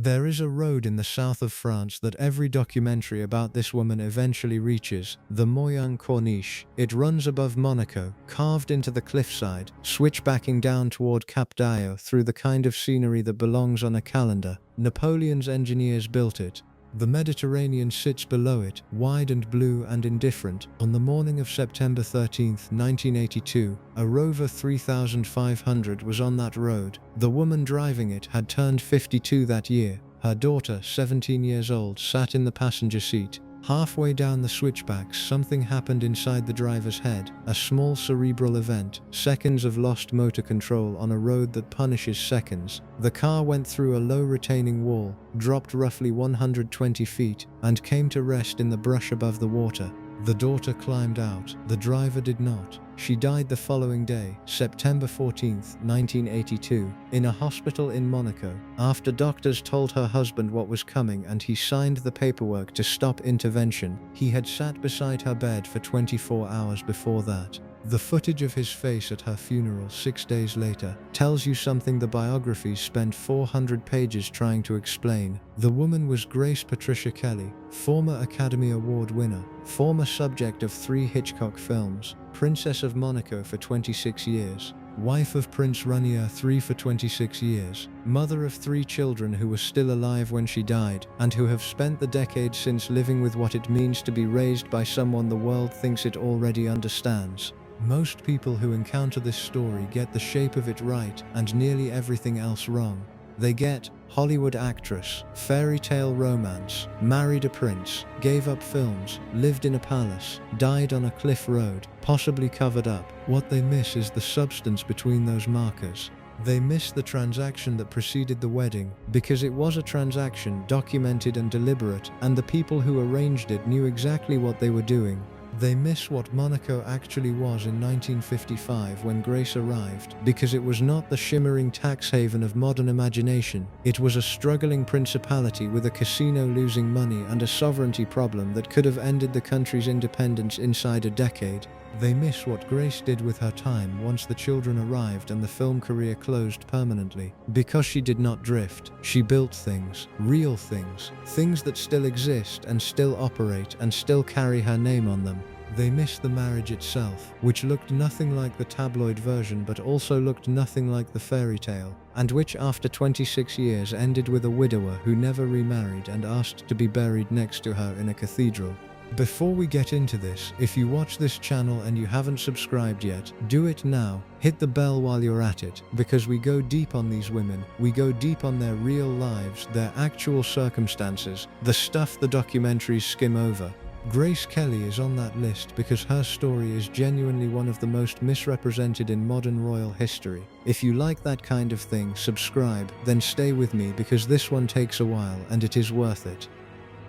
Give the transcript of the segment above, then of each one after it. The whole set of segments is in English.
There is a road in the south of France that every documentary about this woman eventually reaches, the Moyen Corniche. It runs above Monaco, carved into the cliffside, switchbacking down toward Cap d'Aille through the kind of scenery that belongs on a calendar. Napoleon's engineers built it. The Mediterranean sits below it, wide and blue and indifferent. On the morning of September 13, 1982, a Rover 3500 was on that road. The woman driving it had turned 52 that year. Her daughter, 17 years old, sat in the passenger seat. Halfway down the switchbacks, something happened inside the driver's head. A small cerebral event, seconds of lost motor control on a road that punishes seconds. The car went through a low retaining wall, dropped roughly 120 feet, and came to rest in the brush above the water. The daughter climbed out. The driver did not. She died the following day, September 14, 1982, in a hospital in Monaco, after doctors told her husband what was coming and he signed the paperwork to stop intervention. He had sat beside her bed for 24 hours before that. The footage of his face at her funeral 6 days later tells you something the biographies spent 400 pages trying to explain. The woman was Grace Patricia Kelly, former Academy Award winner, former subject of 3 Hitchcock films, Princess of Monaco for 26 years, wife of Prince Rainier III for 26 years, mother of 3 children who were still alive when she died, and who have spent the decades since living with what it means to be raised by someone the world thinks it already understands. Most people who encounter this story get the shape of it right and nearly everything else wrong. They get Hollywood actress, fairy tale romance, married a prince, gave up films, lived in a palace, died on a cliff road, possibly covered up. What they miss is the substance between those markers. They miss the transaction that preceded the wedding, because it was a transaction documented and deliberate, and the people who arranged it knew exactly what they were doing. They miss what Monaco actually was in 1955 when Grace arrived, because it was not the shimmering tax haven of modern imagination. It was a struggling principality with a casino losing money and a sovereignty problem that could have ended the country's independence inside a decade. They miss what Grace did with her time once the children arrived and the film career closed permanently. Because she did not drift, she built things, real things, things that still exist and still operate and still carry her name on them. They miss the marriage itself, which looked nothing like the tabloid version but also looked nothing like the fairy tale, and which after 26 years ended with a widower who never remarried and asked to be buried next to her in a cathedral. Before we get into this, if you watch this channel and you haven't subscribed yet, do it now. Hit the bell while you're at it, because we go deep on these women. We go deep on their real lives, their actual circumstances, the stuff the documentaries skim over. Grace Kelly is on that list because her story is genuinely one of the most misrepresented in modern royal history. If you like that kind of thing, subscribe, then stay with me because this one takes a while and it is worth it.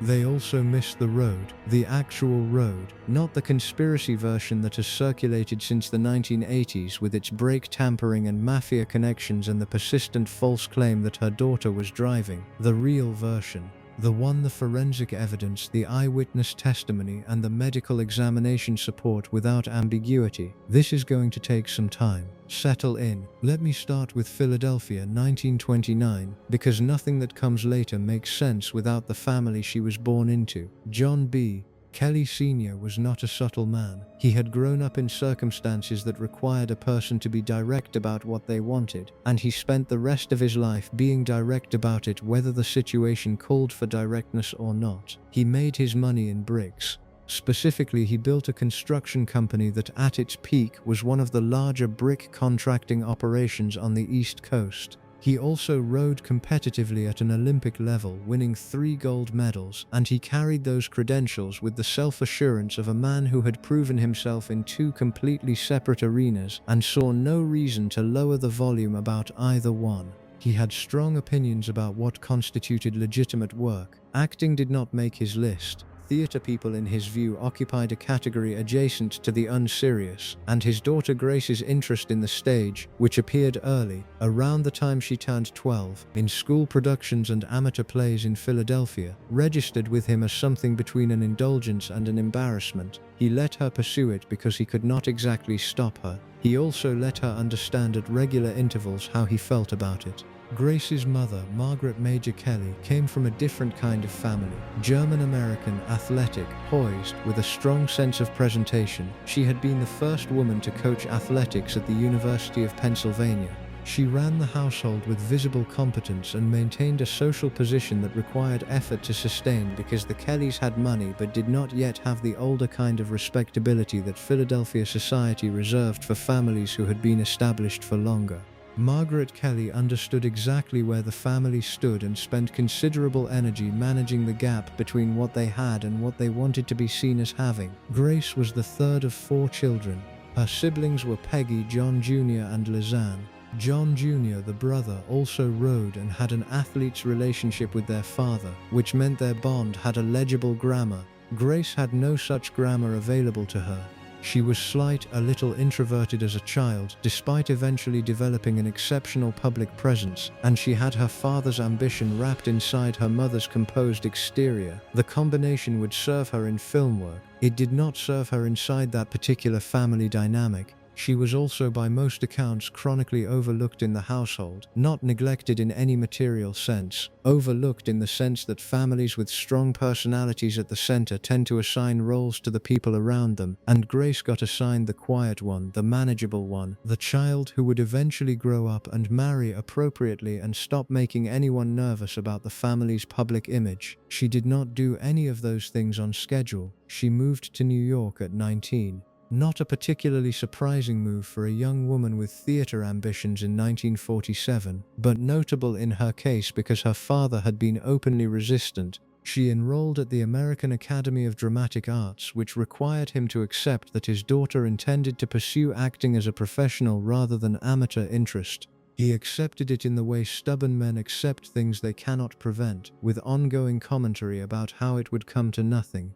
They also miss the road, the actual road, not the conspiracy version that has circulated since the 1980s with its brake tampering and mafia connections and the persistent false claim that her daughter was driving. The real version. The one the forensic evidence, the eyewitness testimony, and the medical examination support without ambiguity. This is going to take some time. Settle in. Let me start with Philadelphia, 1929, because nothing that comes later makes sense without the family she was born into. John B. Kelly Sr. was not a subtle man. He had grown up in circumstances that required a person to be direct about what they wanted, and he spent the rest of his life being direct about it whether the situation called for directness or not. He made his money in bricks. Specifically, he built a construction company that at its peak was one of the larger brick contracting operations on the East Coast. He also rode competitively at an Olympic level, winning 3 gold medals, and he carried those credentials with the self-assurance of a man who had proven himself in 2 completely separate arenas and saw no reason to lower the volume about either one. He had strong opinions about what constituted legitimate work. Acting did not make his list. Theatre people, in his view, occupied a category adjacent to the unserious, and his daughter Grace's interest in the stage, which appeared early, around the time she turned 12, in school productions and amateur plays in Philadelphia, registered with him as something between an indulgence and an embarrassment. He let her pursue it because he could not exactly stop her. He also let her understand at regular intervals how he felt about it. Grace's mother, Margaret Major Kelly, came from a different kind of family. German-American, athletic, poised, with a strong sense of presentation. She had been the first woman to coach athletics at the University of Pennsylvania. She ran the household with visible competence and maintained a social position that required effort to sustain because the Kellys had money but did not yet have the older kind of respectability that Philadelphia society reserved for families who had been established for longer. Margaret Kelly understood exactly where the family stood and spent considerable energy managing the gap between what they had and what they wanted to be seen as having. Grace was the third of 4 children. Her siblings were Peggy, John Jr. and Lizanne. John Jr., the brother, also rode and had an athlete's relationship with their father, which meant their bond had a legible grammar. Grace had no such grammar available to her. She was slight, a little introverted as a child, despite eventually developing an exceptional public presence, and she had her father's ambition wrapped inside her mother's composed exterior. The combination would serve her in film work. It did not serve her inside that particular family dynamic. She was also by most accounts chronically overlooked in the household, not neglected in any material sense, overlooked in the sense that families with strong personalities at the center tend to assign roles to the people around them, and Grace got assigned the quiet one, the manageable one, the child who would eventually grow up and marry appropriately and stop making anyone nervous about the family's public image. She did not do any of those things on schedule. She moved to New York at 19. Not a particularly surprising move for a young woman with theater ambitions in 1947, but notable in her case because her father had been openly resistant. She enrolled at the American Academy of Dramatic Arts, which required him to accept that his daughter intended to pursue acting as a professional rather than amateur interest. He accepted it in the way stubborn men accept things they cannot prevent, with ongoing commentary about how it would come to nothing.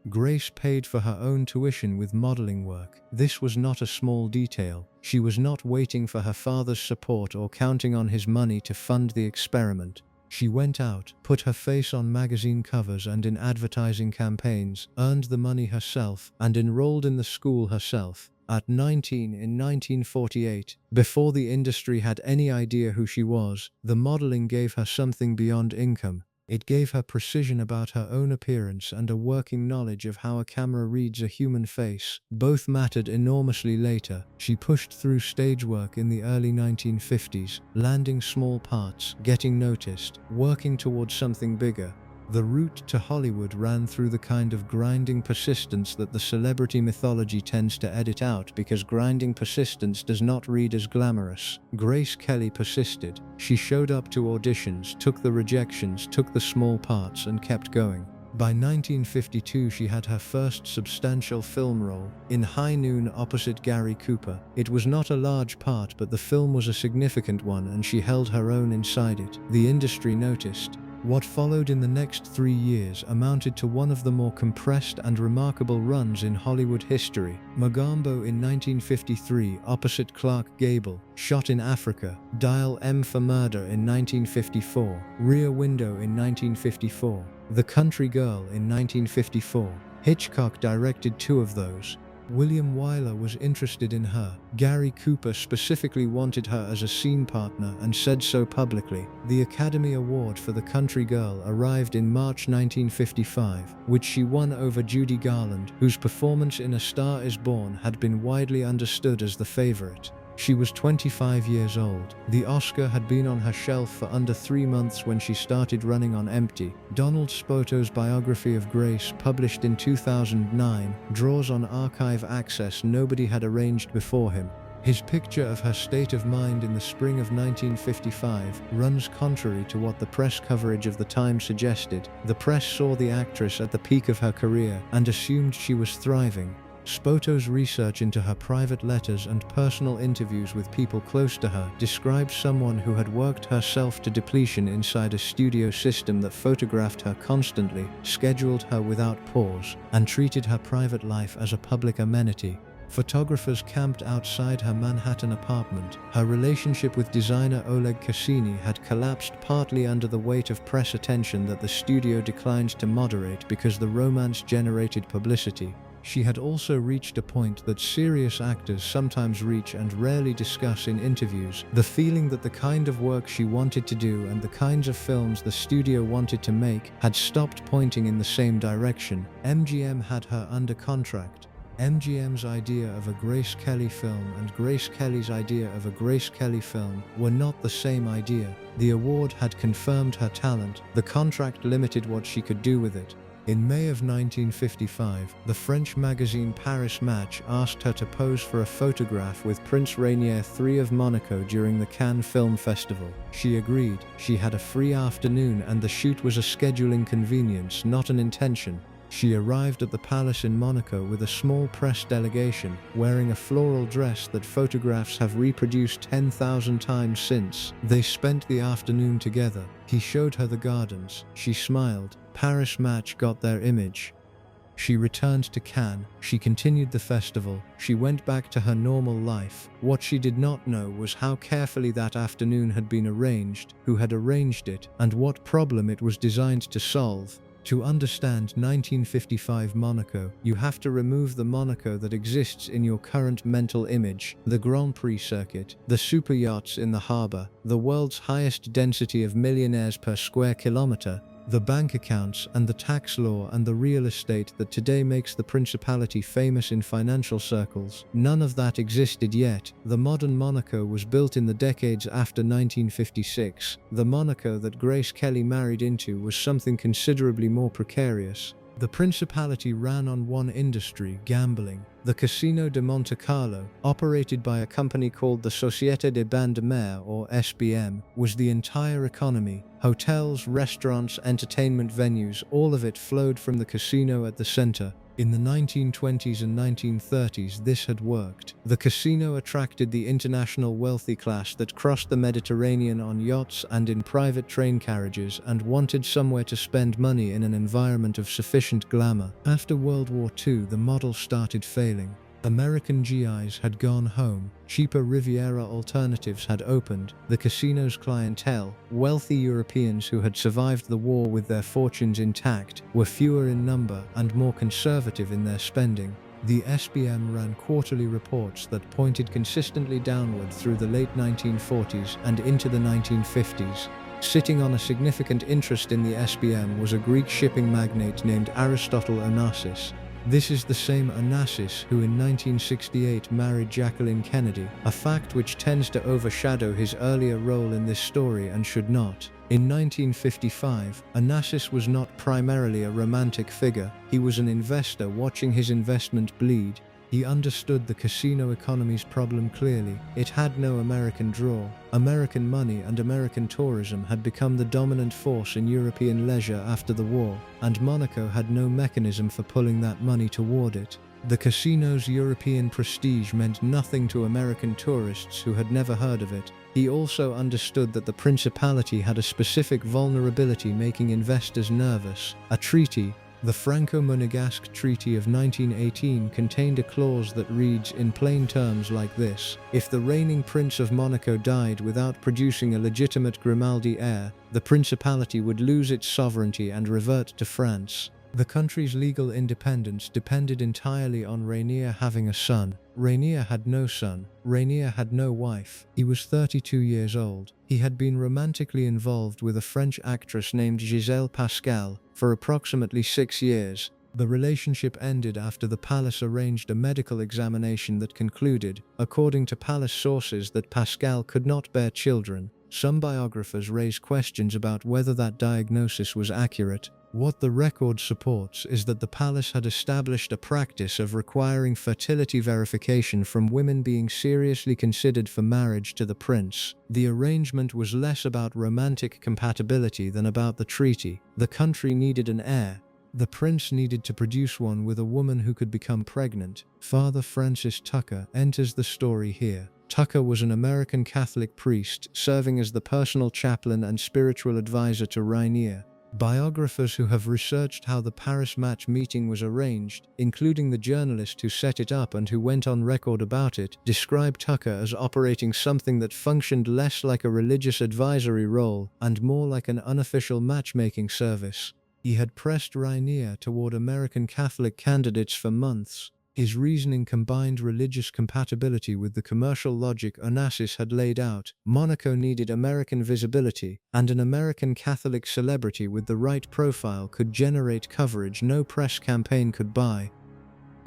Grace paid for her own tuition with modeling work. This was not a small detail. She was not waiting for her father's support or counting on his money to fund the experiment. She went out, put her face on magazine covers and in advertising campaigns, earned the money herself, and enrolled in the school herself. At 19 in 1948, before the industry had any idea who she was, the modeling gave her something beyond income. It gave her precision about her own appearance and a working knowledge of how a camera reads a human face. Both mattered enormously later. She pushed through stage work in the early 1950s, landing small parts, getting noticed, working towards something bigger. The route to Hollywood ran through the kind of grinding persistence that the celebrity mythology tends to edit out because grinding persistence does not read as glamorous. Grace Kelly persisted. She showed up to auditions, took the rejections, took the small parts, and kept going. By 1952, she had her first substantial film role, in High Noon opposite Gary Cooper. It was not a large part, but the film was a significant one and she held her own inside it. The industry noticed. What followed in the next 3 years amounted to one of the more compressed and remarkable runs in Hollywood history. Mogambo in 1953 opposite Clark Gable, Shot in Africa, Dial M for Murder in 1954, Rear Window in 1954, The Country Girl in 1954. Hitchcock directed 2 of those. William Wyler was interested in her. Gary Cooper specifically wanted her as a scene partner and said so publicly. The Academy Award for The Country Girl arrived in March 1955, which she won over Judy Garland, whose performance in A Star Is Born had been widely understood as the favorite. She was 25 years old. The Oscar had been on her shelf for under 3 months when she started running on empty. Donald Spoto's biography of Grace, published in 2009, draws on archive access nobody had arranged before him. His picture of her state of mind in the spring of 1955 runs contrary to what the press coverage of the time suggested. The press saw the actress at the peak of her career and assumed she was thriving. Spoto's research into her private letters and personal interviews with people close to her describes someone who had worked herself to depletion inside a studio system that photographed her constantly, scheduled her without pause, and treated her private life as a public amenity. Photographers camped outside her Manhattan apartment. Her relationship with designer Oleg Cassini had collapsed partly under the weight of press attention that the studio declined to moderate because the romance generated publicity. She had also reached a point that serious actors sometimes reach and rarely discuss in interviews, the feeling that the kind of work she wanted to do and the kinds of films the studio wanted to make had stopped pointing in the same direction. MGM had her under contract. MGM's idea of a Grace Kelly film and Grace Kelly's idea of a Grace Kelly film were not the same idea. The award had confirmed her talent. The contract limited what she could do with it. In May of 1955, the French magazine Paris Match asked her to pose for a photograph with Prince Rainier III of Monaco during the Cannes Film Festival. She agreed. She had a free afternoon and the shoot was a scheduling convenience, not an intention. She arrived at the palace in Monaco with a small press delegation, wearing a floral dress that photographs have reproduced 10,000 times since. They spent the afternoon together. He showed her the gardens. She smiled. Paris Match got their image. She returned to Cannes. She continued the festival. She went back to her normal life. What she did not know was how carefully that afternoon had been arranged, who had arranged it, and what problem it was designed to solve. To understand 1955 Monaco, you have to remove the Monaco that exists in your current mental image, the Grand Prix circuit, the super yachts in the harbor, the world's highest density of millionaires per square kilometer, the bank accounts and the tax law and the real estate that today makes the principality famous in financial circles. None of that existed yet. The modern Monaco was built in the decades after 1956. The Monaco that Grace Kelly married into was something considerably more precarious. The principality ran on one industry, gambling. The Casino de Monte Carlo, operated by a company called the Société des Bains de Mer or SBM, was the entire economy. Hotels, restaurants, entertainment venues, all of it flowed from the casino at the center. In the 1920s and 1930s, this had worked. The casino attracted the international wealthy class that crossed the Mediterranean on yachts and in private train carriages and wanted somewhere to spend money in an environment of sufficient glamour. After World War II, the model started failing. American GIs had gone home, cheaper Riviera alternatives had opened, the casino's clientele, wealthy Europeans who had survived the war with their fortunes intact, were fewer in number and more conservative in their spending. The SBM ran quarterly reports that pointed consistently downward through the late 1940s and into the 1950s. Sitting on a significant interest in the SBM was a Greek shipping magnate named Aristotle Onassis. This is the same Onassis who in 1968 married Jacqueline Kennedy, a fact which tends to overshadow his earlier role in this story and should not. In 1955, Onassis was not primarily a romantic figure, he was an investor watching his investment bleed. He understood the casino economy's problem clearly. It had no American draw. American money and American tourism had become the dominant force in European leisure after the war, and Monaco had no mechanism for pulling that money toward it. The casino's European prestige meant nothing to American tourists who had never heard of it. He also understood that the principality had a specific vulnerability making investors nervous. A treaty, the Franco-Monegasque Treaty of 1918, contained a clause that reads in plain terms like this: if the reigning Prince of Monaco died without producing a legitimate Grimaldi heir, the principality would lose its sovereignty and revert to France. The country's legal independence depended entirely on Rainier having a son. Rainier had no son. Rainier had no wife. He was 32 years old. He had been romantically involved with a French actress named Gisèle Pascal for approximately 6 years. The relationship ended after the palace arranged a medical examination that concluded, according to palace sources, that Pascal could not bear children. Some biographers raise questions about whether that diagnosis was accurate. What the record supports is that the palace had established a practice of requiring fertility verification from women being seriously considered for marriage to the prince. The arrangement was less about romantic compatibility than about the treaty. The country needed an heir. The prince needed to produce one with a woman who could become pregnant. Father Francis Tucker enters the story here. Tucker was an American Catholic priest serving as the personal chaplain and spiritual advisor to Rainier. Biographers who have researched how the Paris Match meeting was arranged, including the journalist who set it up and who went on record about it, describe Tucker as operating something that functioned less like a religious advisory role and more like an unofficial matchmaking service. He had pressed Rainier toward American Catholic candidates for months. His reasoning combined religious compatibility with the commercial logic Onassis had laid out. Monaco needed American visibility, and an American Catholic celebrity with the right profile could generate coverage no press campaign could buy.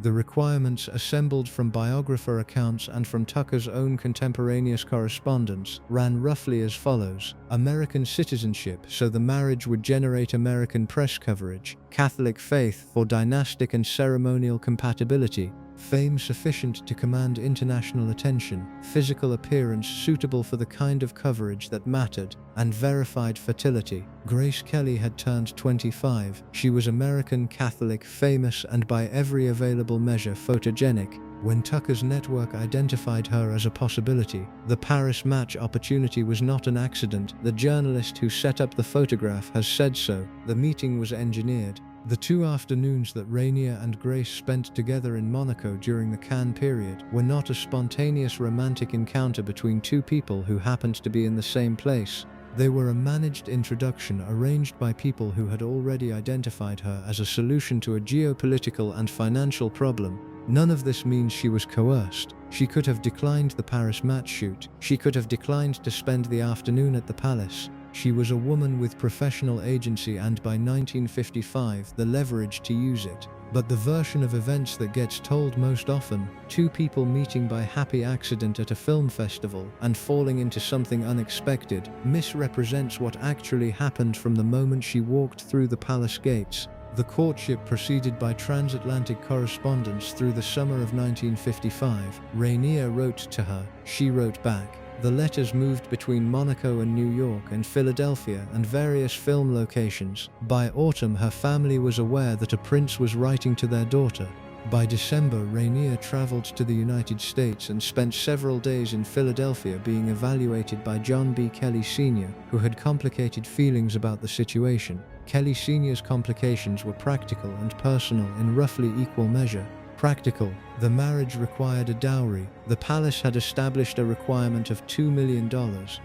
The requirements, assembled from biographer accounts and from Tucker's own contemporaneous correspondence, ran roughly as follows: American citizenship, so the marriage would generate American press coverage; Catholic faith for dynastic and ceremonial compatibility; fame sufficient to command international attention; physical appearance suitable for the kind of coverage that mattered; and verified fertility. Grace Kelly had turned 25. She was American Catholic, famous, and by every available measure photogenic. When Tucker's network identified her as a possibility, the Paris match opportunity was not an accident. The journalist who set up the photograph has said so. The meeting was engineered. The 2 afternoons that Rainier and Grace spent together in Monaco during the Cannes period were not a spontaneous romantic encounter between 2 people who happened to be in the same place. They were a managed introduction arranged by people who had already identified her as a solution to a geopolitical and financial problem. None of this means she was coerced. She could have declined the Paris match shoot. She could have declined to spend the afternoon at the palace. She was a woman with professional agency and by 1955 the leverage to use it. But the version of events that gets told most often, 2 people meeting by happy accident at a film festival and falling into something unexpected, misrepresents what actually happened from the moment she walked through the palace gates. The courtship proceeded by transatlantic correspondence through the summer of 1955. Rainier wrote to her, she wrote back. The letters moved between Monaco and New York and Philadelphia and various film locations. By autumn, her family was aware that a prince was writing to their daughter. By December, Rainier traveled to the United States and spent several days in Philadelphia being evaluated by John B. Kelly Sr., who had complicated feelings about the situation. Kelly Sr.'s complications were practical and personal in roughly equal measure. Practical. The marriage required a dowry. The palace had established a requirement of $2 million,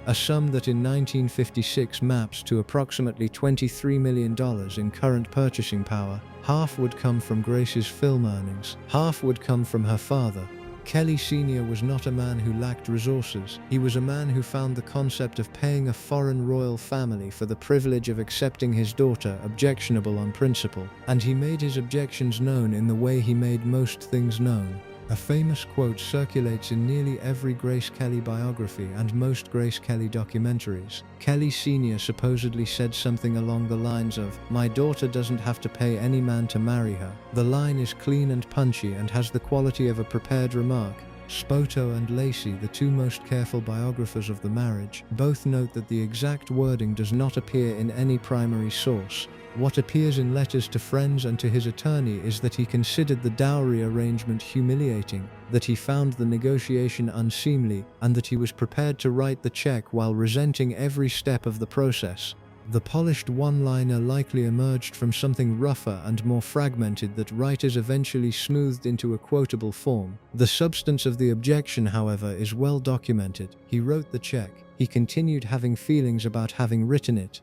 a sum that in 1956 maps to approximately $23 million in current purchasing power. Half would come from Grace's film earnings. Half would come from her father. Kelly Sr. was not a man who lacked resources. He was a man who found the concept of paying a foreign royal family for the privilege of accepting his daughter objectionable on principle, and he made his objections known in the way he made most things known. A famous quote circulates in nearly every Grace Kelly biography and most Grace Kelly documentaries. Kelly Sr. supposedly said something along the lines of, "My daughter doesn't have to pay any man to marry her." The line is clean and punchy and has the quality of a prepared remark. Spoto and Lacey, the 2 most careful biographers of the marriage, both note that the exact wording does not appear in any primary source. What appears in letters to friends and to his attorney is that he considered the dowry arrangement humiliating, that he found the negotiation unseemly, and that he was prepared to write the check while resenting every step of the process. The polished one-liner likely emerged from something rougher and more fragmented that writers eventually smoothed into a quotable form. The substance of the objection, however, is well documented. He wrote the check. He continued having feelings about having written it.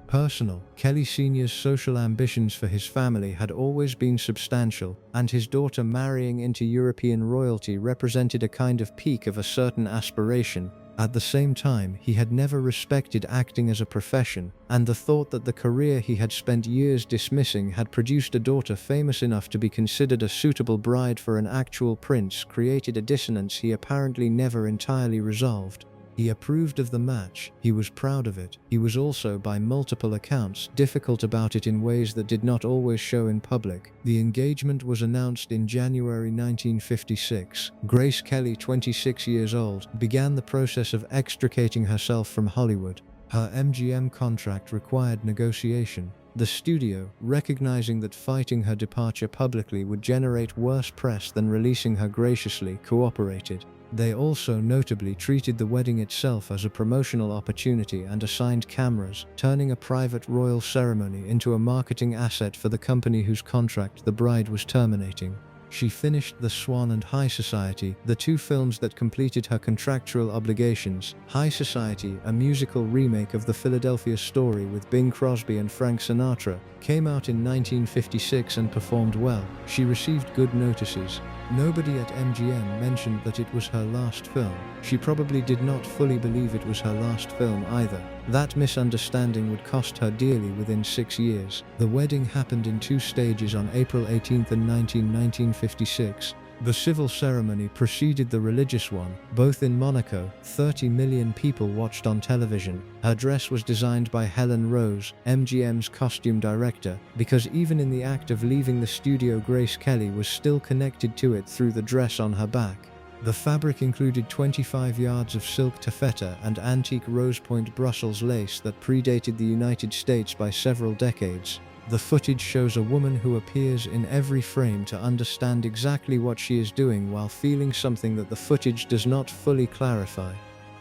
Personal. Kelly Sr.'s social ambitions for his family had always been substantial, and his daughter marrying into European royalty represented a kind of peak of a certain aspiration. At the same time, he had never respected acting as a profession, and the thought that the career he had spent years dismissing had produced a daughter famous enough to be considered a suitable bride for an actual prince created a dissonance he apparently never entirely resolved. He approved of the match. He was proud of it. He was also, by multiple accounts, difficult about it in ways that did not always show in public. The engagement was announced in January 1956. Grace Kelly, 26 years old, began the process of extricating herself from Hollywood. Her MGM contract required negotiation. The studio, recognizing that fighting her departure publicly would generate worse press than releasing her graciously, cooperated. They also notably treated the wedding itself as a promotional opportunity and assigned cameras, turning a private royal ceremony into a marketing asset for the company whose contract the bride was terminating. She finished The Swan and High Society, the two films that completed her contractual obligations. High Society, a musical remake of the Philadelphia Story with Bing Crosby and Frank Sinatra, came out in 1956 and performed well. She received good notices. Nobody at MGM mentioned that it was her last film. She probably did not fully believe it was her last film either. That misunderstanding would cost her dearly within 6 years. The wedding happened in two stages on April 18 and 1956. The civil ceremony preceded the religious one, both in Monaco. 30 million people watched on television. Her dress was designed by Helen Rose, MGM's costume director, because even in the act of leaving the studio, Grace Kelly was still connected to it through the dress on her back. The fabric included 25 yards of silk taffeta and antique rose point Brussels lace that predated the United States by several decades. The footage shows a woman who appears in every frame to understand exactly what she is doing while feeling something that the footage does not fully clarify.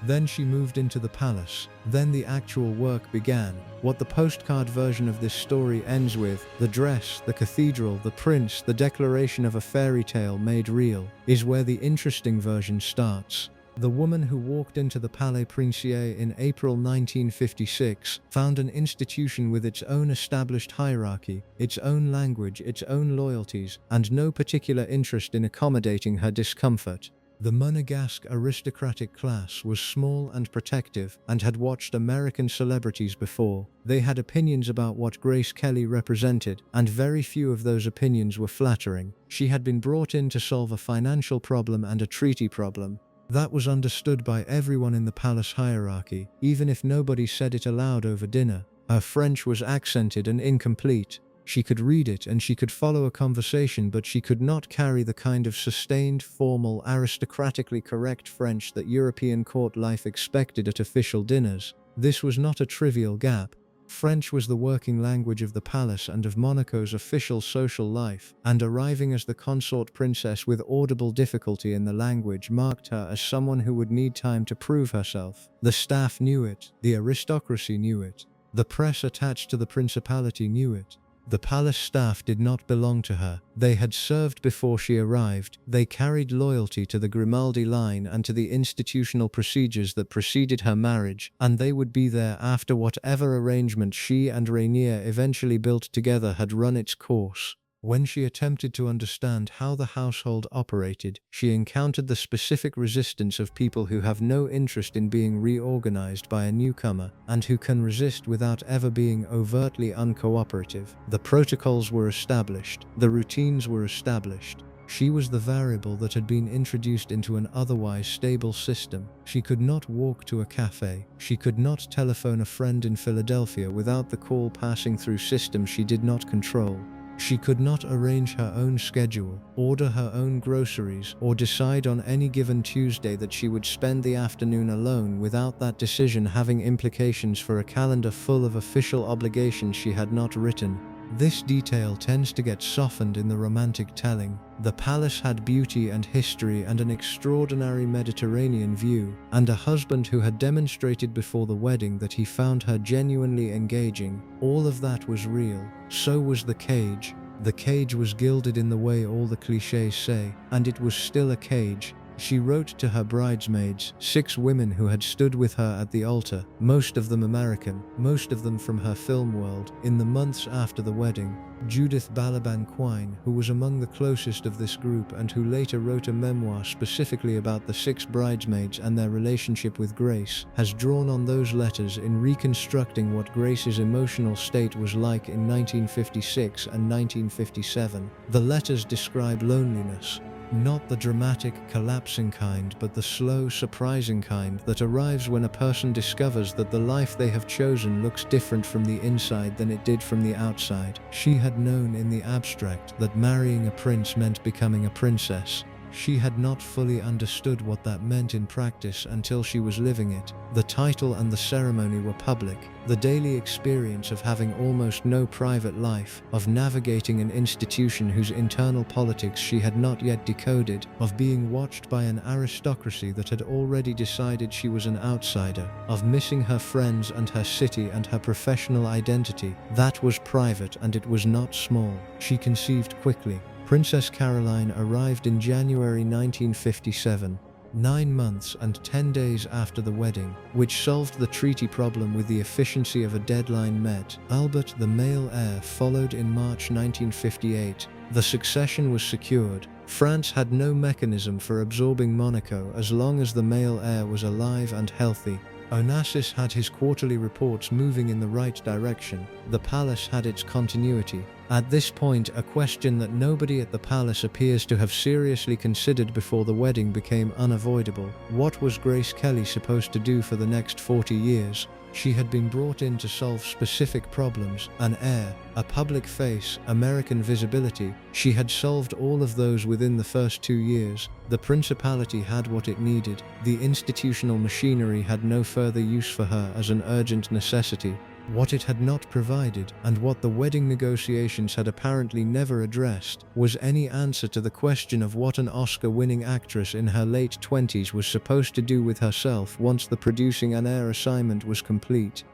Then she moved into the palace. Then the actual work began. What the postcard version of this story ends with, the dress, the cathedral, the prince, the declaration of a fairy tale made real, is where the interesting version starts. The woman who walked into the Palais Princier in April 1956 found an institution with its own established hierarchy, its own language, its own loyalties, and no particular interest in accommodating her discomfort. The Monegasque aristocratic class was small and protective and had watched American celebrities before. They had opinions about what Grace Kelly represented, and very few of those opinions were flattering. She had been brought in to solve a financial problem and a treaty problem. That was understood by everyone in the palace hierarchy, even if nobody said it aloud over dinner. Her French was accented and incomplete. She could read it and she could follow a conversation, but she could not carry the kind of sustained, formal, aristocratically correct French that European court life expected at official dinners. This was not a trivial gap. French was the working language of the palace and of Monaco's official social life, and arriving as the consort princess with audible difficulty in the language marked her as someone who would need time to prove herself. The staff knew it, the aristocracy knew it, the press attached to the principality knew it. The palace staff did not belong to her. They had served before she arrived. They carried loyalty to the Grimaldi line and to the institutional procedures that preceded her marriage, and they would be there after whatever arrangement she and Rainier eventually built together had run its course. When she attempted to understand how the household operated, she encountered the specific resistance of people who have no interest in being reorganized by a newcomer, and who can resist without ever being overtly uncooperative. The protocols were established. The routines were established. She was the variable that had been introduced into an otherwise stable system. She could not walk to a cafe. She could not telephone a friend in Philadelphia without the call passing through systems she did not control. She could not arrange her own schedule, order her own groceries, or decide on any given Tuesday that she would spend the afternoon alone without that decision having implications for a calendar full of official obligations she had not written. This detail tends to get softened in the romantic telling. The palace had beauty and history and an extraordinary Mediterranean view, and a husband who had demonstrated before the wedding that he found her genuinely engaging. All of that was real. So was the cage. The cage was gilded in the way all the clichés say, and it was still a cage. She wrote to her bridesmaids, 6 women who had stood with her at the altar, most of them American, most of them from her film world, in the months after the wedding. Judith Balaban Quine, who was among the closest of this group and who later wrote a memoir specifically about the 6 bridesmaids and their relationship with Grace, has drawn on those letters in reconstructing what Grace's emotional state was like in 1956 and 1957. The letters describe loneliness. Not the dramatic, collapsing kind, but the slow, surprising kind that arrives when a person discovers that the life they have chosen looks different from the inside than it did from the outside. She had known in the abstract that marrying a prince meant becoming a princess. She had not fully understood what that meant in practice until she was living it. The title and the ceremony were public. The daily experience of having almost no private life, of navigating an institution whose internal politics she had not yet decoded, of being watched by an aristocracy that had already decided she was an outsider, of missing her friends and her city and her professional identity. That was private, and it was not small. She conceived quickly. Princess Caroline arrived in January 1957, 9 months and 10 days after the wedding, which solved the treaty problem with the efficiency of a deadline met. Albert, the male heir, followed in March 1958. The succession was secured. France had no mechanism for absorbing Monaco as long as the male heir was alive and healthy. Onassis had his quarterly reports moving in the right direction. The palace had its continuity. At this point, a question that nobody at the palace appears to have seriously considered before the wedding became unavoidable. What was Grace Kelly supposed to do for the next 40 years? She had been brought in to solve specific problems: an heir, a public face, American visibility. She had solved all of those within the first 2 years. The principality had what it needed. The institutional machinery had no further use for her as an urgent necessity. What it had not provided, and what the wedding negotiations had apparently never addressed, was any answer to the question of what an Oscar-winning actress in her late 20s was supposed to do with herself once the producing an heir assignment was complete.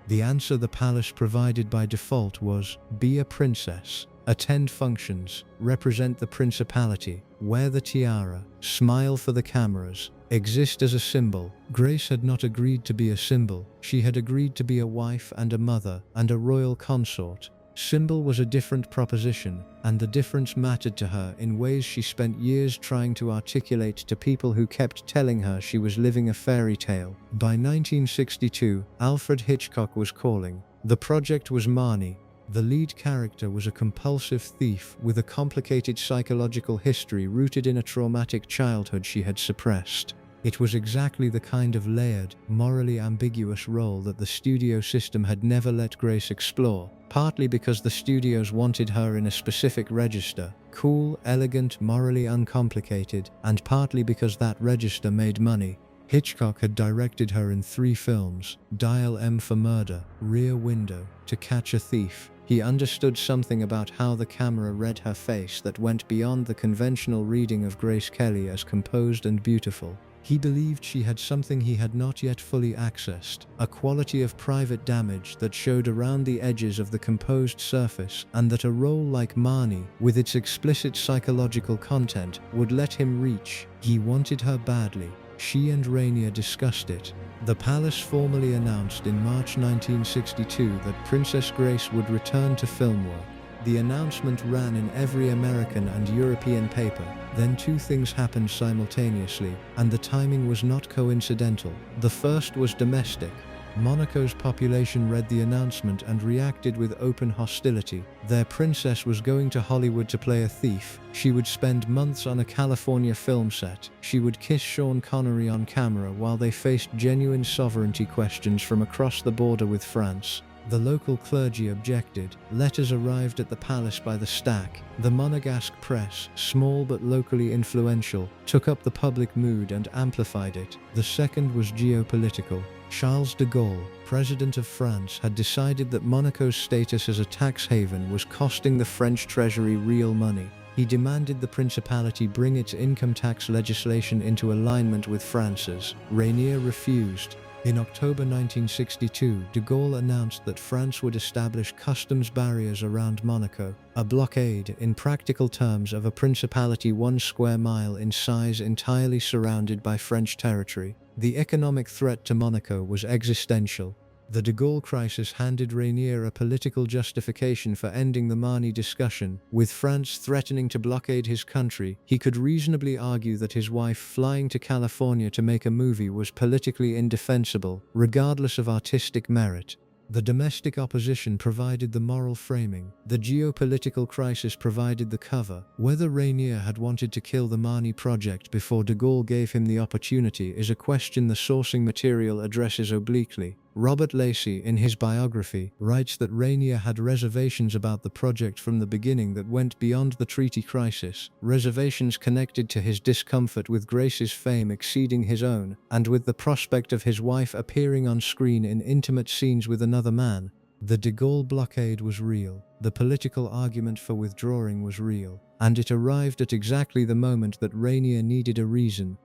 The answer the palace provided by default was, be a princess, attend functions, represent the principality, wear the tiara, smile for the cameras, exist as a symbol. Grace had not agreed to be a symbol. She had agreed to be a wife and a mother and a royal consort. Symbol was a different proposition, and the difference mattered to her in ways she spent years trying to articulate to people who kept telling her she was living a fairy tale. By 1962, Alfred Hitchcock was calling. The project was Marnie. The lead character was a compulsive thief with a complicated psychological history rooted in a traumatic childhood she had suppressed. It was exactly the kind of layered, morally ambiguous role that the studio system had never let Grace explore, partly because the studios wanted her in a specific register, cool, elegant, morally uncomplicated, and partly because that register made money. Hitchcock had directed her in 3 films: Dial M for Murder, Rear Window, To Catch a Thief. He understood something about how the camera read her face that went beyond the conventional reading of Grace Kelly as composed and beautiful. He believed she had something he had not yet fully accessed, a quality of private damage that showed around the edges of the composed surface, and that a role like Marnie, with its explicit psychological content, would let him reach. He wanted her badly. She and Rainier discussed it. The palace formally announced in March 1962 that Princess Grace would return to film work. The announcement ran in every American and European paper. Then 2 things happened simultaneously, and the timing was not coincidental. The first was domestic. Monaco's population read the announcement and reacted with open hostility. Their princess was going to Hollywood to play a thief. She would spend months on a California film set. She would kiss Sean Connery on camera while they faced genuine sovereignty questions from across the border with France. The local clergy objected. Letters arrived at the palace by the stack. The Monegasque press, small but locally influential, took up the public mood and amplified it. The second was geopolitical. Charles de Gaulle, President of France, had decided that Monaco's status as a tax haven was costing the French treasury real money. He demanded the principality bring its income tax legislation into alignment with France's. Rainier refused. In October 1962, de Gaulle announced that France would establish customs barriers around Monaco, a blockade, in practical terms, of a principality 1 square mile in size entirely surrounded by French territory. The economic threat to Monaco was existential. The de Gaulle crisis handed Rainier a political justification for ending the Marnie discussion. With France threatening to blockade his country, he could reasonably argue that his wife flying to California to make a movie was politically indefensible, regardless of artistic merit. The domestic opposition provided the moral framing. The geopolitical crisis provided the cover. Whether Rainier had wanted to kill the Marnie project before de Gaulle gave him the opportunity is a question the sourcing material addresses obliquely. Robert Lacey, in his biography, writes that Rainier had reservations about the project from the beginning that went beyond the treaty crisis, reservations connected to his discomfort with Grace's fame exceeding his own, and with the prospect of his wife appearing on screen in intimate scenes with another man. The de Gaulle blockade was real, the political argument for withdrawing was real, and it arrived at exactly the moment that Rainier needed a reason.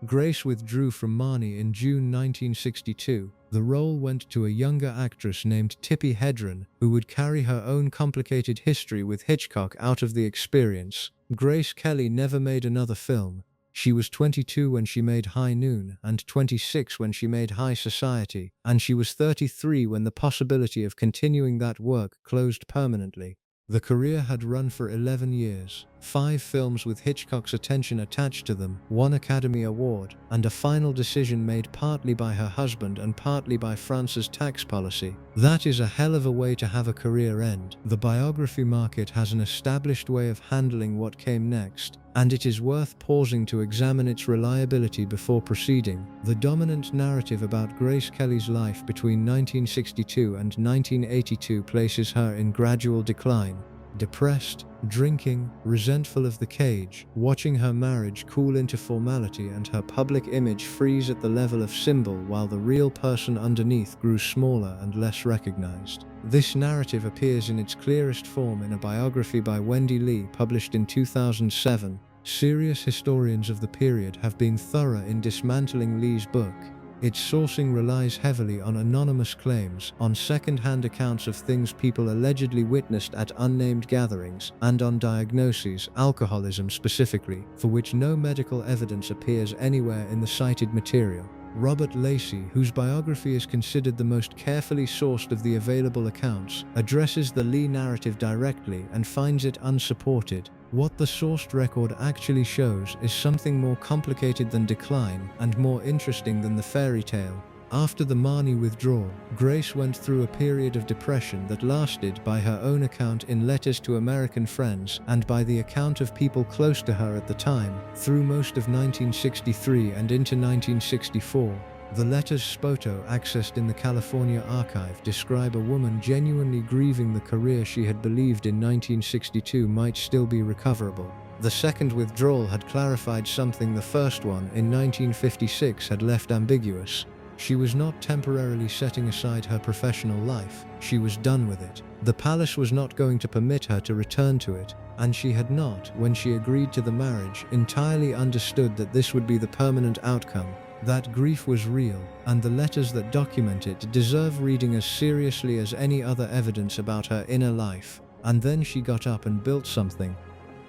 Grace withdrew from Marnie in June 1962. The role went to a younger actress named Tippi Hedren, who would carry her own complicated history with Hitchcock out of the experience. Grace Kelly never made another film. She was 22 when she made High Noon, and 26 when she made High Society, and she was 33 when the possibility of continuing that work closed permanently. The career had run for 11 years, 5 films with Hitchcock's attention attached to them, 1 Academy Award, and a final decision made partly by her husband and partly by France's tax policy. That is a hell of a way to have a career end. The biography market has an established way of handling what came next, and it is worth pausing to examine its reliability before proceeding. The dominant narrative about Grace Kelly's life between 1962 and 1982 places her in gradual decline. Depressed, drinking, resentful of the cage, watching her marriage cool into formality and her public image freeze at the level of symbol while the real person underneath grew smaller and less recognized. This narrative appears in its clearest form in a biography by Wendy Lee published in 2007. Serious historians of the period have been thorough in dismantling Lee's book. Its sourcing relies heavily on anonymous claims, on second-hand accounts of things people allegedly witnessed at unnamed gatherings, and on diagnoses, alcoholism specifically, for which no medical evidence appears anywhere in the cited material. Robert Lacey, whose biography is considered the most carefully sourced of the available accounts, addresses the Lee narrative directly and finds it unsupported. What the sourced record actually shows is something more complicated than decline and more interesting than the fairy tale. After the Marnie withdrawal, Grace went through a period of depression that lasted, by her own account in letters to American friends and by the account of people close to her at the time, through most of 1963 and into 1964. The letters Spoto accessed in the California archive describe a woman genuinely grieving the career she had believed in 1962 might still be recoverable. The second withdrawal had clarified something the first one in 1956 had left ambiguous. She was not temporarily setting aside her professional life, she was done with it. The palace was not going to permit her to return to it, and she had not, when she agreed to the marriage, entirely understood that this would be the permanent outcome. That grief was real, and the letters that document it deserve reading as seriously as any other evidence about her inner life. And then she got up and built something.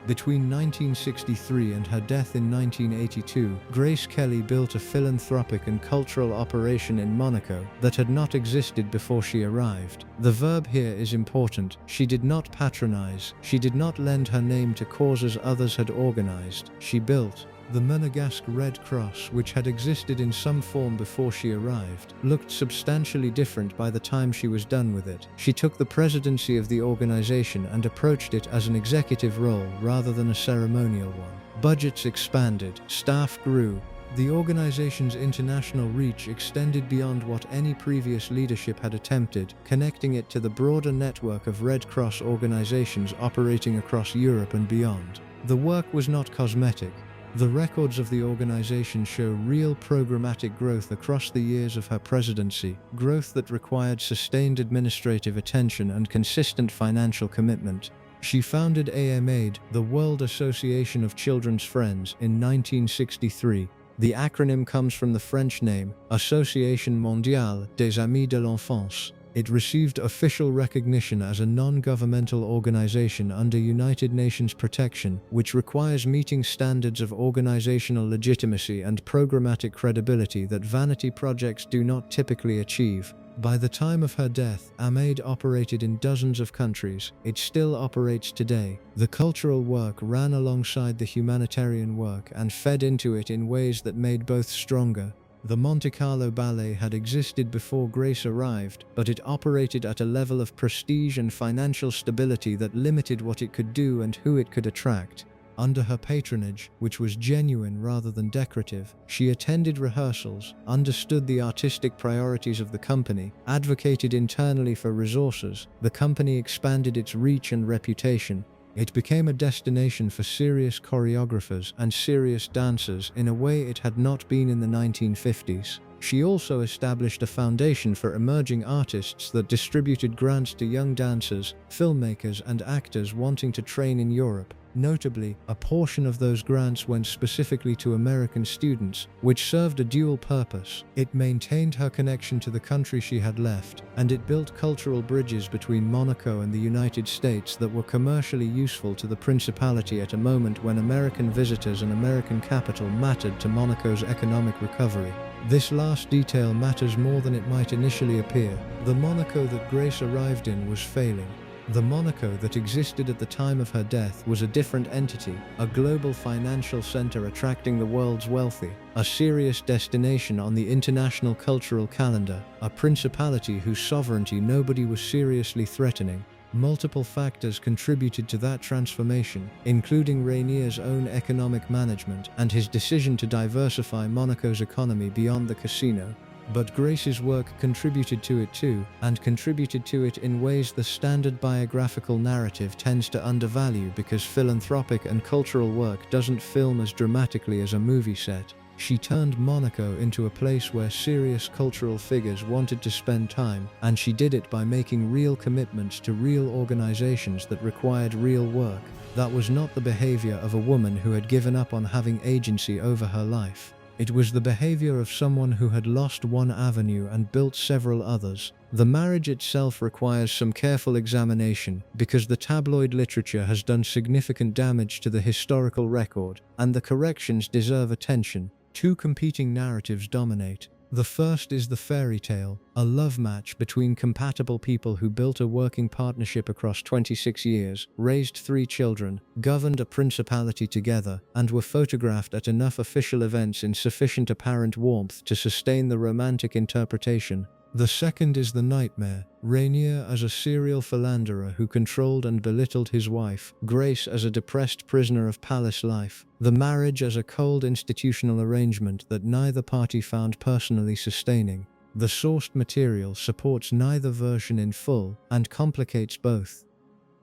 Between 1963 and her death in 1982, Grace Kelly built a philanthropic and cultural operation in Monaco that had not existed before she arrived. The verb here is important. She did not patronize. She did not lend her name to causes others had organized. She built. The Monegasque Red Cross, which had existed in some form before she arrived, looked substantially different by the time she was done with it. She took the presidency of the organization and approached it as an executive role rather than a ceremonial one. Budgets expanded, staff grew. The organization's international reach extended beyond what any previous leadership had attempted, connecting it to the broader network of Red Cross organizations operating across Europe and beyond. The work was not cosmetic. The records of the organization show real programmatic growth across the years of her presidency, growth that required sustained administrative attention and consistent financial commitment. She founded AMAID, the World Association of Children's Friends, in 1963. The acronym comes from the French name, Association Mondiale des Amis de l'Enfance. It received official recognition as a non-governmental organization under United Nations protection, which requires meeting standards of organizational legitimacy and programmatic credibility that vanity projects do not typically achieve. By the time of her death, AMAID operated in dozens of countries. It still operates today. The cultural work ran alongside the humanitarian work and fed into it in ways that made both stronger. The Monte Carlo Ballet had existed before Grace arrived, but it operated at a level of prestige and financial stability that limited what it could do and who it could attract. Under her patronage, which was genuine rather than decorative, she attended rehearsals, understood the artistic priorities of the company, advocated internally for resources. The company expanded its reach and reputation. It became a destination for serious choreographers and serious dancers in a way it had not been in the 1950s. She also established a foundation for emerging artists that distributed grants to young dancers, filmmakers, and actors wanting to train in Europe. Notably, a portion of those grants went specifically to American students, which served a dual purpose. It maintained her connection to the country she had left, and it built cultural bridges between Monaco and the United States that were commercially useful to the Principality at a moment when American visitors and American capital mattered to Monaco's economic recovery. This last detail matters more than it might initially appear. The Monaco that Grace arrived in was failing. The Monaco that existed at the time of her death was a different entity, a global financial center attracting the world's wealthy, a serious destination on the international cultural calendar, a principality whose sovereignty nobody was seriously threatening. Multiple factors contributed to that transformation, including Rainier's own economic management and his decision to diversify Monaco's economy beyond the casino. But Grace's work contributed to it too, and contributed to it in ways the standard biographical narrative tends to undervalue because philanthropic and cultural work doesn't film as dramatically as a movie set. She turned Monaco into a place where serious cultural figures wanted to spend time, and she did it by making real commitments to real organizations that required real work. That was not the behavior of a woman who had given up on having agency over her life. It was the behavior of someone who had lost one avenue and built several others. The marriage itself requires some careful examination because the tabloid literature has done significant damage to the historical record, and the corrections deserve attention. Two competing narratives dominate. The first is the fairy tale, a love match between compatible people who built a working partnership across 26 years, raised 3 children, governed a principality together, and were photographed at enough official events in sufficient apparent warmth to sustain the romantic interpretation. The second is the nightmare, Rainier as a serial philanderer who controlled and belittled his wife, Grace as a depressed prisoner of palace life, the marriage as a cold institutional arrangement that neither party found personally sustaining. The sourced material supports neither version in full and complicates both.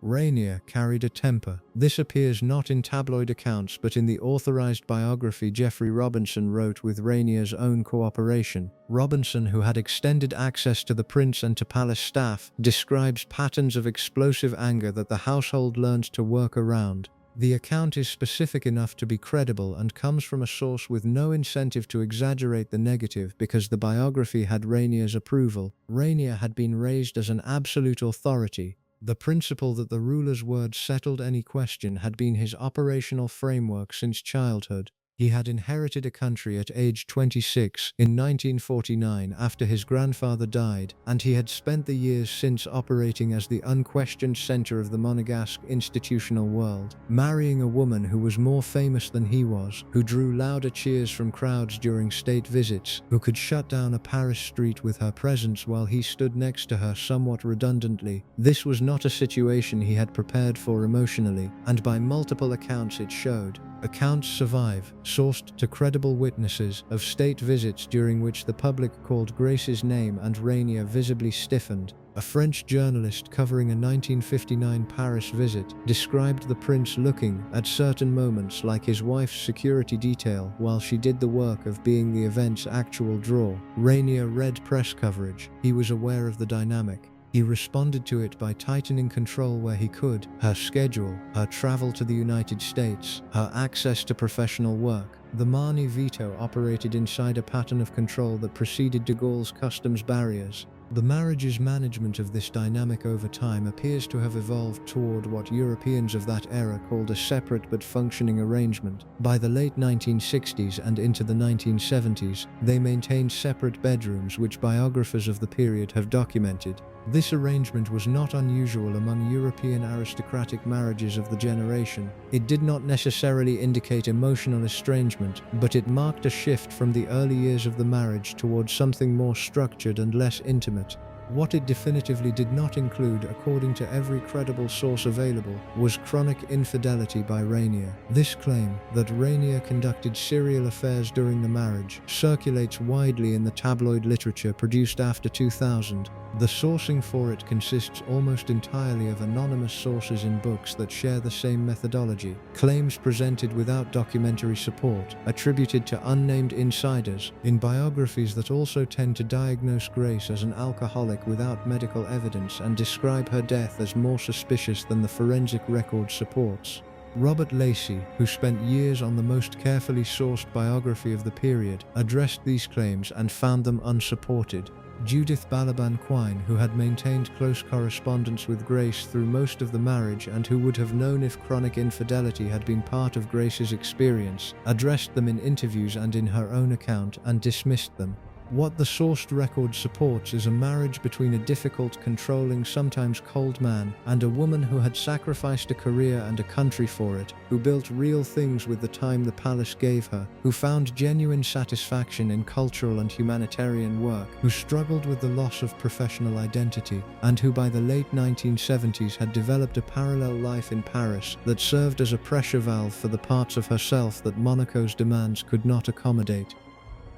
Rainier carried a temper. This appears not in tabloid accounts but in the authorized biography Geoffrey Robinson wrote with Rainier's own cooperation. Robinson, who had extended access to the prince and to palace staff, describes patterns of explosive anger that the household learned to work around. The account is specific enough to be credible and comes from a source with no incentive to exaggerate the negative because the biography had Rainier's approval. Rainier had been raised as an absolute authority. The principle that the ruler's word settled any question had been his operational framework since childhood. He had inherited a country at age 26 in 1949 after his grandfather died, and he had spent the years since operating as the unquestioned center of the Monegasque institutional world, marrying a woman who was more famous than he was, who drew louder cheers from crowds during state visits, who could shut down a Paris street with her presence while he stood next to her somewhat redundantly. This was not a situation he had prepared for emotionally, and by multiple accounts it showed. Accounts survive, sourced to credible witnesses, of state visits during which the public called Grace's name and Rainier visibly stiffened. A French journalist covering a 1959 Paris visit described the prince looking, at certain moments, like his wife's security detail while she did the work of being the event's actual draw. Rainier read press coverage. He was aware of the dynamic. He responded to it by tightening control where he could: her schedule, her travel to the United States, her access to professional work. The Marny veto operated inside a pattern of control that preceded de Gaulle's customs barriers. The marriage's management of this dynamic over time appears to have evolved toward what Europeans of that era called a separate but functioning arrangement. By the late 1960s and into the 1970s, they maintained separate bedrooms, which biographers of the period have documented. This arrangement was not unusual among European aristocratic marriages of the generation. It did not necessarily indicate emotional estrangement, but it marked a shift from the early years of the marriage towards something more structured and less intimate. What it definitively did not include, according to every credible source available, was chronic infidelity by Rainier. This claim, that Rainier conducted serial affairs during the marriage, circulates widely in the tabloid literature produced after 2000. The sourcing for it consists almost entirely of anonymous sources in books that share the same methodology, claims presented without documentary support, attributed to unnamed insiders, in biographies that also tend to diagnose Grace as an alcoholic without medical evidence and describe her death as more suspicious than the forensic record supports. Robert Lacey, who spent years on the most carefully sourced biography of the period, addressed these claims and found them unsupported. Judith Balaban Quine, who had maintained close correspondence with Grace through most of the marriage and who would have known if chronic infidelity had been part of Grace's experience, addressed them in interviews and in her own account and dismissed them. What the sourced record supports is a marriage between a difficult, controlling, sometimes cold man and a woman who had sacrificed a career and a country for it, who built real things with the time the palace gave her, who found genuine satisfaction in cultural and humanitarian work, who struggled with the loss of professional identity, and who by the late 1970s had developed a parallel life in Paris that served as a pressure valve for the parts of herself that Monaco's demands could not accommodate.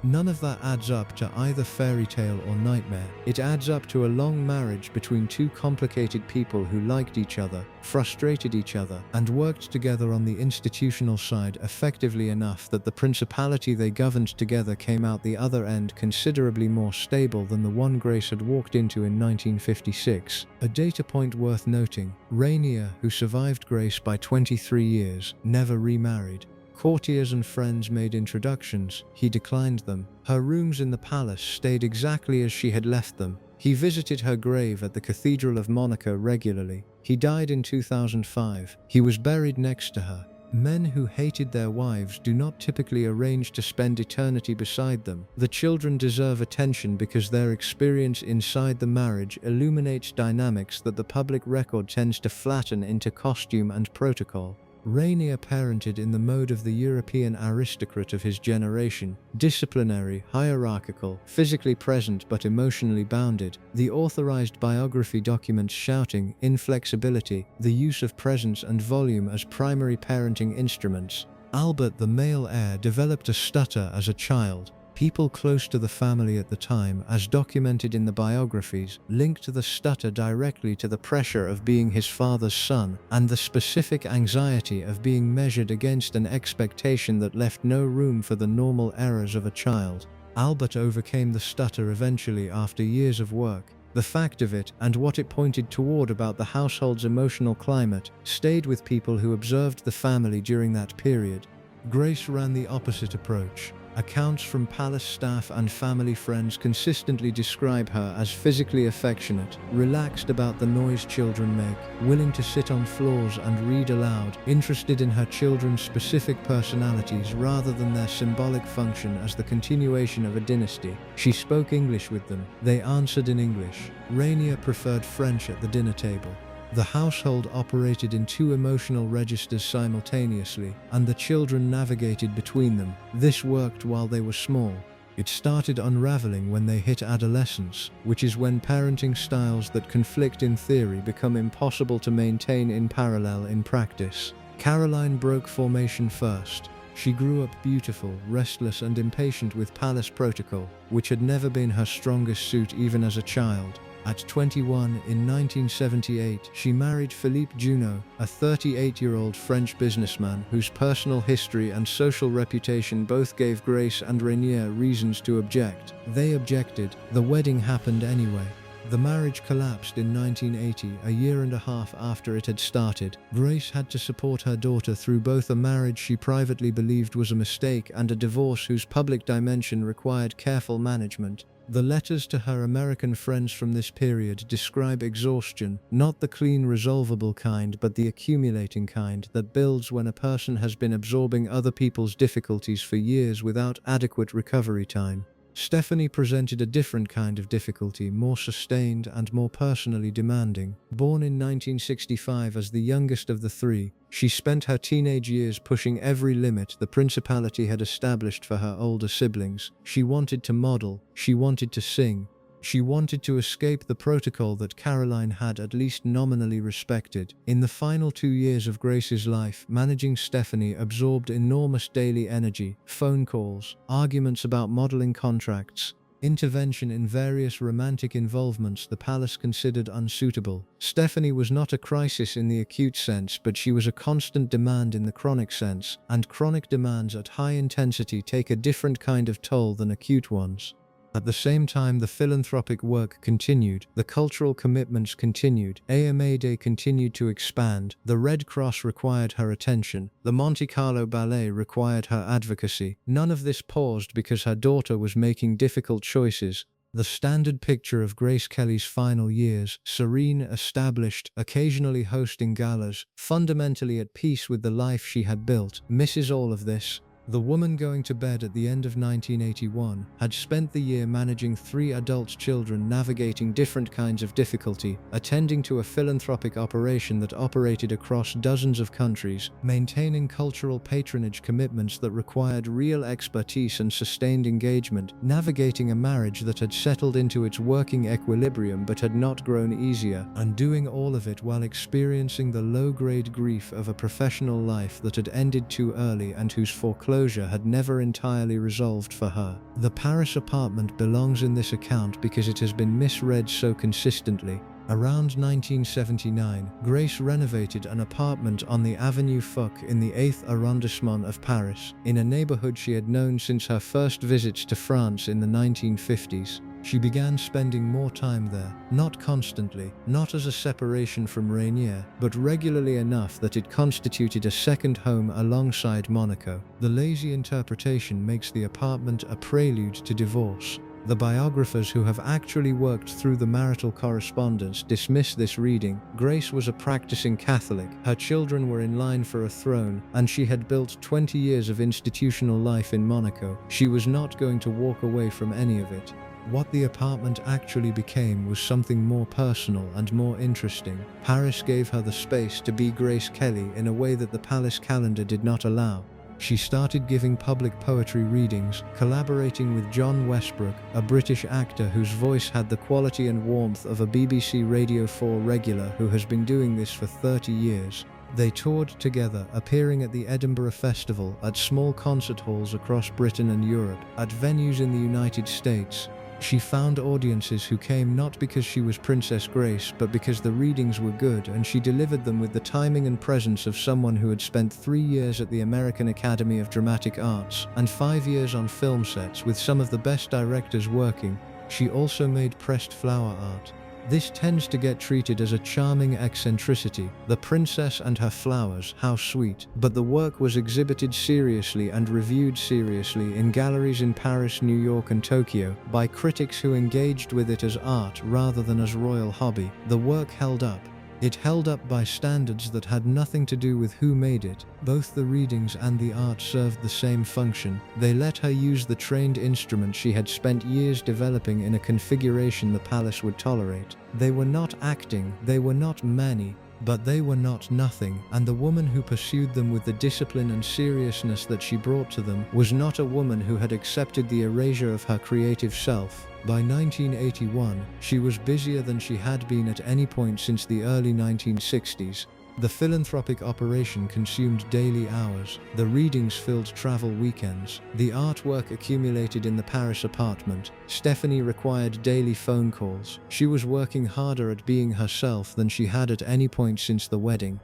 None of that adds up to either fairy tale or nightmare. It adds up to a long marriage between two complicated people who liked each other, frustrated each other, and worked together on the institutional side effectively enough that the principality they governed together came out the other end considerably more stable than the one Grace had walked into in 1956. A data point worth noting: Rainier, who survived Grace by 23 years, never remarried. Courtiers and friends made introductions, he declined them. Her rooms in the palace stayed exactly as she had left them. He visited her grave at the Cathedral of Monaco regularly. He died in 2005. He was buried next to her. Men who hated their wives do not typically arrange to spend eternity beside them. The children deserve attention because their experience inside the marriage illuminates dynamics that the public record tends to flatten into costume and protocol. Rainier parented in the mode of the European aristocrat of his generation, disciplinary, hierarchical, physically present but emotionally bounded. The authorized biography documents shouting, inflexibility, the use of presence and volume as primary parenting instruments. Albert, the male heir, developed a stutter as a child. People close to the family at the time, as documented in the biographies, linked the stutter directly to the pressure of being his father's son and the specific anxiety of being measured against an expectation that left no room for the normal errors of a child. Albert overcame the stutter eventually after years of work. The fact of it, and what it pointed toward about the household's emotional climate, stayed with people who observed the family during that period. Grace ran the opposite approach. Accounts from palace staff and family friends consistently describe her as physically affectionate, relaxed about the noise children make, willing to sit on floors and read aloud, interested in her children's specific personalities rather than their symbolic function as the continuation of a dynasty. She spoke English with them. They answered in English. Rainier preferred French at the dinner table. The household operated in two emotional registers simultaneously, and the children navigated between them. This worked while they were small. It started unraveling when they hit adolescence, which is when parenting styles that conflict in theory become impossible to maintain in parallel in practice. Caroline broke formation first. She grew up beautiful, restless and impatient with palace protocol, which had never been her strongest suit even as a child. At 21, in 1978, she married Philippe Junot, a 38-year-old French businessman whose personal history and social reputation both gave Grace and Rainier reasons to object. They objected. The wedding happened anyway. The marriage collapsed in 1980, a year and a half after it had started. Grace had to support her daughter through both a marriage she privately believed was a mistake and a divorce whose public dimension required careful management. The letters to her American friends from this period describe exhaustion, not the clean resolvable kind but the accumulating kind that builds when a person has been absorbing other people's difficulties for years without adequate recovery time. Stephanie presented a different kind of difficulty, more sustained and more personally demanding. Born in 1965 as the youngest of the three, she spent her teenage years pushing every limit the principality had established for her older siblings. She wanted to model, she wanted to sing, she wanted to escape the protocol that Caroline had at least nominally respected. In the final 2 years of Grace's life, managing Stephanie absorbed enormous daily energy, phone calls, arguments about modeling contracts, intervention in various romantic involvements the palace considered unsuitable. Stephanie was not a crisis in the acute sense, but she was a constant demand in the chronic sense, and chronic demands at high intensity take a different kind of toll than acute ones. At the same time, the philanthropic work continued, the cultural commitments continued, AMA Day continued to expand, the Red Cross required her attention, the Monte Carlo Ballet required her advocacy. None of this paused because her daughter was making difficult choices. The standard picture of Grace Kelly's final years, serene, established, occasionally hosting galas, fundamentally at peace with the life she had built, misses all of this. The woman going to bed at the end of 1981 had spent the year managing 3 adult children, navigating different kinds of difficulty, attending to a philanthropic operation that operated across dozens of countries, maintaining cultural patronage commitments that required real expertise and sustained engagement, navigating a marriage that had settled into its working equilibrium but had not grown easier, and doing all of it while experiencing the low-grade grief of a professional life that had ended too early and whose foreclosure had never entirely resolved for her. The Paris apartment belongs in this account because it has been misread so consistently. Around 1979, Grace renovated an apartment on the Avenue Foch in the 8th arrondissement of Paris, in a neighborhood she had known since her first visits to France in the 1950s. She began spending more time there, not constantly, not as a separation from Rainier, but regularly enough that it constituted a second home alongside Monaco. The lazy interpretation makes the apartment a prelude to divorce. The biographers who have actually worked through the marital correspondence dismiss this reading. Grace was a practicing Catholic, her children were in line for a throne, and she had built 20 years of institutional life in Monaco. She was not going to walk away from any of it. What the apartment actually became was something more personal and more interesting. Paris gave her the space to be Grace Kelly in a way that the palace calendar did not allow. She started giving public poetry readings, collaborating with John Westbrook, a British actor whose voice had the quality and warmth of a BBC Radio 4 regular who has been doing this for 30 years. They toured together, appearing at the Edinburgh Festival, at small concert halls across Britain and Europe, at venues in the United States. She found audiences who came not because she was Princess Grace, but because the readings were good, and she delivered them with the timing and presence of someone who had spent 3 years at the American Academy of Dramatic Arts, and 5 years on film sets with some of the best directors working. She also made pressed flower art. This tends to get treated as a charming eccentricity, the princess and her flowers, how sweet. But the work was exhibited seriously and reviewed seriously in galleries in Paris, New York and Tokyo, by critics who engaged with it as art rather than as royal hobby. The work held up. It held up by standards that had nothing to do with who made it. Both the readings and the art served the same function. They let her use the trained instrument she had spent years developing in a configuration the palace would tolerate. They were not acting, they were not many, but they were not nothing, and the woman who pursued them with the discipline and seriousness that she brought to them was not a woman who had accepted the erasure of her creative self. By 1981, she was busier than she had been at any point since the early 1960s. The philanthropic operation consumed daily hours, the readings filled travel weekends, the artwork accumulated in the Paris apartment. Stephanie required daily phone calls. She was working harder at being herself than she had at any point since the wedding.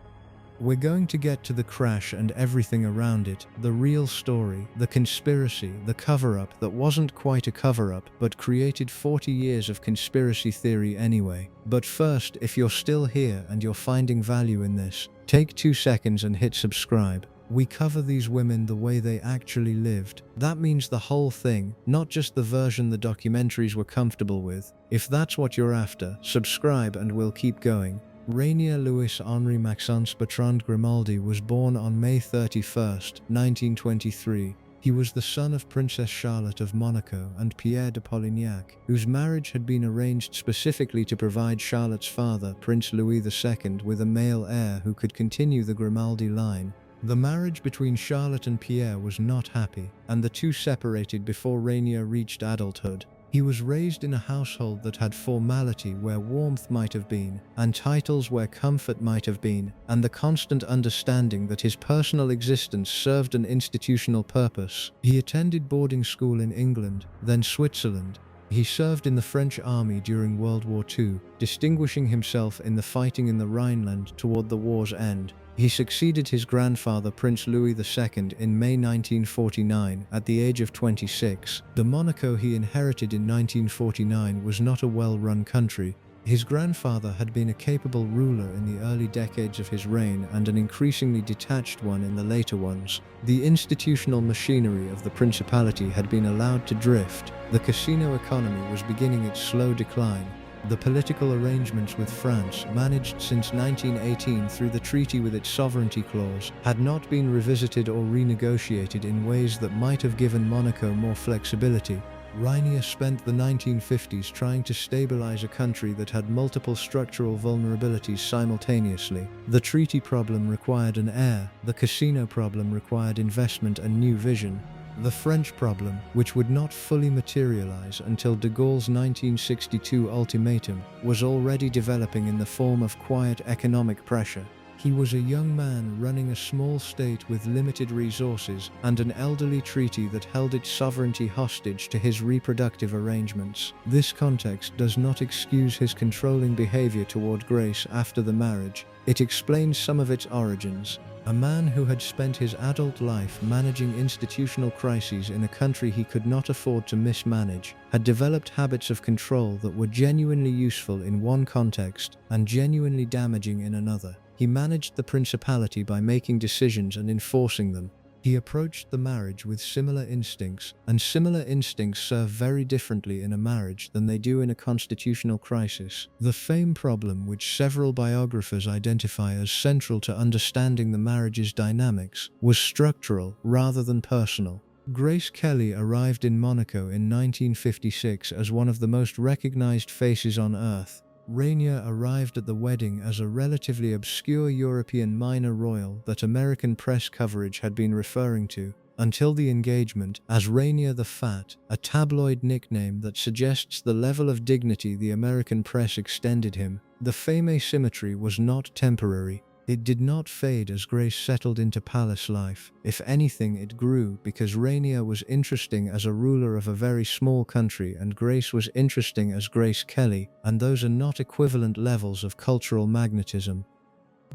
We're going to get to the crash and everything around it, the real story, the conspiracy, the cover-up that wasn't quite a cover-up but created 40 years of conspiracy theory anyway. But first, if you're still here and you're finding value in this, take 2 seconds and hit subscribe. We cover these women the way they actually lived. That means the whole thing, not just the version the documentaries were comfortable with. If that's what you're after, subscribe and we'll keep going. Rainier Louis Henri Maxence Bertrand Grimaldi was born on May 31, 1923. He was the son of Princess Charlotte of Monaco and Pierre de Polignac, whose marriage had been arranged specifically to provide Charlotte's father, Prince Louis II, with a male heir who could continue the Grimaldi line. The marriage between Charlotte and Pierre was not happy, and the two separated before Rainier reached adulthood. He was raised in a household that had formality where warmth might have been, and titles where comfort might have been, and the constant understanding that his personal existence served an institutional purpose. He attended boarding school in England, then Switzerland. He served in the French army during World War II, distinguishing himself in the fighting in the Rhineland toward the war's end. He succeeded his grandfather Prince Louis II in May 1949 at the age of 26. The Monaco he inherited in 1949 was not a well-run country. His grandfather had been a capable ruler in the early decades of his reign and an increasingly detached one in the later ones. The institutional machinery of the principality had been allowed to drift. The casino economy was beginning its slow decline. The political arrangements with France, managed since 1918 through the treaty with its sovereignty clause, had not been revisited or renegotiated in ways that might have given Monaco more flexibility. Rainier spent the 1950s trying to stabilize a country that had multiple structural vulnerabilities simultaneously. The treaty problem required an heir, the casino problem required investment and new vision. The French problem, which would not fully materialize until de Gaulle's 1962 ultimatum, was already developing in the form of quiet economic pressure. He was a young man running a small state with limited resources and an elderly treaty that held its sovereignty hostage to his reproductive arrangements. This context does not excuse his controlling behavior toward Grace after the marriage. It explains some of its origins. A man who had spent his adult life managing institutional crises in a country he could not afford to mismanage, had developed habits of control that were genuinely useful in one context and genuinely damaging in another. He managed the principality by making decisions and enforcing them. He approached the marriage with similar instincts, and similar instincts serve very differently in a marriage than they do in a constitutional crisis. The fame problem, which several biographers identify as central to understanding the marriage's dynamics, was structural rather than personal. Grace Kelly arrived in Monaco in 1956 as one of the most recognized faces on earth. Rainier arrived at the wedding as a relatively obscure European minor royal that American press coverage had been referring to, until the engagement, as Rainier the Fat, a tabloid nickname that suggests the level of dignity the American press extended him. The fame asymmetry was not temporary. It did not fade as Grace settled into palace life. If anything, it grew because Rainier was interesting as a ruler of a very small country and Grace was interesting as Grace Kelly, and those are not equivalent levels of cultural magnetism.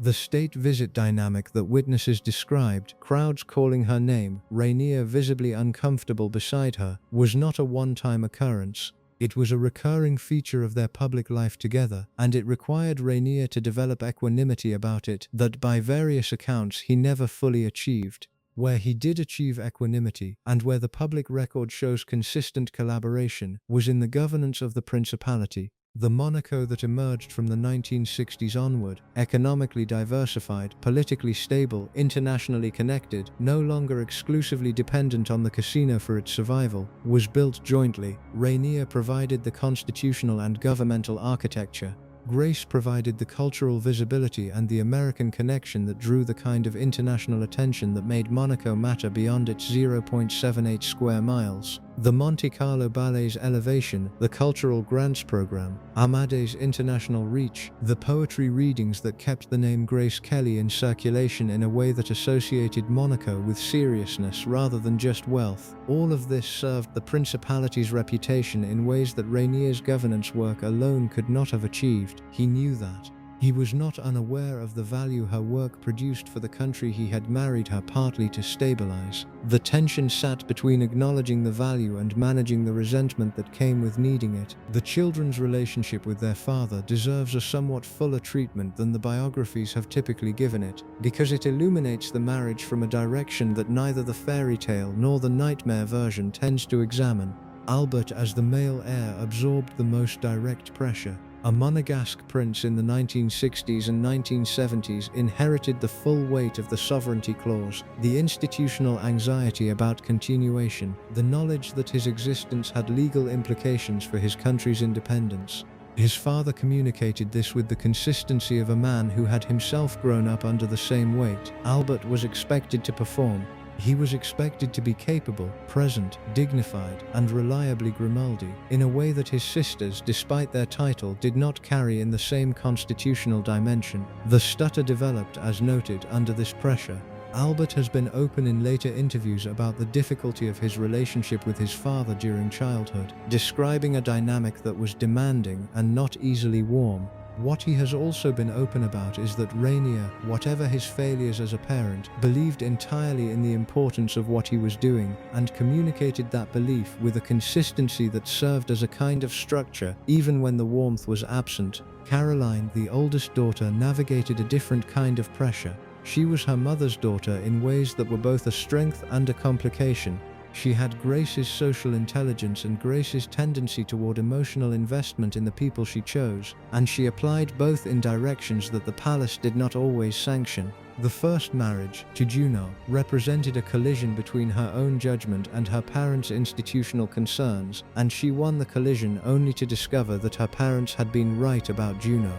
The state visit dynamic that witnesses described, crowds calling her name, Rainier visibly uncomfortable beside her, was not a one-time occurrence. It was a recurring feature of their public life together, and it required Rainier to develop equanimity about it that by various accounts he never fully achieved. Where he did achieve equanimity, and where the public record shows consistent collaboration, was in the governance of the principality. The Monaco that emerged from the 1960s onward, economically diversified, politically stable, internationally connected, no longer exclusively dependent on the casino for its survival, was built jointly. Rainier provided the constitutional and governmental architecture. Grace provided the cultural visibility and the American connection that drew the kind of international attention that made Monaco matter beyond its 0.78 square miles. The Monte Carlo Ballet's elevation, the cultural grants program, Amade's international reach, the poetry readings that kept the name Grace Kelly in circulation in a way that associated Monaco with seriousness rather than just wealth. All of this served the principality's reputation in ways that Rainier's governance work alone could not have achieved. He knew that. He was not unaware of the value her work produced for the country he had married her partly to stabilize. The tension sat between acknowledging the value and managing the resentment that came with needing it. The children's relationship with their father deserves a somewhat fuller treatment than the biographies have typically given it, because it illuminates the marriage from a direction that neither the fairy tale nor the nightmare version tends to examine. Albert, as the male heir, absorbed the most direct pressure. A Monegasque prince in the 1960s and 1970s inherited the full weight of the sovereignty clause, the institutional anxiety about continuation, the knowledge that his existence had legal implications for his country's independence. His father communicated this with the consistency of a man who had himself grown up under the same weight. Albert was expected to perform. He was expected to be capable, present, dignified, and reliably Grimaldi, in a way that his sisters, despite their title, did not carry in the same constitutional dimension. The stutter developed, as noted, under this pressure. Albert has been open in later interviews about the difficulty of his relationship with his father during childhood, describing a dynamic that was demanding and not easily warm. What he has also been open about is that Rainier, whatever his failures as a parent, believed entirely in the importance of what he was doing and communicated that belief with a consistency that served as a kind of structure even when the warmth was absent. Caroline, the oldest daughter, navigated a different kind of pressure. She was her mother's daughter in ways that were both a strength and a complication. She had Grace's social intelligence and Grace's tendency toward emotional investment in the people she chose, and she applied both in directions that the palace did not always sanction. The first marriage, to Juno, represented a collision between her own judgment and her parents' institutional concerns, and she won the collision only to discover that her parents had been right about Juno.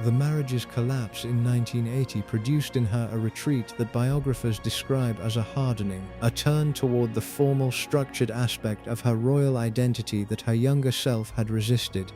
The marriage's collapse in 1980 produced in her a retreat that biographers describe as a hardening, a turn toward the formal, structured aspect of her royal identity that her younger self had resisted.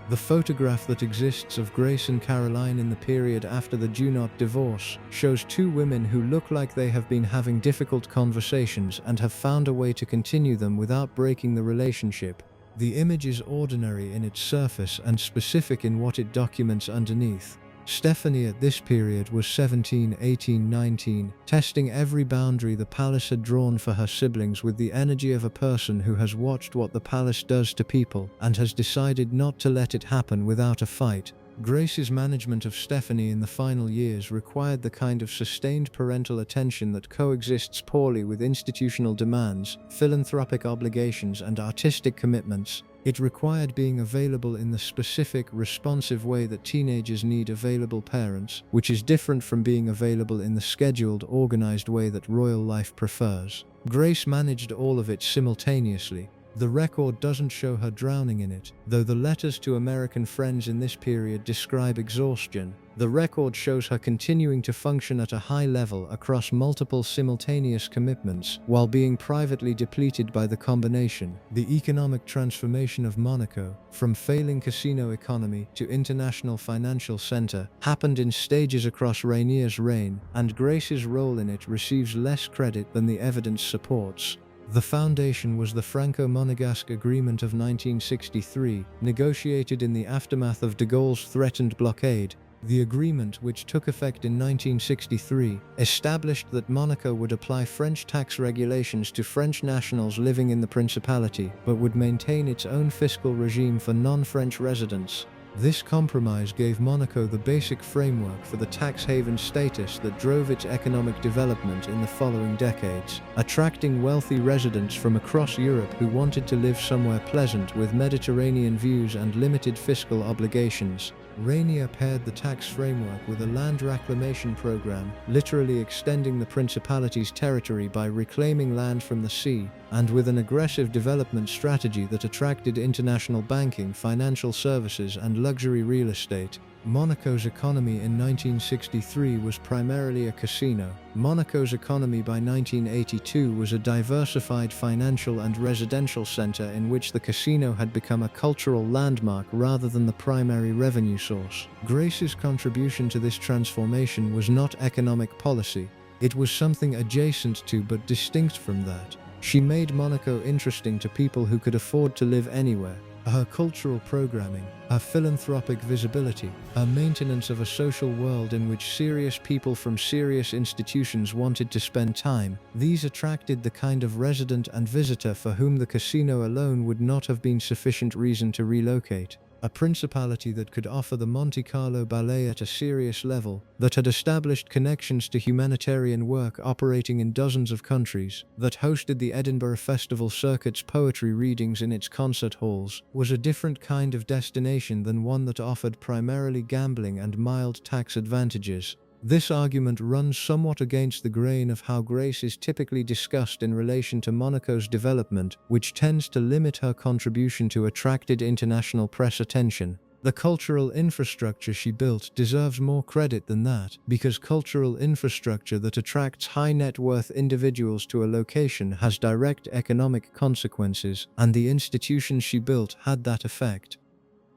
The photograph that exists of Grace and Caroline in the period after the Junot divorce shows two women who look like they have been having difficult conversations and have found a way to continue them without breaking the relationship. The image is ordinary in its surface and specific in what it documents underneath. Stephanie at this period was 17, 18, 19, testing every boundary the palace had drawn for her siblings with the energy of a person who has watched what the palace does to people and has decided not to let it happen without a fight. Grace's management of Stephanie in the final years required the kind of sustained parental attention that coexists poorly with institutional demands, philanthropic obligations, and artistic commitments. It required being available in the specific, responsive way that teenagers need available parents, which is different from being available in the scheduled, organized way that royal life prefers. Grace managed all of it simultaneously. The record doesn't show her drowning in it, though the letters to American friends in this period describe exhaustion. The record shows her continuing to function at a high level across multiple simultaneous commitments, while being privately depleted by the combination. The economic transformation of Monaco, from failing casino economy to international financial center, happened in stages across Rainier's reign, and Grace's role in it receives less credit than the evidence supports. The foundation was the Franco-Monegasque Agreement of 1963, negotiated in the aftermath of de Gaulle's threatened blockade. The agreement, which took effect in 1963, established that Monaco would apply French tax regulations to French nationals living in the Principality, but would maintain its own fiscal regime for non-French residents. This compromise gave Monaco the basic framework for the tax haven status that drove its economic development in the following decades, attracting wealthy residents from across Europe who wanted to live somewhere pleasant with Mediterranean views and limited fiscal obligations. Rainier paired the tax framework with a land reclamation program, literally extending the Principality's territory by reclaiming land from the sea, and with an aggressive development strategy that attracted international banking, financial services, and luxury real estate. Monaco's economy in 1963 was primarily a casino. Monaco's economy by 1982 was a diversified financial and residential center in which the casino had become a cultural landmark rather than the primary revenue source. Grace's contribution to this transformation was not economic policy. It was something adjacent to but distinct from that. She made Monaco interesting to people who could afford to live anywhere. Her cultural programming, her philanthropic visibility, her maintenance of a social world in which serious people from serious institutions wanted to spend time, these attracted the kind of resident and visitor for whom the casino alone would not have been sufficient reason to relocate. A principality that could offer the Monte Carlo ballet at a serious level, that had established connections to humanitarian work operating in dozens of countries, that hosted the Edinburgh Festival Circuit's poetry readings in its concert halls, was a different kind of destination than one that offered primarily gambling and mild tax advantages. This argument runs somewhat against the grain of how Grace is typically discussed in relation to Monaco's development, which tends to limit her contribution to attracted international press attention. The cultural infrastructure she built deserves more credit than that, because cultural infrastructure that attracts high-net-worth individuals to a location has direct economic consequences, and the institutions she built had that effect.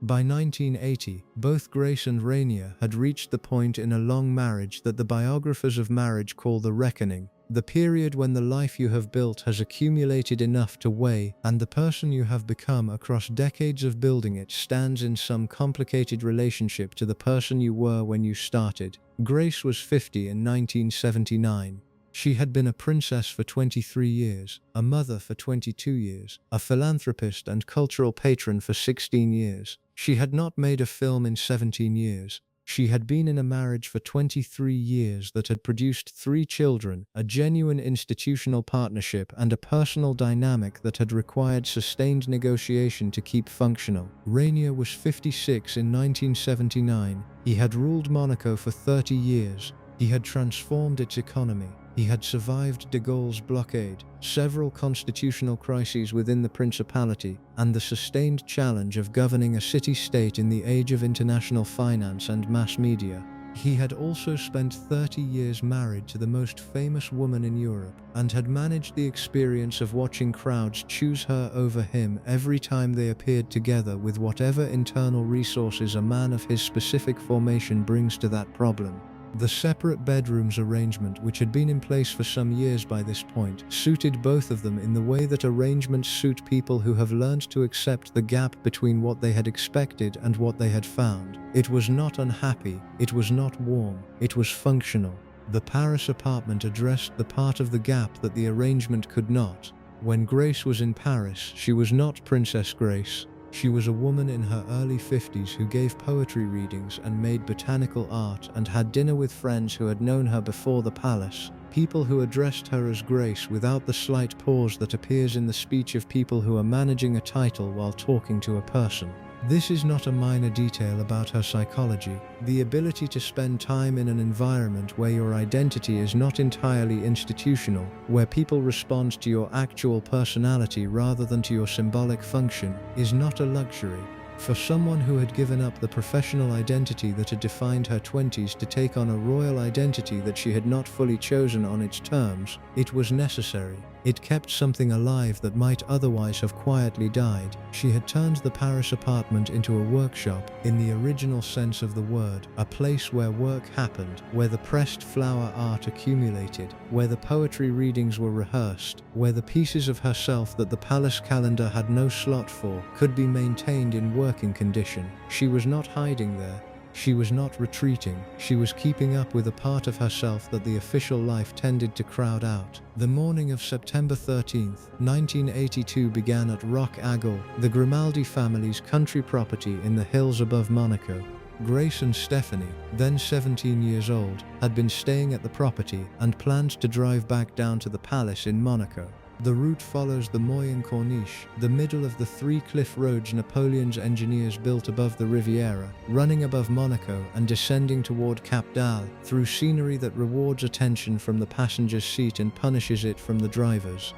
By 1980, both Grace and Rainier had reached the point in a long marriage that the biographers of marriage call the reckoning, the period when the life you have built has accumulated enough to weigh, and the person you have become across decades of building it stands in some complicated relationship to the person you were when you started. Grace was 50 in 1979. She had been a princess for 23 years, a mother for 22 years, a philanthropist and cultural patron for 16 years. She had not made a film in 17 years. She had been in a marriage for 23 years that had produced 3 children, a genuine institutional partnership, and a personal dynamic that had required sustained negotiation to keep functional. Rainier was 56 in 1979. He had ruled Monaco for 30 years. He had transformed its economy. He had survived de Gaulle's blockade, several constitutional crises within the principality, and the sustained challenge of governing a city-state in the age of international finance and mass media. He had also spent 30 years married to the most famous woman in Europe, and had managed the experience of watching crowds choose her over him every time they appeared together with whatever internal resources a man of his specific formation brings to that problem. The separate bedrooms arrangement, which had been in place for some years by this point, suited both of them in the way that arrangements suit people who have learned to accept the gap between what they had expected and what they had found. It was not unhappy, it was not warm, it was functional. The Paris apartment addressed the part of the gap that the arrangement could not. When Grace was in Paris, she was not Princess Grace. She was a woman in her early 50s who gave poetry readings and made botanical art and had dinner with friends who had known her before the palace, people who addressed her as Grace without the slight pause that appears in the speech of people who are managing a title while talking to a person. This is not a minor detail about her psychology. The ability to spend time in an environment where your identity is not entirely institutional, where people respond to your actual personality rather than to your symbolic function, is not a luxury. For someone who had given up the professional identity that had defined her 20s to take on a royal identity that she had not fully chosen on its terms, it was necessary. It kept something alive that might otherwise have quietly died. She had turned the Paris apartment into a workshop, in the original sense of the word, a place where work happened, where the pressed flower art accumulated, where the poetry readings were rehearsed, where the pieces of herself that the palace calendar had no slot for could be maintained in working condition. She was not hiding there. She was not retreating. She was keeping up with a part of herself that the official life tended to crowd out. The morning of September 13, 1982 began at Roc Agel, the Grimaldi family's country property in the hills above Monaco. Grace and Stephanie, then 17 years old, had been staying at the property and planned to drive back down to the palace in Monaco. The route follows the Moyen Corniche, the middle of the 3 cliff roads Napoleon's engineers built above the Riviera, running above Monaco and descending toward Cap d'Al, through scenery that rewards attention from the passenger's seat and punishes it from the driver's.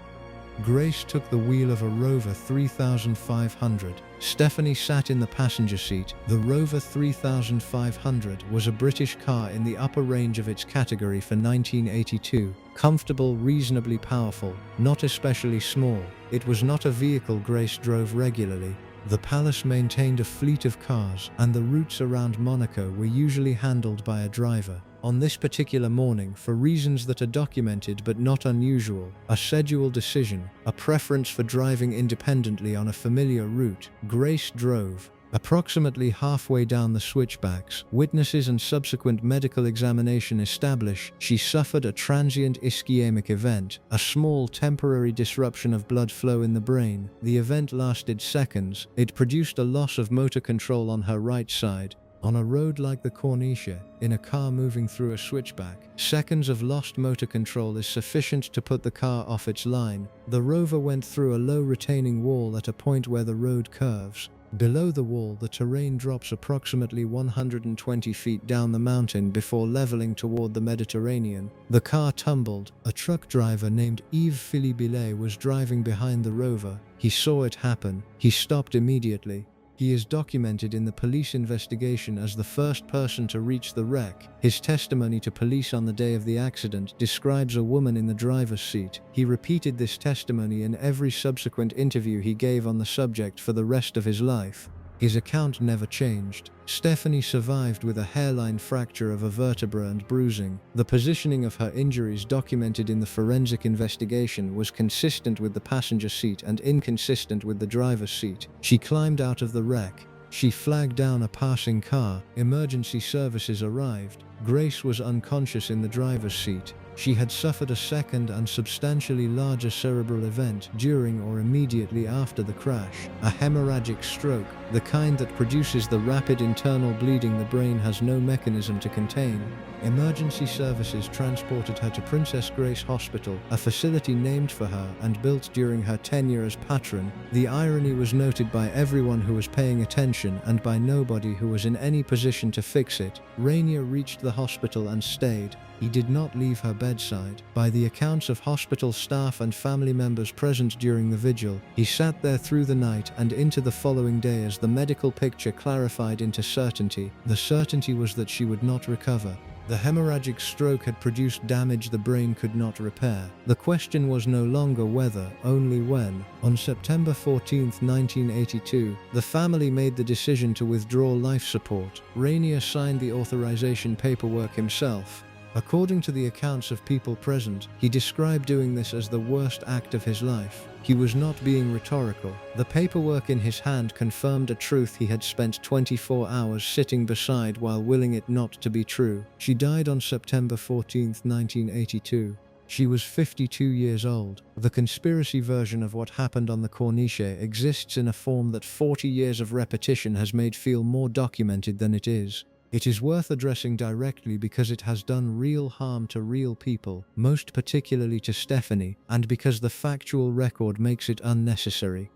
Grace took the wheel of a Rover 3500. Stephanie sat in the passenger seat. The Rover 3500 was a British car in the upper range of its category for 1982. Comfortable, reasonably powerful, not especially small. It was not a vehicle Grace drove regularly. The palace maintained a fleet of cars, and the routes around Monaco were usually handled by a driver. On this particular morning, for reasons that are documented but not unusual, a schedule decision, a preference for driving independently on a familiar route, Grace drove. Approximately halfway down the switchbacks, witnesses and subsequent medical examination establish she suffered a transient ischemic event, a small temporary disruption of blood flow in the brain. The event lasted seconds. It produced a loss of motor control on her right side. On a road like the Corniche, in a car moving through a switchback, seconds of lost motor control is sufficient to put the car off its line. The Rover went through a low retaining wall at a point where the road curves. Below the wall, the terrain drops approximately 120 feet down the mountain before leveling toward the Mediterranean. The car tumbled. A truck driver named Yves Philibile was driving behind the Rover. He saw it happen. He stopped immediately. He is documented in the police investigation as the first person to reach the wreck. His testimony to police on the day of the accident describes a woman in the driver's seat. He repeated this testimony in every subsequent interview he gave on the subject for the rest of his life. His account never changed. Stephanie survived with a hairline fracture of a vertebra and bruising. The positioning of her injuries documented in the forensic investigation was consistent with the passenger seat and inconsistent with the driver's seat. She climbed out of the wreck. She flagged down a passing car. Emergency services arrived. Grace was unconscious in the driver's seat. She had suffered a second and substantially larger cerebral event during or immediately after the crash, a hemorrhagic stroke, the kind that produces the rapid internal bleeding the brain has no mechanism to contain. Emergency services transported her to Princess Grace Hospital, a facility named for her and built during her tenure as patron. The irony was noted by everyone who was paying attention and by nobody who was in any position to fix it. Rainier reached the hospital and stayed. He did not leave her bedside. By the accounts of hospital staff and family members present during the vigil, he sat there through the night and into the following day as the medical picture clarified into certainty. The certainty was that she would not recover. The hemorrhagic stroke had produced damage the brain could not repair. The question was no longer whether, only when. On September 14, 1982, the family made the decision to withdraw life support. Rainier signed the authorization paperwork himself. According to the accounts of people present, he described doing this as the worst act of his life. He was not being rhetorical. The paperwork in his hand confirmed a truth he had spent 24 hours sitting beside while willing it not to be true. She died on September 14, 1982. She was 52 years old. The conspiracy version of what happened on the Corniche exists in a form that 40 years of repetition has made feel more documented than it is. It is worth addressing directly because it has done real harm to real people, most particularly to Stephanie, and because the factual record makes it unnecessary.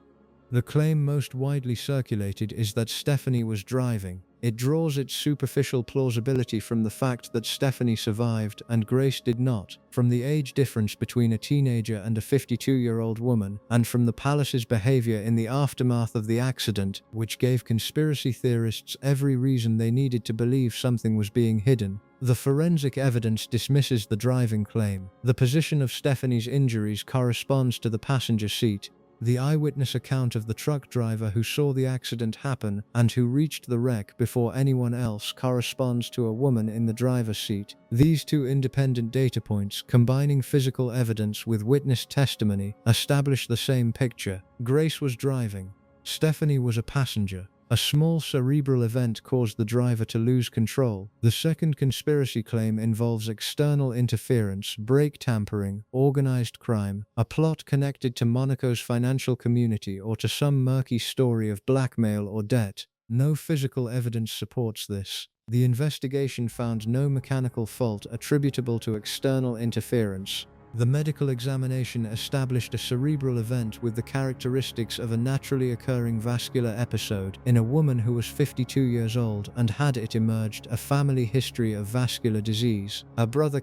The claim most widely circulated is that Stephanie was driving. It draws its superficial plausibility from the fact that Stephanie survived and Grace did not, from the age difference between a teenager and a 52-year-old woman, and from the palace's behavior in the aftermath of the accident, which gave conspiracy theorists every reason they needed to believe something was being hidden. The forensic evidence dismisses the driving claim. The position of Stephanie's injuries corresponds to the passenger seat. The eyewitness account of the truck driver who saw the accident happen and who reached the wreck before anyone else corresponds to a woman in the driver's seat. These two independent data points, combining physical evidence with witness testimony, establish the same picture. Grace was driving. Stephanie was a passenger. A small cerebral event caused the driver to lose control. The second conspiracy claim involves external interference, brake tampering, organized crime, a plot connected to Monaco's financial community or to some murky story of blackmail or debt. No physical evidence supports this. The investigation found no mechanical fault attributable to external interference. The medical examination established a cerebral event with the characteristics of a naturally occurring vascular episode in a woman who was 52 years old and had it emerged a family history of vascular disease. Her brother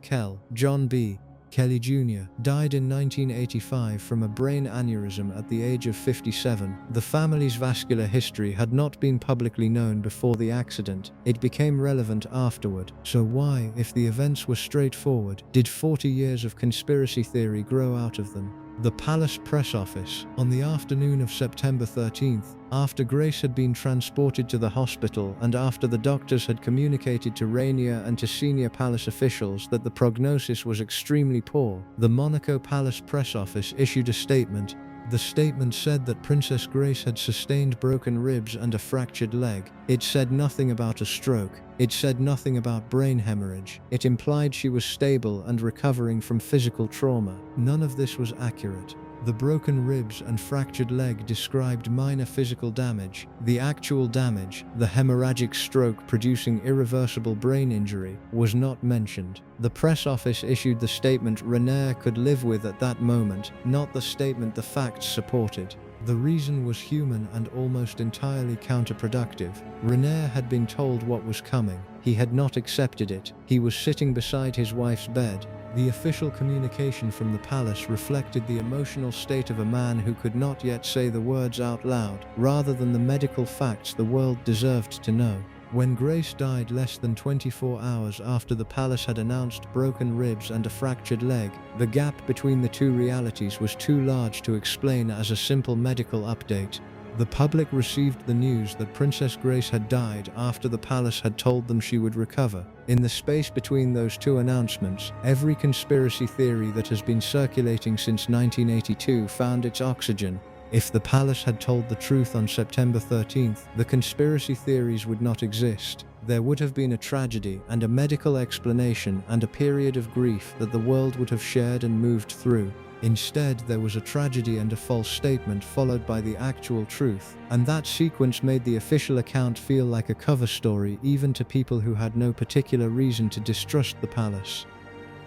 John B. Kelly Jr., died in 1985 from a brain aneurysm at the age of 57. The family's vascular history had not been publicly known before the accident. It became relevant afterward. So why, if the events were straightforward, did 40 years of conspiracy theory grow out of them? The Palace Press Office. On the afternoon of September 13th, after Grace had been transported to the hospital and after the doctors had communicated to Rainier and to senior palace officials that the prognosis was extremely poor, the Monaco Palace Press Office issued a statement. The statement said that Princess Grace had sustained broken ribs and a fractured leg. It said nothing about a stroke. It said nothing about brain hemorrhage. It implied she was stable and recovering from physical trauma. None of this was accurate. The broken ribs and fractured leg described minor physical damage. The actual damage, the hemorrhagic stroke producing irreversible brain injury, was not mentioned. The press office issued the statement Rainier could live with at that moment, not the statement the facts supported. The reason was human and almost entirely counterproductive. Rainier had been told what was coming. He had not accepted it. He was sitting beside his wife's bed. The official communication from the palace reflected the emotional state of a man who could not yet say the words out loud, rather than the medical facts the world deserved to know. When Grace died less than 24 hours after the palace had announced broken ribs and a fractured leg, the gap between the two realities was too large to explain as a simple medical update. The public received the news that Princess Grace had died after the palace had told them she would recover. In the space between those two announcements, every conspiracy theory that has been circulating since 1982 found its oxygen. If the palace had told the truth on September 13th, the conspiracy theories would not exist. There would have been a tragedy and a medical explanation and a period of grief that the world would have shared and moved through. Instead, there was a tragedy and a false statement followed by the actual truth, and that sequence made the official account feel like a cover story even to people who had no particular reason to distrust the palace.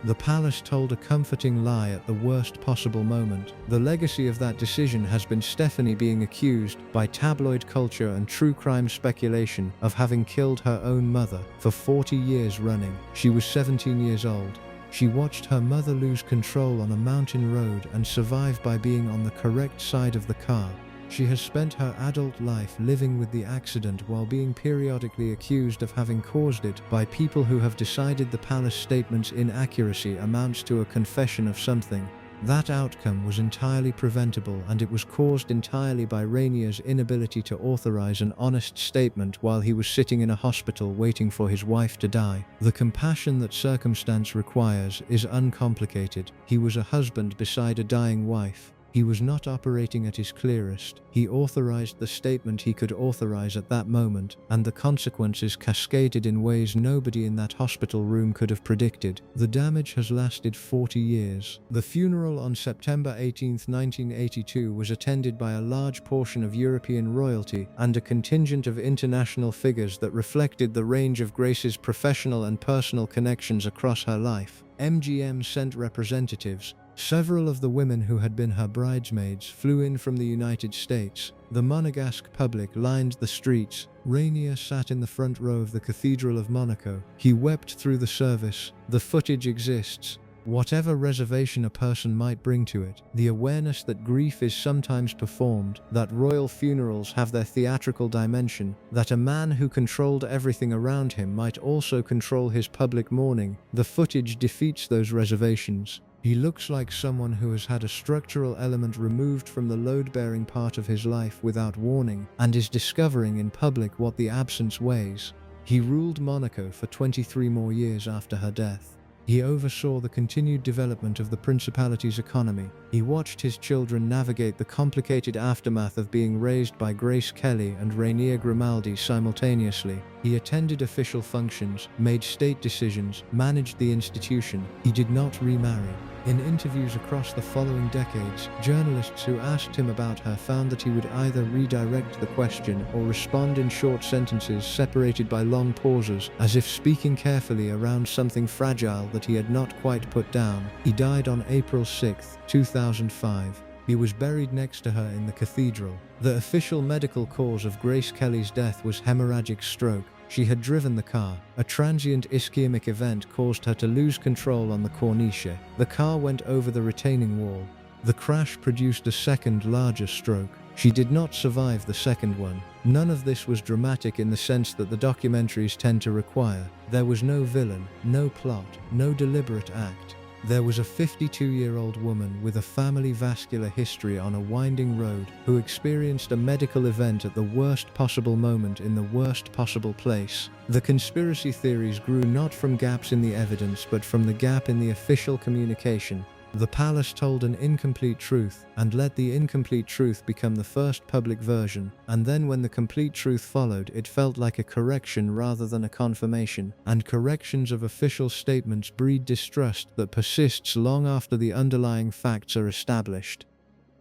The palace told a comforting lie at the worst possible moment. The legacy of that decision has been Stephanie being accused, by tabloid culture and true crime speculation, of having killed her own mother for 40 years running. She was 17 years old. She watched her mother lose control on a mountain road and survive by being on the correct side of the car. She has spent her adult life living with the accident while being periodically accused of having caused it by people who have decided the palace statement's inaccuracy amounts to a confession of something. That outcome was entirely preventable, and it was caused entirely by Rainier's inability to authorize an honest statement while he was sitting in a hospital waiting for his wife to die. The compassion that circumstance requires is uncomplicated. He was a husband beside a dying wife. He was not operating at his clearest. He authorized the statement he could authorize at that moment, and the consequences cascaded in ways nobody in that hospital room could have predicted. The damage has lasted 40 years. The funeral on September 18, 1982 was attended by a large portion of European royalty and a contingent of international figures that reflected the range of Grace's professional and personal connections across her life. MGM sent representatives. Several of the women who had been her bridesmaids flew in from the United States. The Monegasque public lined the streets. Rainier sat in the front row of the Cathedral of Monaco. He wept through the service. The footage exists. Whatever reservation a person might bring to it, the awareness that grief is sometimes performed, that royal funerals have their theatrical dimension, that a man who controlled everything around him might also control his public mourning, the footage defeats those reservations. He looks like someone who has had a structural element removed from the load-bearing part of his life without warning, and is discovering in public what the absence weighs. He ruled Monaco for 23 more years after her death. He oversaw the continued development of the principality's economy. He watched his children navigate the complicated aftermath of being raised by Grace Kelly and Rainier Grimaldi simultaneously. He attended official functions, made state decisions, managed the institution. He did not remarry. In interviews across the following decades, journalists who asked him about her found that he would either redirect the question or respond in short sentences separated by long pauses, as if speaking carefully around something fragile that he had not quite put down. He died on April 6, 2005. He was buried next to her in the cathedral. The official medical cause of Grace Kelly's death was hemorrhagic stroke. She had driven the car. A transient ischemic event caused her to lose control on the corniche. The car went over the retaining wall. The crash produced a second, larger stroke. She did not survive the second one. None of this was dramatic in the sense that the documentaries tend to require. There was no villain, no plot, no deliberate act. There was a 52-year-old woman with a family vascular history on a winding road who experienced a medical event at the worst possible moment in the worst possible place. The conspiracy theories grew not from gaps in the evidence but from the gap in the official communication. The palace told an incomplete truth and let the incomplete truth become the first public version, and then when the complete truth followed, it felt like a correction rather than a confirmation, and corrections of official statements breed distrust that persists long after the underlying facts are established.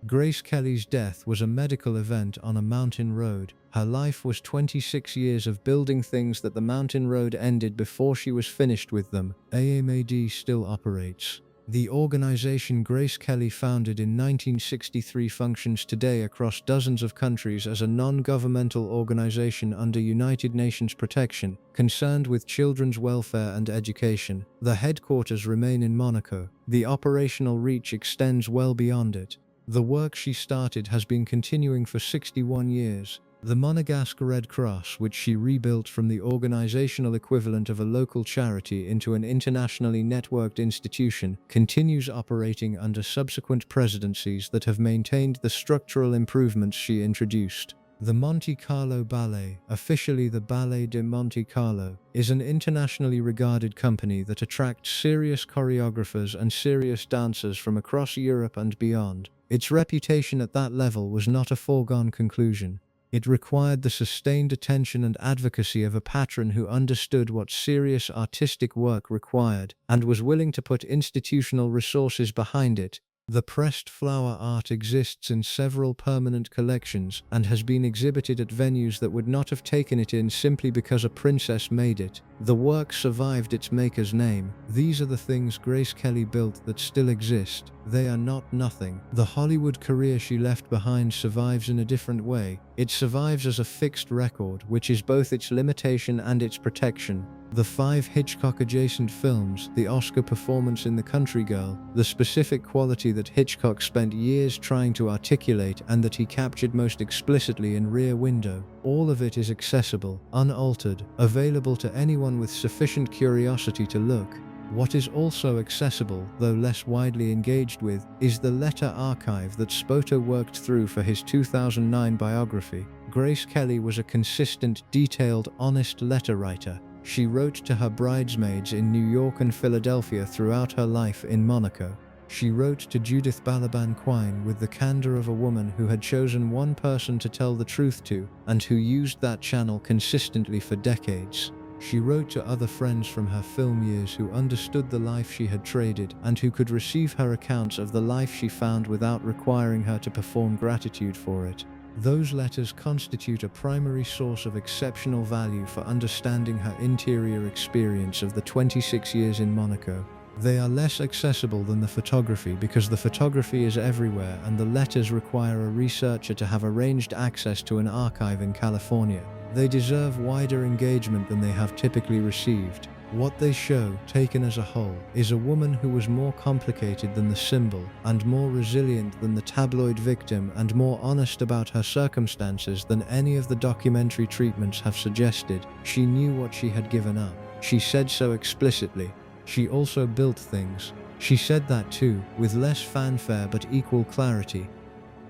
Grace Kelly's death was a medical event on a mountain road. Her life was 26 years of building things that the mountain road ended before she was finished with them. AMAD still operates. The organization Grace Kelly founded in 1963 functions today across dozens of countries as a non-governmental organization under United Nations protection, concerned with children's welfare and education. The headquarters remain in Monaco. The operational reach extends well beyond it. The work she started has been continuing for 61 years. The Monegasque Red Cross, which she rebuilt from the organizational equivalent of a local charity into an internationally networked institution, continues operating under subsequent presidencies that have maintained the structural improvements she introduced. The Monte Carlo Ballet, officially the Ballet de Monte Carlo, is an internationally regarded company that attracts serious choreographers and serious dancers from across Europe and beyond. Its reputation at that level was not a foregone conclusion. It required the sustained attention and advocacy of a patron who understood what serious artistic work required and was willing to put institutional resources behind it. The pressed flower art exists in several permanent collections and has been exhibited at venues that would not have taken it in simply because a princess made it. The work survived its maker's name. These are the things Grace Kelly built that still exist. They are not nothing. The Hollywood career she left behind survives in a different way. It survives as a fixed record, which is both its limitation and its protection. The 5 Hitchcock-adjacent films, the Oscar performance in The Country Girl, the specific quality that Hitchcock spent years trying to articulate and that he captured most explicitly in Rear Window, all of it is accessible, unaltered, available to anyone with sufficient curiosity to look. What is also accessible, though less widely engaged with, is the letter archive that Spoto worked through for his 2009 biography. Grace Kelly was a consistent, detailed, honest letter writer. She wrote to her bridesmaids in New York and Philadelphia throughout her life in Monaco. She wrote to Judith Balaban Quine with the candor of a woman who had chosen one person to tell the truth to, and who used that channel consistently for decades. She wrote to other friends from her film years who understood the life she had traded and who could receive her accounts of the life she found without requiring her to perform gratitude for it. Those letters constitute a primary source of exceptional value for understanding her interior experience of the 26 years in Monaco. They are less accessible than the photography because the photography is everywhere and the letters require a researcher to have arranged access to an archive in California. They deserve wider engagement than they have typically received. What they show, taken as a whole, is a woman who was more complicated than the symbol, and more resilient than the tabloid victim, and more honest about her circumstances than any of the documentary treatments have suggested. She knew what she had given up. She said so explicitly. She also built things. She said that too, with less fanfare but equal clarity.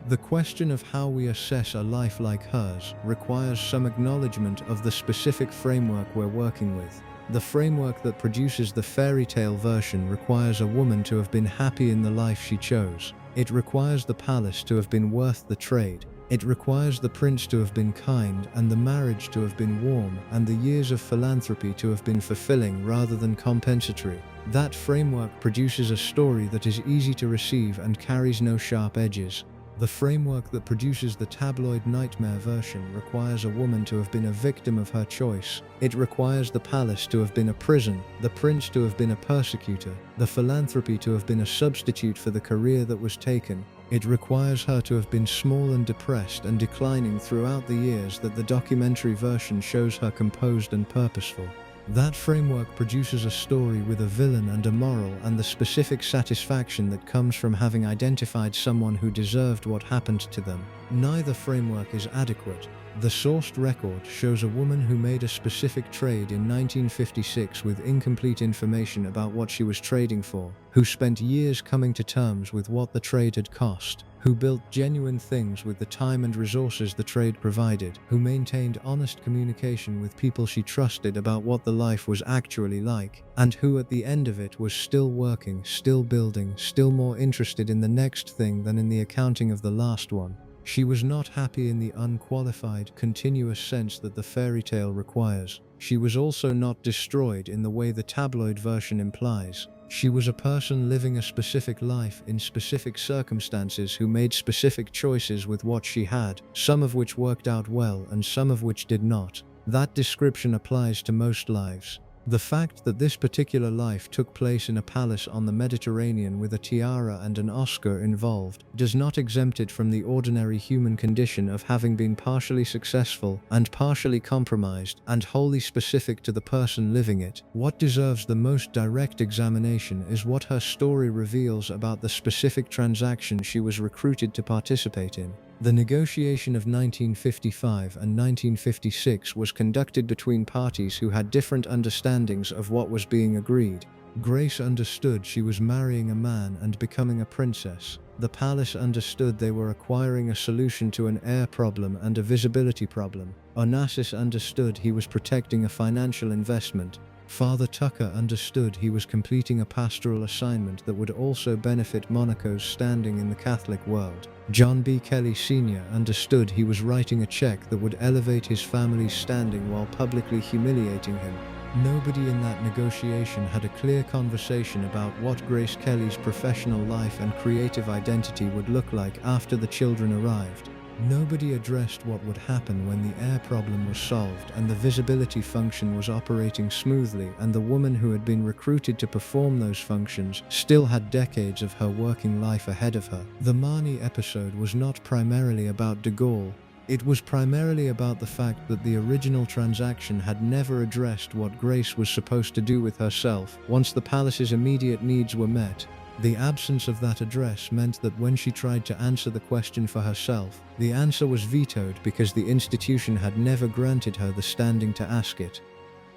The question of how we assess a life like hers requires some acknowledgement of the specific framework we're working with. The framework that produces the fairy tale version requires a woman to have been happy in the life she chose. It requires the palace to have been worth the trade. It requires the prince to have been kind and the marriage to have been warm and the years of philanthropy to have been fulfilling rather than compensatory. That framework produces a story that is easy to receive and carries no sharp edges. The framework that produces the tabloid nightmare version requires a woman to have been a victim of her choice. It requires the palace to have been a prison, the prince to have been a persecutor, the philanthropy to have been a substitute for the career that was taken. It requires her to have been small and depressed and declining throughout the years that the documentary version shows her composed and purposeful. That framework produces a story with a villain and a moral and the specific satisfaction that comes from having identified someone who deserved what happened to them. Neither framework is adequate. The sourced record shows a woman who made a specific trade in 1956 with incomplete information about what she was trading for, who spent years coming to terms with what the trade had cost, who built genuine things with the time and resources the trade provided, who maintained honest communication with people she trusted about what the life was actually like, and who at the end of it was still working, still building, still more interested in the next thing than in the accounting of the last one. She was not happy in the unqualified, continuous sense that the fairy tale requires. She was also not destroyed in the way the tabloid version implies. She was a person living a specific life in specific circumstances who made specific choices with what she had, some of which worked out well and some of which did not. That description applies to most lives. The fact that this particular life took place in a palace on the Mediterranean with a tiara and an Oscar involved does not exempt it from the ordinary human condition of having been partially successful and partially compromised and wholly specific to the person living it. What deserves the most direct examination is what her story reveals about the specific transaction she was recruited to participate in. The negotiation of 1955 and 1956 was conducted between parties who had different understandings of what was being agreed. Grace understood she was marrying a man and becoming a princess. The palace understood they were acquiring a solution to an heir problem and a visibility problem. Onassis understood he was protecting a financial investment. Father Tucker understood he was completing a pastoral assignment that would also benefit Monaco's standing in the Catholic world. John B. Kelly Sr. understood he was writing a check that would elevate his family's standing while publicly humiliating him. Nobody in that negotiation had a clear conversation about what Grace Kelly's professional life and creative identity would look like after the children arrived. Nobody addressed what would happen when the heir problem was solved and the visibility function was operating smoothly, and the woman who had been recruited to perform those functions still had decades of her working life ahead of her. The Marnie episode was not primarily about de Gaulle. It was primarily about the fact that the original transaction had never addressed what Grace was supposed to do with herself once the palace's immediate needs were met. The absence of that address meant that when she tried to answer the question for herself, the answer was vetoed because the institution had never granted her the standing to ask it.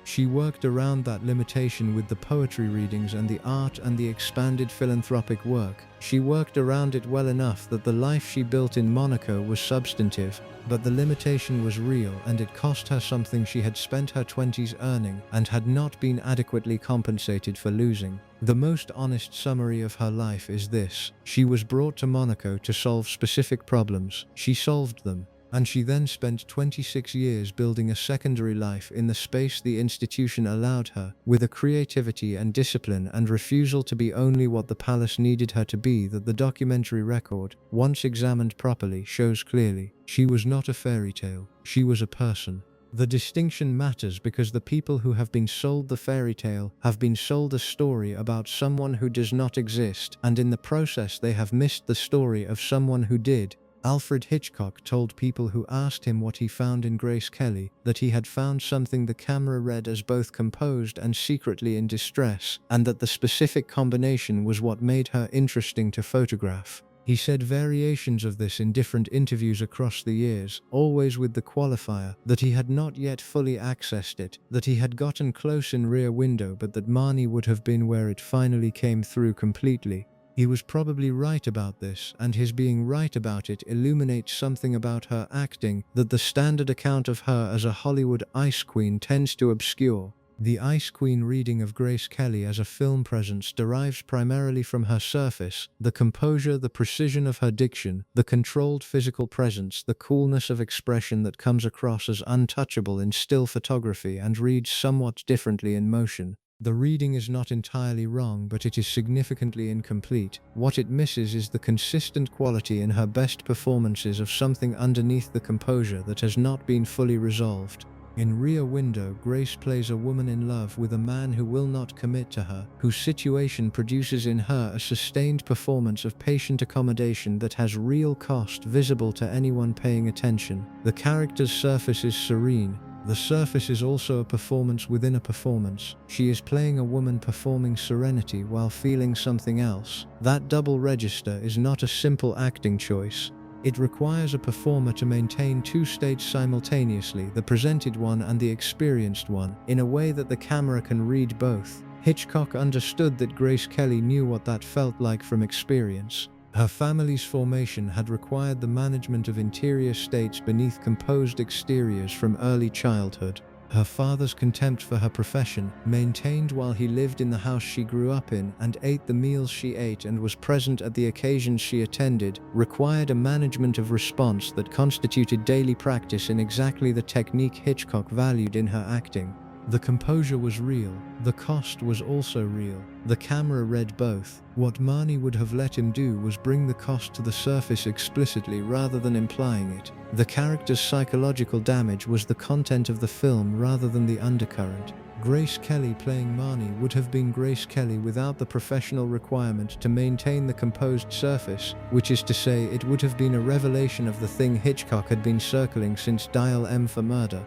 She worked around that limitation with the poetry readings and the art and the expanded philanthropic work. She worked around it well enough that the life she built in Monaco was substantive, but the limitation was real and it cost her something she had spent her 20s earning and had not been adequately compensated for losing. The most honest summary of her life is this: she was brought to Monaco to solve specific problems. She solved them. And she then spent 26 years building a secondary life in the space the institution allowed her, with a creativity and discipline and refusal to be only what the palace needed her to be that the documentary record, once examined properly, shows clearly. She was not a fairy tale, she was a person. The distinction matters because the people who have been sold the fairy tale have been sold a story about someone who does not exist, and in the process they have missed the story of someone who did. Alfred Hitchcock told people who asked him what he found in Grace Kelly that he had found something the camera read as both composed and secretly in distress, and that the specific combination was what made her interesting to photograph. He said variations of this in different interviews across the years, always with the qualifier that he had not yet fully accessed it, that he had gotten close in Rear Window, but that Marnie would have been where it finally came through completely. He was probably right about this, and his being right about it illuminates something about her acting that the standard account of her as a Hollywood ice queen tends to obscure. The Ice Queen reading of Grace Kelly as a film presence derives primarily from her surface, the composure, the precision of her diction, the controlled physical presence, the coolness of expression that comes across as untouchable in still photography and reads somewhat differently in motion. The reading is not entirely wrong, but it is significantly incomplete. What it misses is the consistent quality in her best performances of something underneath the composure that has not been fully resolved. In Rear Window, Grace plays a woman in love with a man who will not commit to her, whose situation produces in her a sustained performance of patient accommodation that has real cost visible to anyone paying attention. The character's surface is serene. The surface is also a performance within a performance. She is playing a woman performing serenity while feeling something else. That double register is not a simple acting choice. It requires a performer to maintain two states simultaneously, the presented one and the experienced one, in a way that the camera can read both. Hitchcock understood that Grace Kelly knew what that felt like from experience. Her family's formation had required the management of interior states beneath composed exteriors from early childhood. Her father's contempt for her profession, maintained while he lived in the house she grew up in and ate the meals she ate and was present at the occasions she attended, required a management of response that constituted daily practice in exactly the technique Hitchcock valued in her acting. The composure was real. The cost was also real. The camera read both. What Marnie would have let him do was bring the cost to the surface explicitly rather than implying it. The character's psychological damage was the content of the film rather than the undercurrent. Grace Kelly playing Marnie would have been Grace Kelly without the professional requirement to maintain the composed surface, which is to say it would have been a revelation of the thing Hitchcock had been circling since Dial M for Murder.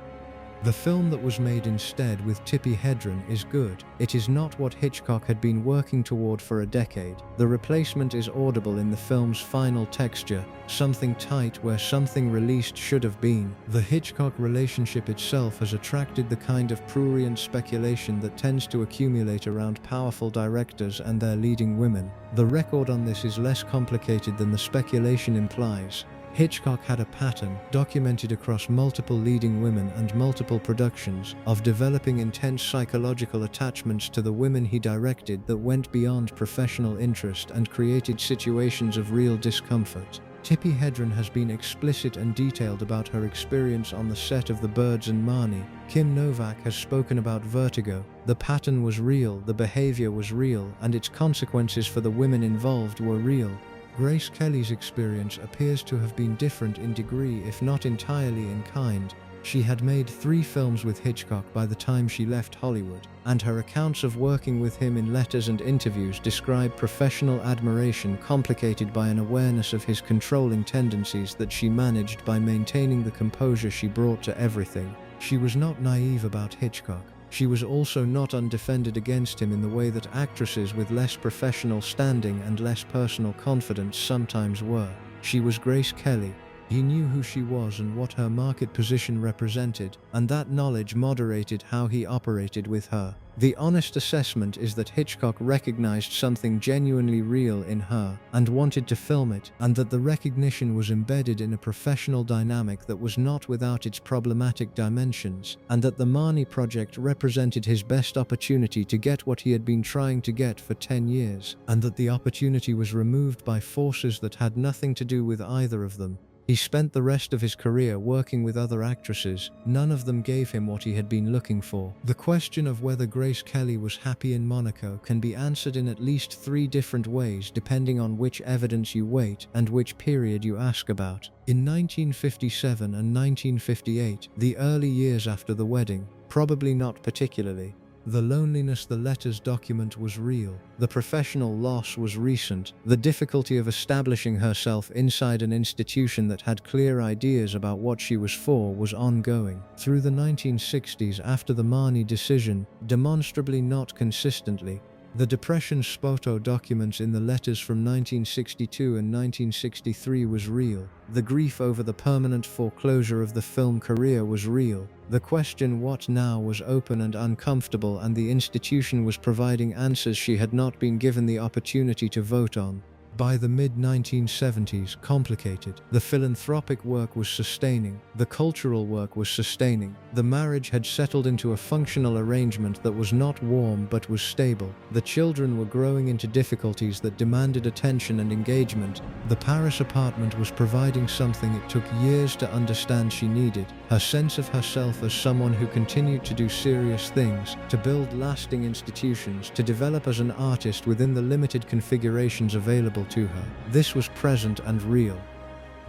The film that was made instead with Tippi Hedren is good. It is not what Hitchcock had been working toward for a decade. The replacement is audible in the film's final texture, something tight where something released should have been. The Hitchcock relationship itself has attracted the kind of prurient speculation that tends to accumulate around powerful directors and their leading women. The record on this is less complicated than the speculation implies. Hitchcock had a pattern, documented across multiple leading women and multiple productions, of developing intense psychological attachments to the women he directed that went beyond professional interest and created situations of real discomfort. Tippi Hedren has been explicit and detailed about her experience on the set of The Birds and Marnie. Kim Novak has spoken about vertigo. The pattern was real, the behavior was real, and its consequences for the women involved were real. Grace Kelly's experience appears to have been different in degree, if not entirely in kind. She had made 3 films with Hitchcock by the time she left Hollywood, and her accounts of working with him in letters and interviews describe professional admiration complicated by an awareness of his controlling tendencies that she managed by maintaining the composure she brought to everything. She was not naive about Hitchcock. She was also not undefended against him in the way that actresses with less professional standing and less personal confidence sometimes were. She was Grace Kelly. He knew who she was and what her market position represented, and that knowledge moderated how he operated with her. The honest assessment is that Hitchcock recognized something genuinely real in her and wanted to film it, and that the recognition was embedded in a professional dynamic that was not without its problematic dimensions, and that the Marnie project represented his best opportunity to get what he had been trying to get for 10 years, and that the opportunity was removed by forces that had nothing to do with either of them. He spent the rest of his career working with other actresses. None of them gave him what he had been looking for. The question of whether Grace Kelly was happy in Monaco can be answered in at least 3 different ways depending on which evidence you weight and which period you ask about. In 1957 and 1958, the early years after the wedding, probably not particularly. The loneliness the letters document was real. The professional loss was recent. The difficulty of establishing herself inside an institution that had clear ideas about what she was for was ongoing. Through the 1960s, after the Marnie decision, demonstrably not consistently, the depression Spoto documents in the letters from 1962 and 1963 was real. The grief over the permanent foreclosure of the film career was real. The question what now was open and uncomfortable, and the institution was providing answers she had not been given the opportunity to vote on. By the mid-1970s, complicated. The philanthropic work was sustaining. The cultural work was sustaining. The marriage had settled into a functional arrangement that was not warm but was stable. The children were growing into difficulties that demanded attention and engagement. The Paris apartment was providing something it took years to understand she needed: her sense of herself as someone who continued to do serious things, to build lasting institutions, to develop as an artist within the limited configurations available to her. This was present and real.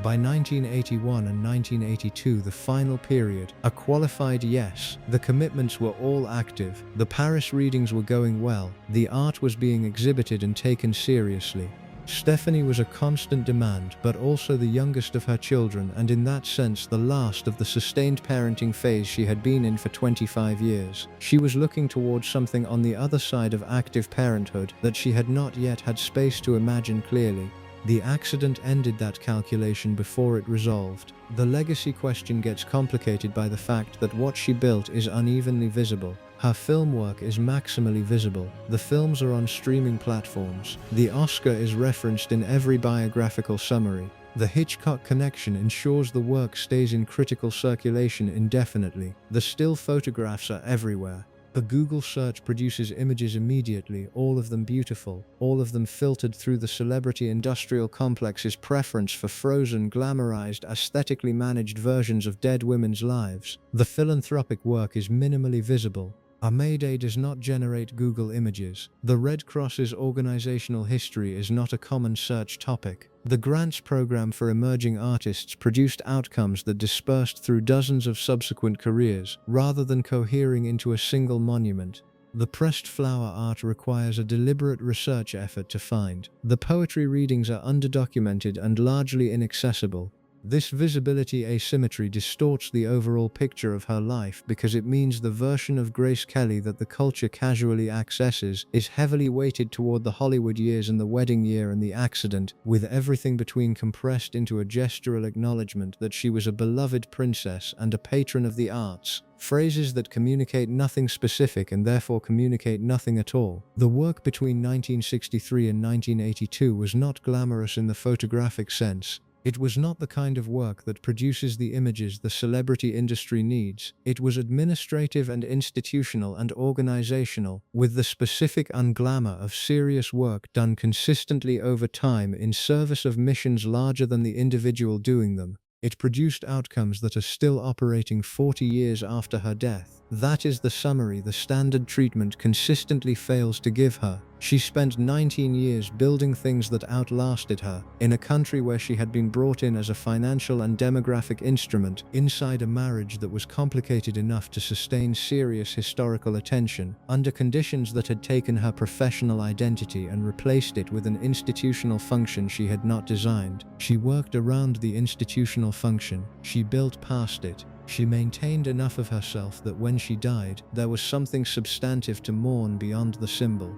By 1981 and 1982, the final period, a qualified yes. The commitments were all active. The Paris readings were going well. The art was being exhibited and taken seriously. Stephanie was a constant demand, but also the youngest of her children, and in that sense the last of the sustained parenting phase she had been in for 25 years. She was looking towards something on the other side of active parenthood that she had not yet had space to imagine clearly. The accident ended that calculation before it resolved. The legacy question gets complicated by the fact that what she built is unevenly visible. Her film work is maximally visible. The films are on streaming platforms. The Oscar is referenced in every biographical summary. The Hitchcock connection ensures the work stays in critical circulation indefinitely. The still photographs are everywhere. A Google search produces images immediately, all of them beautiful, all of them filtered through the celebrity industrial complex's preference for frozen, glamorized, aesthetically managed versions of dead women's lives. The philanthropic work is minimally visible. A Mayday does not generate Google images. The Red Cross's organizational history is not a common search topic. The grants program for emerging artists produced outcomes that dispersed through dozens of subsequent careers, rather than cohering into a single monument. The pressed flower art requires a deliberate research effort to find. The poetry readings are underdocumented and largely inaccessible. This visibility asymmetry distorts the overall picture of her life because it means the version of Grace Kelly that the culture casually accesses is heavily weighted toward the Hollywood years and the wedding year and the accident, with everything between compressed into a gestural acknowledgement that she was a beloved princess and a patron of the arts. Phrases that communicate nothing specific and therefore communicate nothing at all. The work between 1963 and 1982 was not glamorous in the photographic sense. It was not the kind of work that produces the images the celebrity industry needs. It was administrative and institutional and organizational, with the specific unglamour of serious work done consistently over time in service of missions larger than the individual doing them. It produced outcomes that are still operating 40 years after her death. That is the summary the standard treatment consistently fails to give her. She spent 19 years building things that outlasted her, in a country where she had been brought in as a financial and demographic instrument, inside a marriage that was complicated enough to sustain serious historical attention, under conditions that had taken her professional identity and replaced it with an institutional function she had not designed. She worked around the institutional function. She built past it. She maintained enough of herself that when she died, there was something substantive to mourn beyond the symbol.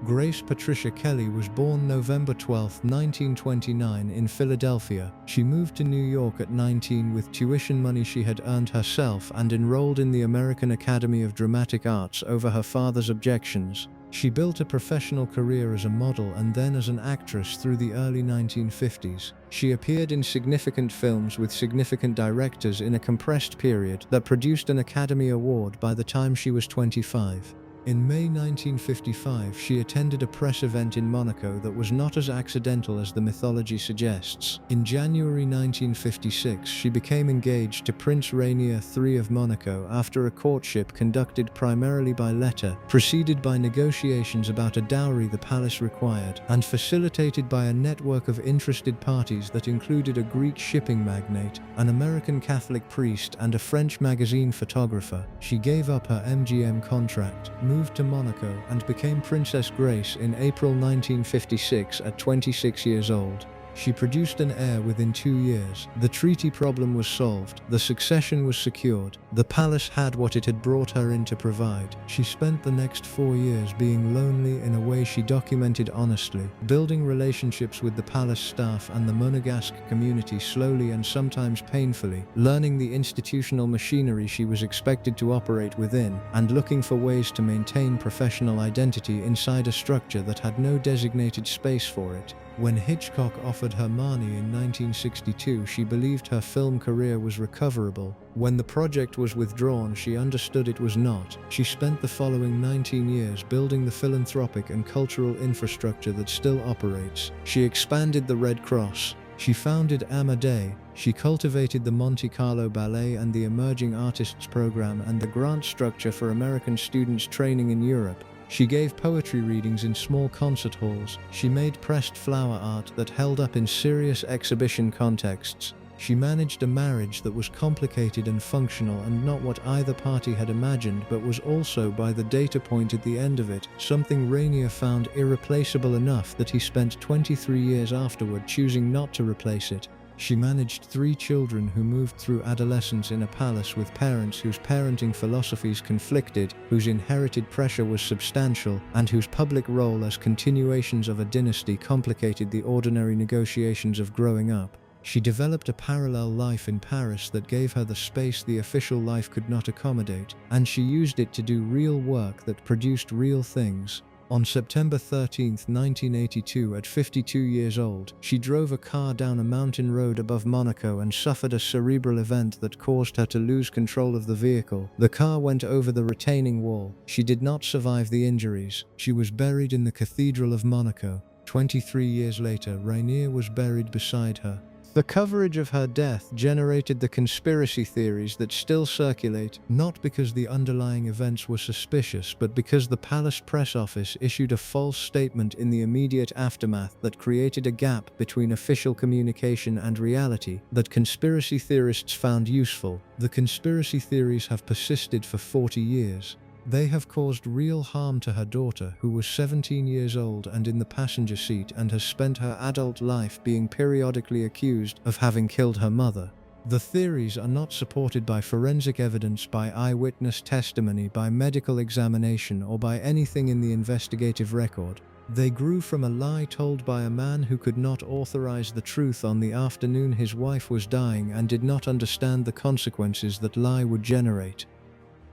Grace Patricia Kelly was born November 12, 1929 in Philadelphia. She moved to New York at 19 with tuition money she had earned herself and enrolled in the American Academy of Dramatic Arts over her father's objections. She built a professional career as a model and then as an actress through the early 1950s. She appeared in significant films with significant directors in a compressed period that produced an Academy Award by the time she was 25. In May 1955, she attended a press event in Monaco that was not as accidental as the mythology suggests. In January 1956, she became engaged to Prince Rainier III of Monaco after a courtship conducted primarily by letter, preceded by negotiations about a dowry the palace required, and facilitated by a network of interested parties that included a Greek shipping magnate, an American Catholic priest, and a French magazine photographer. She gave up her MGM contract, moved to Monaco, and became Princess Grace in April 1956 at 26 years old. She produced an heir within 2 years. The treaty problem was solved. The succession was secured. The palace had what it had brought her in to provide. She spent the next 4 years being lonely in a way she documented honestly, building relationships with the palace staff and the Monegasque community slowly and sometimes painfully, learning the institutional machinery she was expected to operate within, and looking for ways to maintain professional identity inside a structure that had no designated space for it. When Hitchcock offered her Marnie in 1962, she believed her film career was recoverable. When the project was withdrawn, she understood it was not. She spent the following 19 years building the philanthropic and cultural infrastructure that still operates. She expanded the Red Cross. She founded Amadei. She cultivated the Monte Carlo Ballet and the Emerging Artists Program and the grant structure for American students training in Europe. She gave poetry readings in small concert halls. She made pressed flower art that held up in serious exhibition contexts. She managed a marriage that was complicated and functional and not what either party had imagined, but was also, by the data point at the end of it, something Rainier found irreplaceable enough that he spent 23 years afterward choosing not to replace it. She managed 3 children who moved through adolescence in a palace with parents whose parenting philosophies conflicted, whose inherited pressure was substantial, and whose public role as continuations of a dynasty complicated the ordinary negotiations of growing up. She developed a parallel life in Paris that gave her the space the official life could not accommodate, and she used it to do real work that produced real things. On September 13, 1982, at 52 years old, she drove a car down a mountain road above Monaco and suffered a cerebral event that caused her to lose control of the vehicle. The car went over the retaining wall. She did not survive the injuries. She was buried in the Cathedral of Monaco. 23 years later, Rainier was buried beside her. The coverage of her death generated the conspiracy theories that still circulate, not because the underlying events were suspicious, but because the palace press office issued a false statement in the immediate aftermath that created a gap between official communication and reality that conspiracy theorists found useful. The conspiracy theories have persisted for 40 years. They have caused real harm to her daughter, who was 17 years old and in the passenger seat and has spent her adult life being periodically accused of having killed her mother. The theories are not supported by forensic evidence, by eyewitness testimony, by medical examination, or by anything in the investigative record. They grew from a lie told by a man who could not authorize the truth on the afternoon his wife was dying and did not understand the consequences that lie would generate.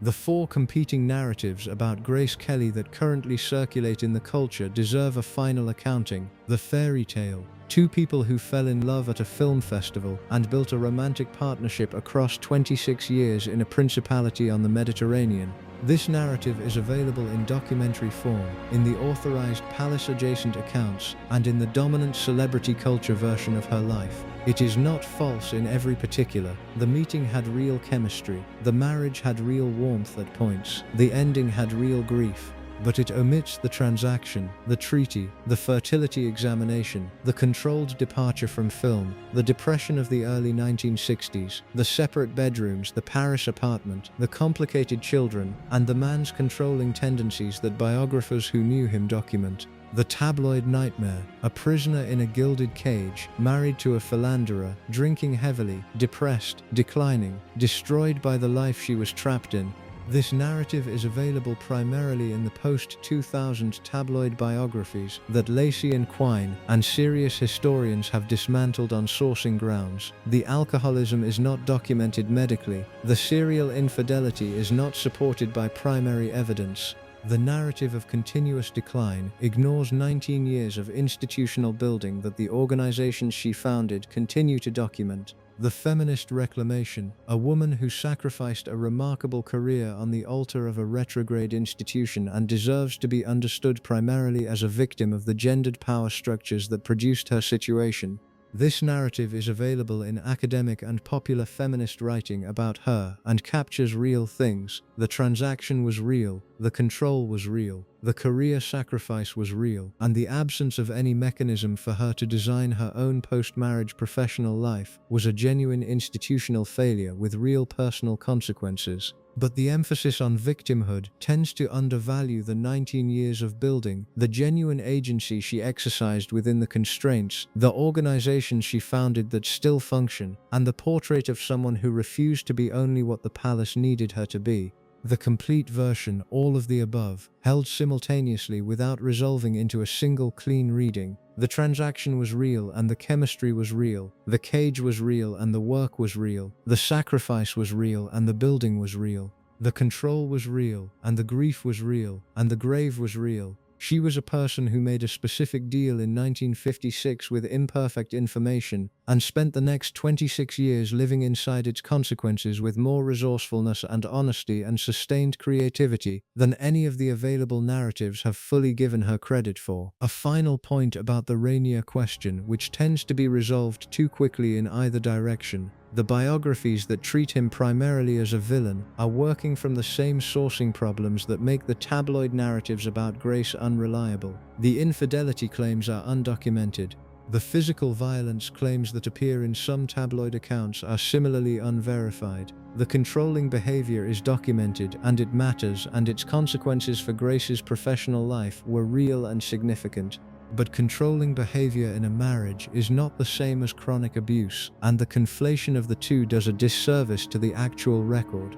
The four competing narratives about Grace Kelly that currently circulate in the culture deserve a final accounting. The fairy tale, two people who fell in love at a film festival and built a romantic partnership across 26 years in a principality on the Mediterranean. This narrative is available in documentary form, in the authorized palace-adjacent accounts, and in the dominant celebrity culture version of her life. It is not false in every particular. The meeting had real chemistry. The marriage had real warmth at points. The ending had real grief. But it omits the transaction, the treaty, the fertility examination, the controlled departure from film, the depression of the early 1960s, the separate bedrooms, the Paris apartment, the complicated children, and the man's controlling tendencies that biographers who knew him document. The tabloid nightmare, a prisoner in a gilded cage, married to a philanderer, drinking heavily, depressed, declining, destroyed by the life she was trapped in. This narrative is available primarily in the post-2000 tabloid biographies that Lacey and Quine and serious historians have dismantled on sourcing grounds. The alcoholism is not documented medically. The serial infidelity is not supported by primary evidence. The narrative of continuous decline ignores 19 years of institutional building that the organizations she founded continue to document. The feminist reclamation, a woman who sacrificed a remarkable career on the altar of a retrograde institution and deserves to be understood primarily as a victim of the gendered power structures that produced her situation. This narrative is available in academic and popular feminist writing about her and captures real things. The transaction was real, the control was real, the career sacrifice was real, and the absence of any mechanism for her to design her own post-marriage professional life was a genuine institutional failure with real personal consequences. But the emphasis on victimhood tends to undervalue the 19 years of building, the genuine agency she exercised within the constraints, the organizations she founded that still function, and the portrait of someone who refused to be only what the palace needed her to be. The complete version, all of the above, held simultaneously without resolving into a single clean reading. The transaction was real and the chemistry was real. The cage was real and the work was real. The sacrifice was real and the building was real. The control was real and the grief was real and the grave was real. She was a person who made a specific deal in 1956 with imperfect information and spent the next 26 years living inside its consequences with more resourcefulness and honesty and sustained creativity than any of the available narratives have fully given her credit for. A final point about the Rainier question, which tends to be resolved too quickly in either direction. The biographies that treat him primarily as a villain are working from the same sourcing problems that make the tabloid narratives about Grace unreliable. The infidelity claims are undocumented. The physical violence claims that appear in some tabloid accounts are similarly unverified. The controlling behavior is documented and it matters, and its consequences for Grace's professional life were real and significant. But controlling behavior in a marriage is not the same as chronic abuse, and the conflation of the two does a disservice to the actual record.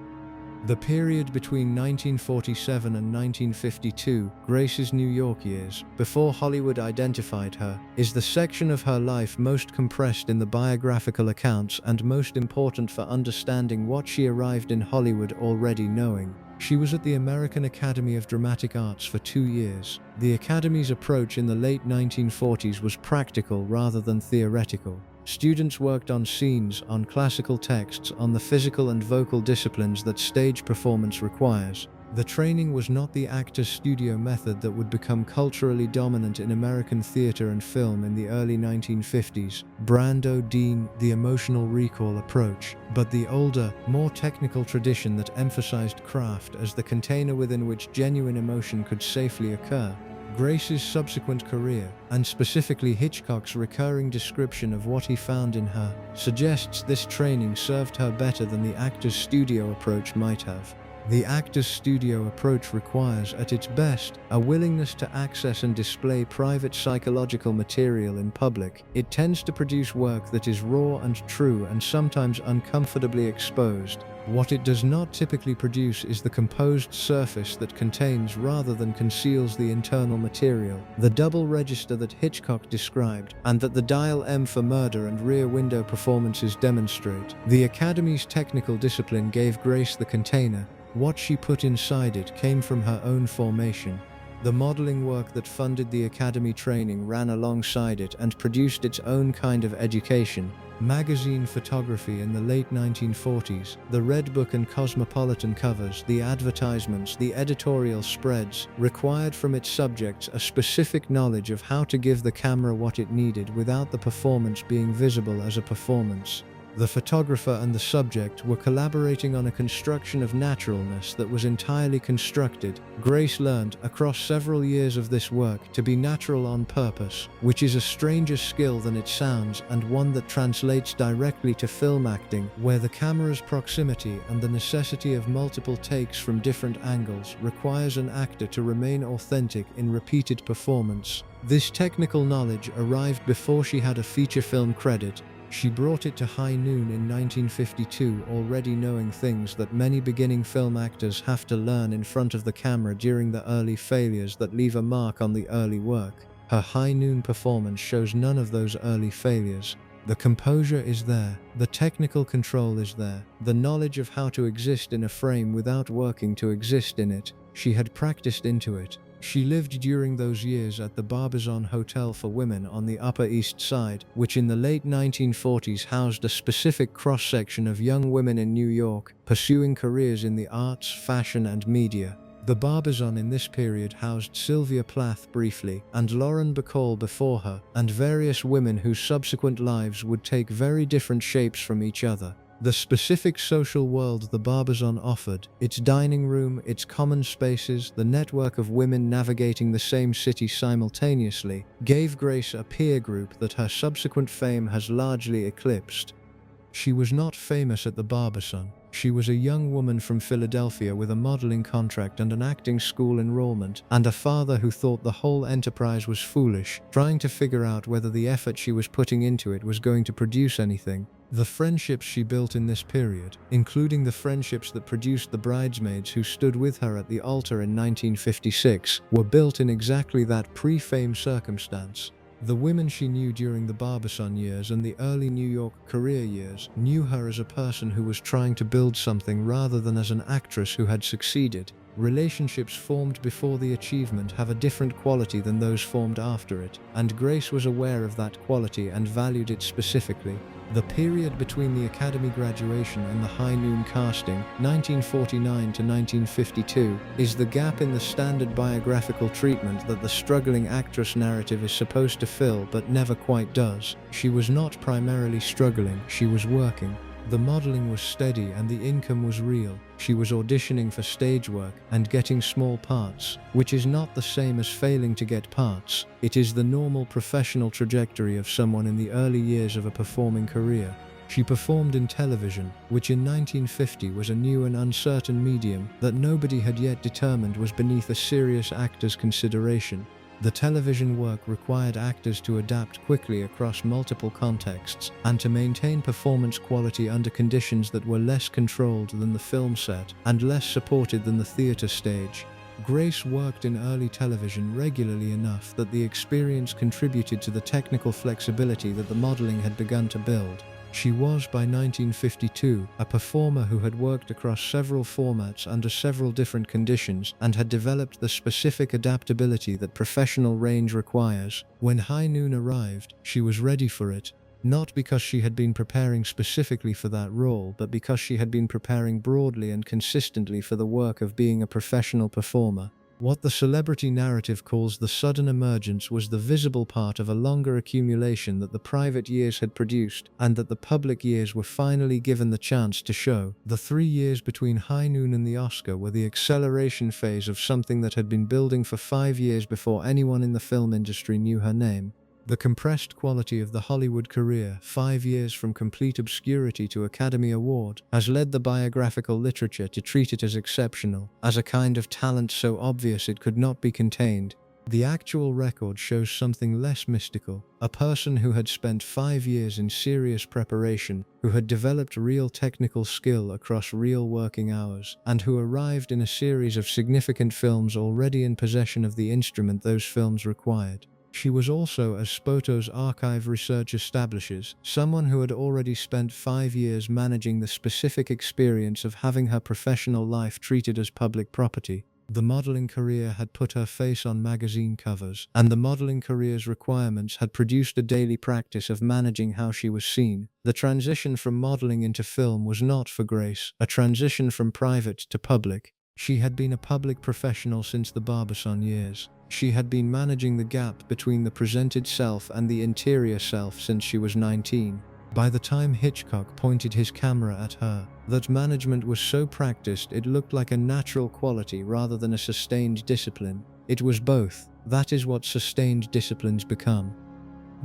The period between 1947 and 1952, Grace's New York years, before Hollywood identified her, is the section of her life most compressed in the biographical accounts and most important for understanding what she arrived in Hollywood already knowing. She was at the American Academy of Dramatic Arts for 2 years. The Academy's approach in the late 1940s was practical rather than theoretical. Students worked on scenes, on classical texts, on the physical and vocal disciplines that stage performance requires. The training was not the actor's studio method that would become culturally dominant in American theater and film in the early 1950s, Brando Dean, the emotional recall approach, but the older, more technical tradition that emphasized craft as the container within which genuine emotion could safely occur. Grace's subsequent career, and specifically Hitchcock's recurring description of what he found in her, suggests this training served her better than the actor's studio approach might have. The actor's studio approach requires, at its best, a willingness to access and display private psychological material in public. It tends to produce work that is raw and true and sometimes uncomfortably exposed. What it does not typically produce is the composed surface that contains rather than conceals the internal material, the double register that Hitchcock described, and that the Dial M for Murder and Rear Window performances demonstrate. The Academy's technical discipline gave Grace the container. What she put inside it came from her own formation. The modeling work that funded the Academy training ran alongside it and produced its own kind of education. Magazine photography in the late 1940s, the Red Book and Cosmopolitan covers, the advertisements, the editorial spreads, required from its subjects a specific knowledge of how to give the camera what it needed without the performance being visible as a performance. The photographer and the subject were collaborating on a construction of naturalness that was entirely constructed. Grace learned, across several years of this work, to be natural on purpose, which is a stranger skill than it sounds and one that translates directly to film acting, where the camera's proximity and the necessity of multiple takes from different angles requires an actor to remain authentic in repeated performance. This technical knowledge arrived before she had a feature film credit. She brought it to High Noon in 1952, already knowing things that many beginning film actors have to learn in front of the camera during the early failures that leave a mark on the early work. Her High Noon performance shows none of those early failures. The composure is there, the technical control is there, the knowledge of how to exist in a frame without working to exist in it. She had practiced into it. She lived during those years at the Barbizon Hotel for Women on the Upper East Side, which in the late 1940s housed a specific cross-section of young women in New York, pursuing careers in the arts, fashion, and media. The Barbizon in this period housed Sylvia Plath briefly, and Lauren Bacall before her, and various women whose subsequent lives would take very different shapes from each other. The specific social world the Barbizon offered, its dining room, its common spaces, the network of women navigating the same city simultaneously, gave Grace a peer group that her subsequent fame has largely eclipsed. She was not famous at the Barbizon. She was a young woman from Philadelphia with a modeling contract and an acting school enrollment, and a father who thought the whole enterprise was foolish, trying to figure out whether the effort she was putting into it was going to produce anything. The friendships she built in this period, including the friendships that produced the bridesmaids who stood with her at the altar in 1956, were built in exactly that pre-fame circumstance. The women she knew during the Barbizon years and the early New York career years knew her as a person who was trying to build something rather than as an actress who had succeeded. Relationships formed before the achievement have a different quality than those formed after it, and Grace was aware of that quality and valued it specifically. The period between the Academy graduation and the High Noon casting, 1949 to 1952, is the gap in the standard biographical treatment that the struggling actress narrative is supposed to fill but never quite does. She was not primarily struggling, she was working. The modeling was steady and the income was real. She was auditioning for stage work and getting small parts, which is not the same as failing to get parts. It is the normal professional trajectory of someone in the early years of a performing career. She performed in television, which in 1950 was a new and uncertain medium that nobody had yet determined was beneath a serious actor's consideration. The television work required actors to adapt quickly across multiple contexts and to maintain performance quality under conditions that were less controlled than the film set and less supported than the theater stage. Grace worked in early television regularly enough that the experience contributed to the technical flexibility that the modeling had begun to build. She was, by 1952, a performer who had worked across several formats under several different conditions and had developed the specific adaptability that professional range requires. When High Noon arrived, she was ready for it, not because she had been preparing specifically for that role, but because she had been preparing broadly and consistently for the work of being a professional performer. What the celebrity narrative calls the sudden emergence was the visible part of a longer accumulation that the private years had produced, and that the public years were finally given the chance to show. The 3 years between High Noon and the Oscar were the acceleration phase of something that had been building for 5 years before anyone in the film industry knew her name. The compressed quality of the Hollywood career, 5 years from complete obscurity to Academy Award, has led the biographical literature to treat it as exceptional, as a kind of talent so obvious it could not be contained. The actual record shows something less mystical, a person who had spent 5 years in serious preparation, who had developed real technical skill across real working hours, and who arrived in a series of significant films already in possession of the instrument those films required. She was also, as Spoto's archive research establishes, someone who had already spent 5 years managing the specific experience of having her professional life treated as public property. The modeling career had put her face on magazine covers, and the modeling career's requirements had produced a daily practice of managing how she was seen. The transition from modeling into film was not, for Grace, a transition from private to public. She had been a public professional since the Barbizon years. She had been managing the gap between the presented self and the interior self since she was 19. By the time Hitchcock pointed his camera at her, that management was so practiced it looked like a natural quality rather than a sustained discipline. It was both. That is what sustained disciplines become.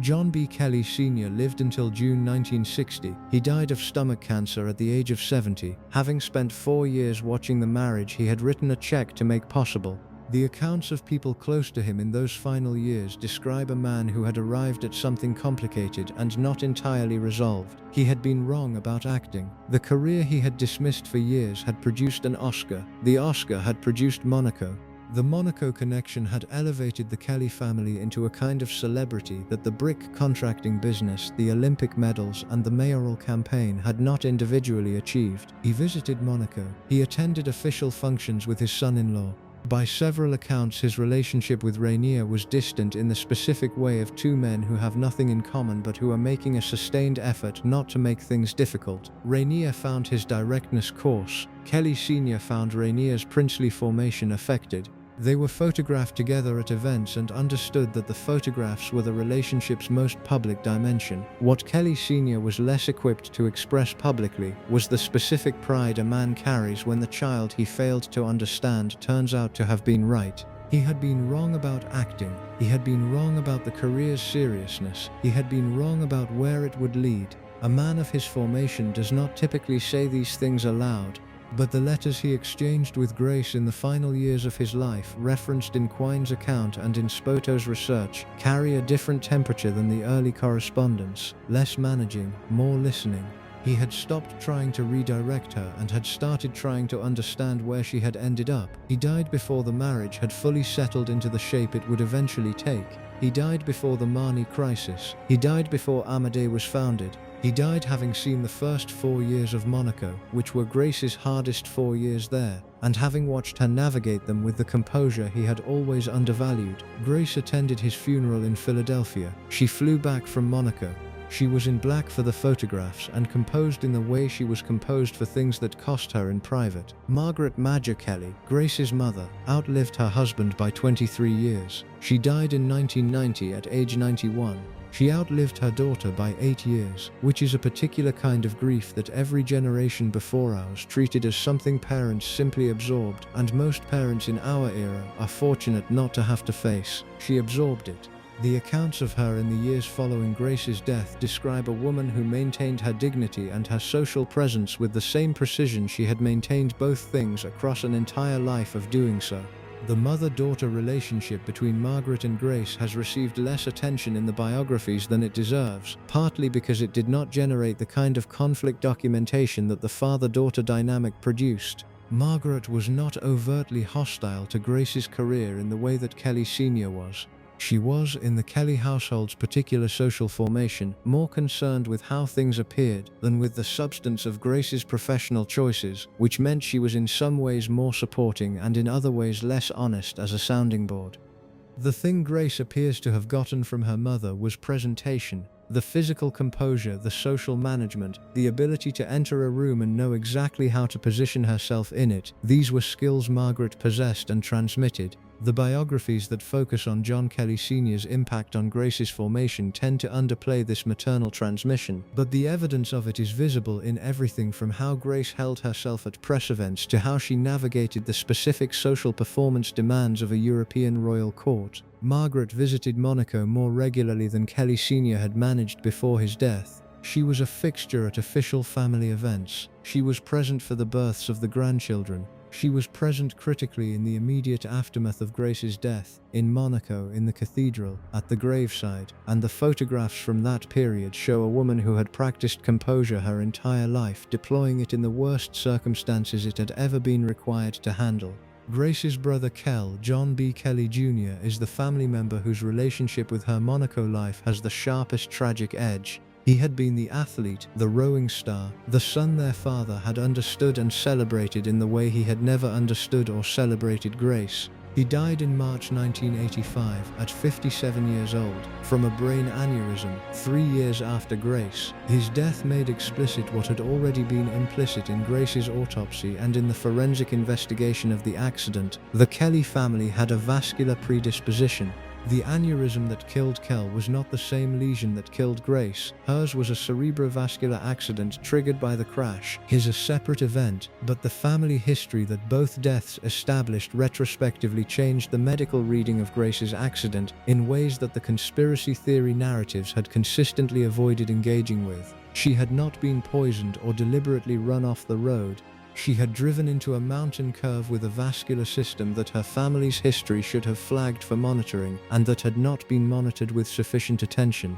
John B. Kelly Sr. lived until June 1960. He died of stomach cancer at the age of 70, having spent 4 years watching the marriage he had written a check to make possible. The accounts of people close to him in those final years describe a man who had arrived at something complicated and not entirely resolved. He had been wrong about acting. The career he had dismissed for years had produced an Oscar. The Oscar had produced Monaco. The Monaco connection had elevated the Kelly family into a kind of celebrity that the brick contracting business, the Olympic medals, and the mayoral campaign had not individually achieved. He visited Monaco. He attended official functions with his son-in-law. By several accounts, his relationship with Rainier was distant in the specific way of two men who have nothing in common but who are making a sustained effort not to make things difficult. Rainier found his directness coarse. Kelly Sr. found Rainier's princely formation affected. They were photographed together at events and understood that the photographs were the relationship's most public dimension. What Kelly Sr. was less equipped to express publicly was the specific pride a man carries when the child he failed to understand turns out to have been right. He had been wrong about acting. He had been wrong about the career's seriousness. He had been wrong about where it would lead. A man of his formation does not typically say these things aloud. But the letters he exchanged with Grace in the final years of his life, referenced in Quine's account and in Spoto's research, carry a different temperature than the early correspondence. Less managing, more listening. He had stopped trying to redirect her and had started trying to understand where she had ended up. He died before the marriage had fully settled into the shape it would eventually take. He died before the Marni crisis. He died before Amadée was founded. He died having seen the first 4 years of Monaco, which were Grace's hardest 4 years there, and having watched her navigate them with the composure he had always undervalued. Grace attended his funeral in Philadelphia. She flew back from Monaco. She was in black for the photographs and composed in the way she was composed for things that cost her in private. Margaret Madger Kelly, Grace's mother, outlived her husband by 23 years. She died in 1990 at age 91. She outlived her daughter by 8 years, which is a particular kind of grief that every generation before ours treated as something parents simply absorbed, and most parents in our era are fortunate not to have to face. She absorbed it. The accounts of her in the years following Grace's death describe a woman who maintained her dignity and her social presence with the same precision she had maintained both things across an entire life of doing so. The mother-daughter relationship between Margaret and Grace has received less attention in the biographies than it deserves, partly because it did not generate the kind of conflict documentation that the father-daughter dynamic produced. Margaret was not overtly hostile to Grace's career in the way that Kelly Sr. was. She was, in the Kelly household's particular social formation, more concerned with how things appeared than with the substance of Grace's professional choices, which meant she was in some ways more supporting and in other ways less honest as a sounding board. The thing Grace appears to have gotten from her mother was presentation. The physical composure, the social management, the ability to enter a room and know exactly how to position herself in it, these were skills Margaret possessed and transmitted. The biographies that focus on John Kelly Sr.'s impact on Grace's formation tend to underplay this maternal transmission, but the evidence of it is visible in everything from how Grace held herself at press events to how she navigated the specific social performance demands of a European royal court. Margaret visited Monaco more regularly than Kelly Sr. had managed before his death. She was a fixture at official family events. She was present for the births of the grandchildren. She was present critically in the immediate aftermath of Grace's death, in Monaco, in the cathedral, at the graveside, and the photographs from that period show a woman who had practiced composure her entire life, deploying it in the worst circumstances it had ever been required to handle. Grace's brother Kel, John B. Kelly Jr., is the family member whose relationship with her Monaco life has the sharpest tragic edge. He had been the athlete, the rowing star, the son their father had understood and celebrated in the way he had never understood or celebrated Grace. He died in March 1985, at 57 years old, from a brain aneurysm, 3 years after Grace. His death made explicit what had already been implicit in Grace's autopsy and in the forensic investigation of the accident. The Kelly family had a vascular predisposition. The aneurysm that killed Kel was not the same lesion that killed Grace. Hers was a cerebrovascular accident triggered by the crash. His a separate event, but the family history that both deaths established retrospectively changed the medical reading of Grace's accident in ways that the conspiracy theory narratives had consistently avoided engaging with. She had not been poisoned or deliberately run off the road. She had driven into a mountain curve with a vascular system that her family's history should have flagged for monitoring, and that had not been monitored with sufficient attention.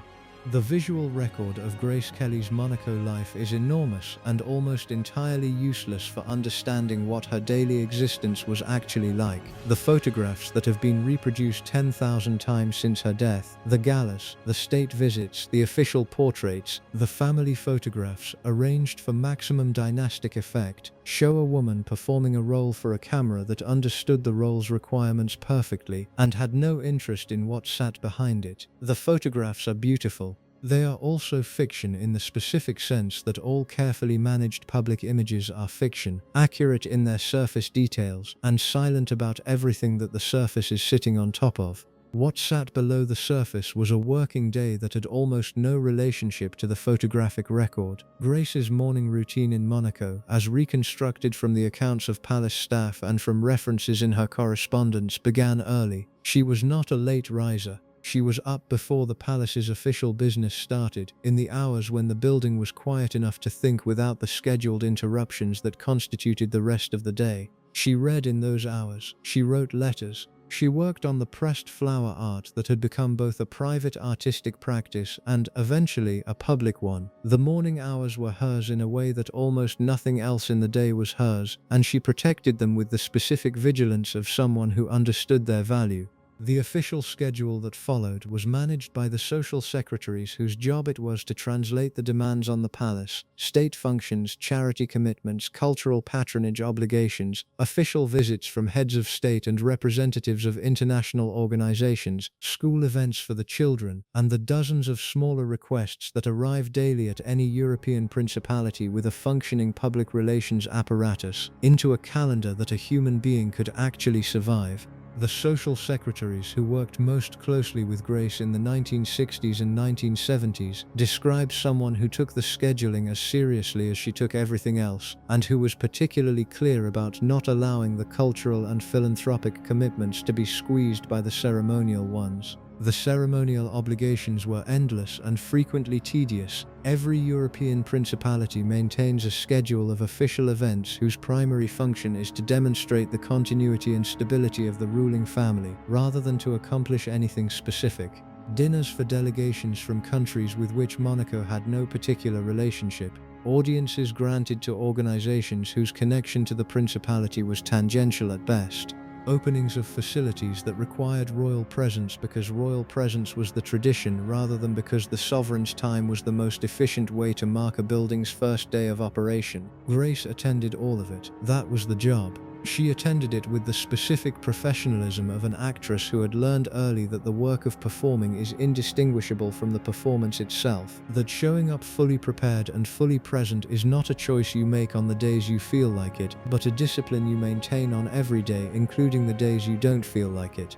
The visual record of Grace Kelly's Monaco life is enormous and almost entirely useless for understanding what her daily existence was actually like. The photographs that have been reproduced 10,000 times since her death, the galas, the state visits, the official portraits, the family photographs, arranged for maximum dynastic effect, show a woman performing a role for a camera that understood the role's requirements perfectly and had no interest in what sat behind it. The photographs are beautiful. They are also fiction in the specific sense that all carefully managed public images are fiction, accurate in their surface details, and silent about everything that the surface is sitting on top of. What sat below the surface was a working day that had almost no relationship to the photographic record. Grace's morning routine in Monaco, as reconstructed from the accounts of palace staff and from references in her correspondence, began early. She was not a late riser. She was up before the palace's official business started, in the hours when the building was quiet enough to think without the scheduled interruptions that constituted the rest of the day. She read in those hours. She wrote letters. She worked on the pressed flower art that had become both a private artistic practice and, eventually, a public one. The morning hours were hers in a way that almost nothing else in the day was hers, and she protected them with the specific vigilance of someone who understood their value. The official schedule that followed was managed by the social secretaries whose job it was to translate the demands on the palace, state functions, charity commitments, cultural patronage obligations, official visits from heads of state and representatives of international organizations, school events for the children, and the dozens of smaller requests that arrive daily at any European principality with a functioning public relations apparatus, into a calendar that a human being could actually survive. The social secretaries who worked most closely with Grace in the 1960s and 1970s describe someone who took the scheduling as seriously as she took everything else, and who was particularly clear about not allowing the cultural and philanthropic commitments to be squeezed by the ceremonial ones. The ceremonial obligations were endless and frequently tedious. Every European principality maintains a schedule of official events whose primary function is to demonstrate the continuity and stability of the ruling family, rather than to accomplish anything specific. Dinners for delegations from countries with which Monaco had no particular relationship. Audiences granted to organizations whose connection to the principality was tangential at best. Openings of facilities that required royal presence because royal presence was the tradition rather than because the sovereign's time was the most efficient way to mark a building's first day of operation. Grace attended all of it. That was the job. She attended it with the specific professionalism of an actress who had learned early that the work of performing is indistinguishable from the performance itself, that showing up fully prepared and fully present is not a choice you make on the days you feel like it, but a discipline you maintain on every day, including the days you don't feel like it.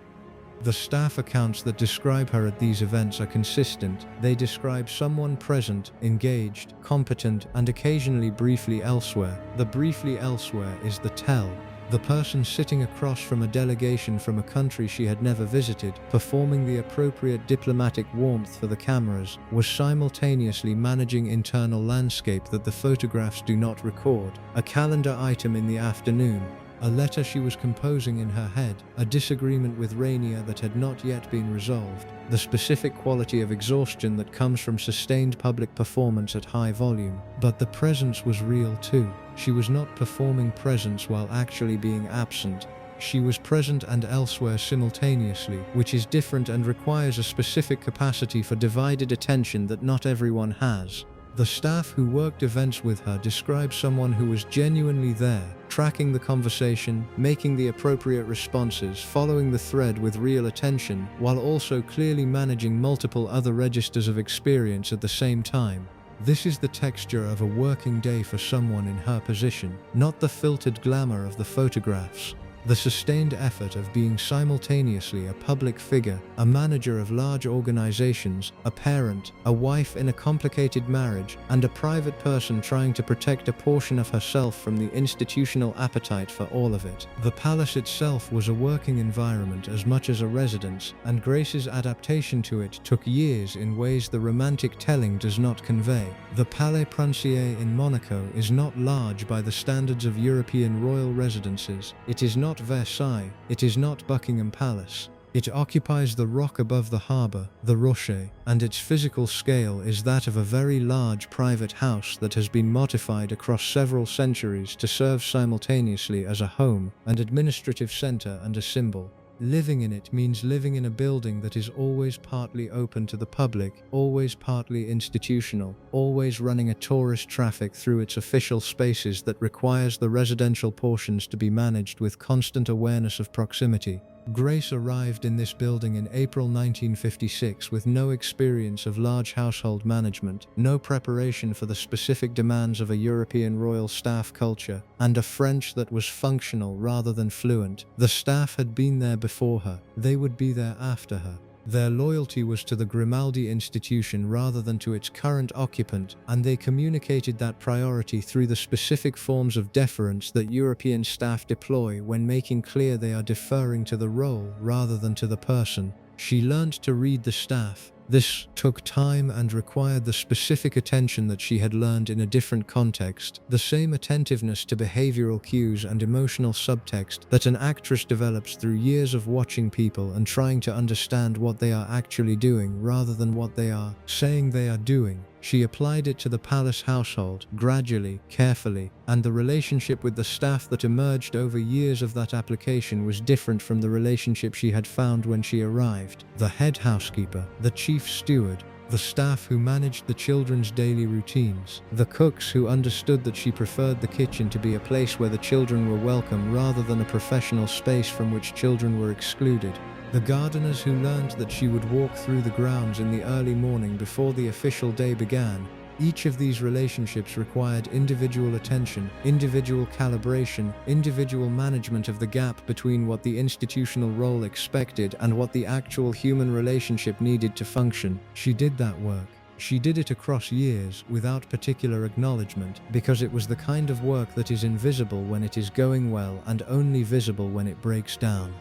The staff accounts that describe her at these events are consistent. They describe someone present, engaged, competent, and occasionally briefly elsewhere. The briefly elsewhere is the tell. The person sitting across from a delegation from a country she had never visited, performing the appropriate diplomatic warmth for the cameras, was simultaneously managing internal landscape that the photographs do not record, a calendar item in the afternoon, a letter she was composing in her head, a disagreement with Rainier that had not yet been resolved, the specific quality of exhaustion that comes from sustained public performance at high volume. But the presence was real too. She was not performing presence while actually being absent. She was present and elsewhere simultaneously, which is different and requires a specific capacity for divided attention that not everyone has. The staff who worked events with her describe someone who was genuinely there, tracking the conversation, making the appropriate responses, following the thread with real attention, while also clearly managing multiple other registers of experience at the same time. This is the texture of a working day for someone in her position, not the filtered glamour of the photographs. The sustained effort of being simultaneously a public figure, a manager of large organizations, a parent, a wife in a complicated marriage, and a private person trying to protect a portion of herself from the institutional appetite for all of it. The palace itself was a working environment as much as a residence, and Grace's adaptation to it took years in ways the romantic telling does not convey. The Palais Princier in Monaco is not large by the standards of European royal residences. It is not Versailles, it is not Buckingham Palace. It occupies the rock above the harbour, the Rocher, and its physical scale is that of a very large private house that has been modified across several centuries to serve simultaneously as a home, an administrative centre and a symbol. Living in it means living in a building that is always partly open to the public, always partly institutional, always running a tourist traffic through its official spaces that requires the residential portions to be managed with constant awareness of proximity. Grace arrived in this building in April 1956 with no experience of large household management, no preparation for the specific demands of a European royal staff culture, and a French that was functional rather than fluent. The staff had been there before her, they would be there after her. Their loyalty was to the Grimaldi institution rather than to its current occupant, and they communicated that priority through the specific forms of deference that European staff deploy when making clear they are deferring to the role rather than to the person. She learned to read the staff. This took time and required the specific attention that she had learned in a different context, the same attentiveness to behavioral cues and emotional subtext that an actress develops through years of watching people and trying to understand what they are actually doing rather than what they are saying they are doing. She applied it to the palace household, gradually, carefully, and the relationship with the staff that emerged over years of that application was different from the relationship she had found when she arrived. The head housekeeper, the chief steward, the staff who managed the children's daily routines, the cooks who understood that she preferred the kitchen to be a place where the children were welcome rather than a professional space from which children were excluded. The gardeners who learned that she would walk through the grounds in the early morning before the official day began. Each of these relationships required individual attention, individual calibration, individual management of the gap between what the institutional role expected and what the actual human relationship needed to function. She did that work. She did it across years, without particular acknowledgement, because it was the kind of work that is invisible when it is going well and only visible when it breaks down.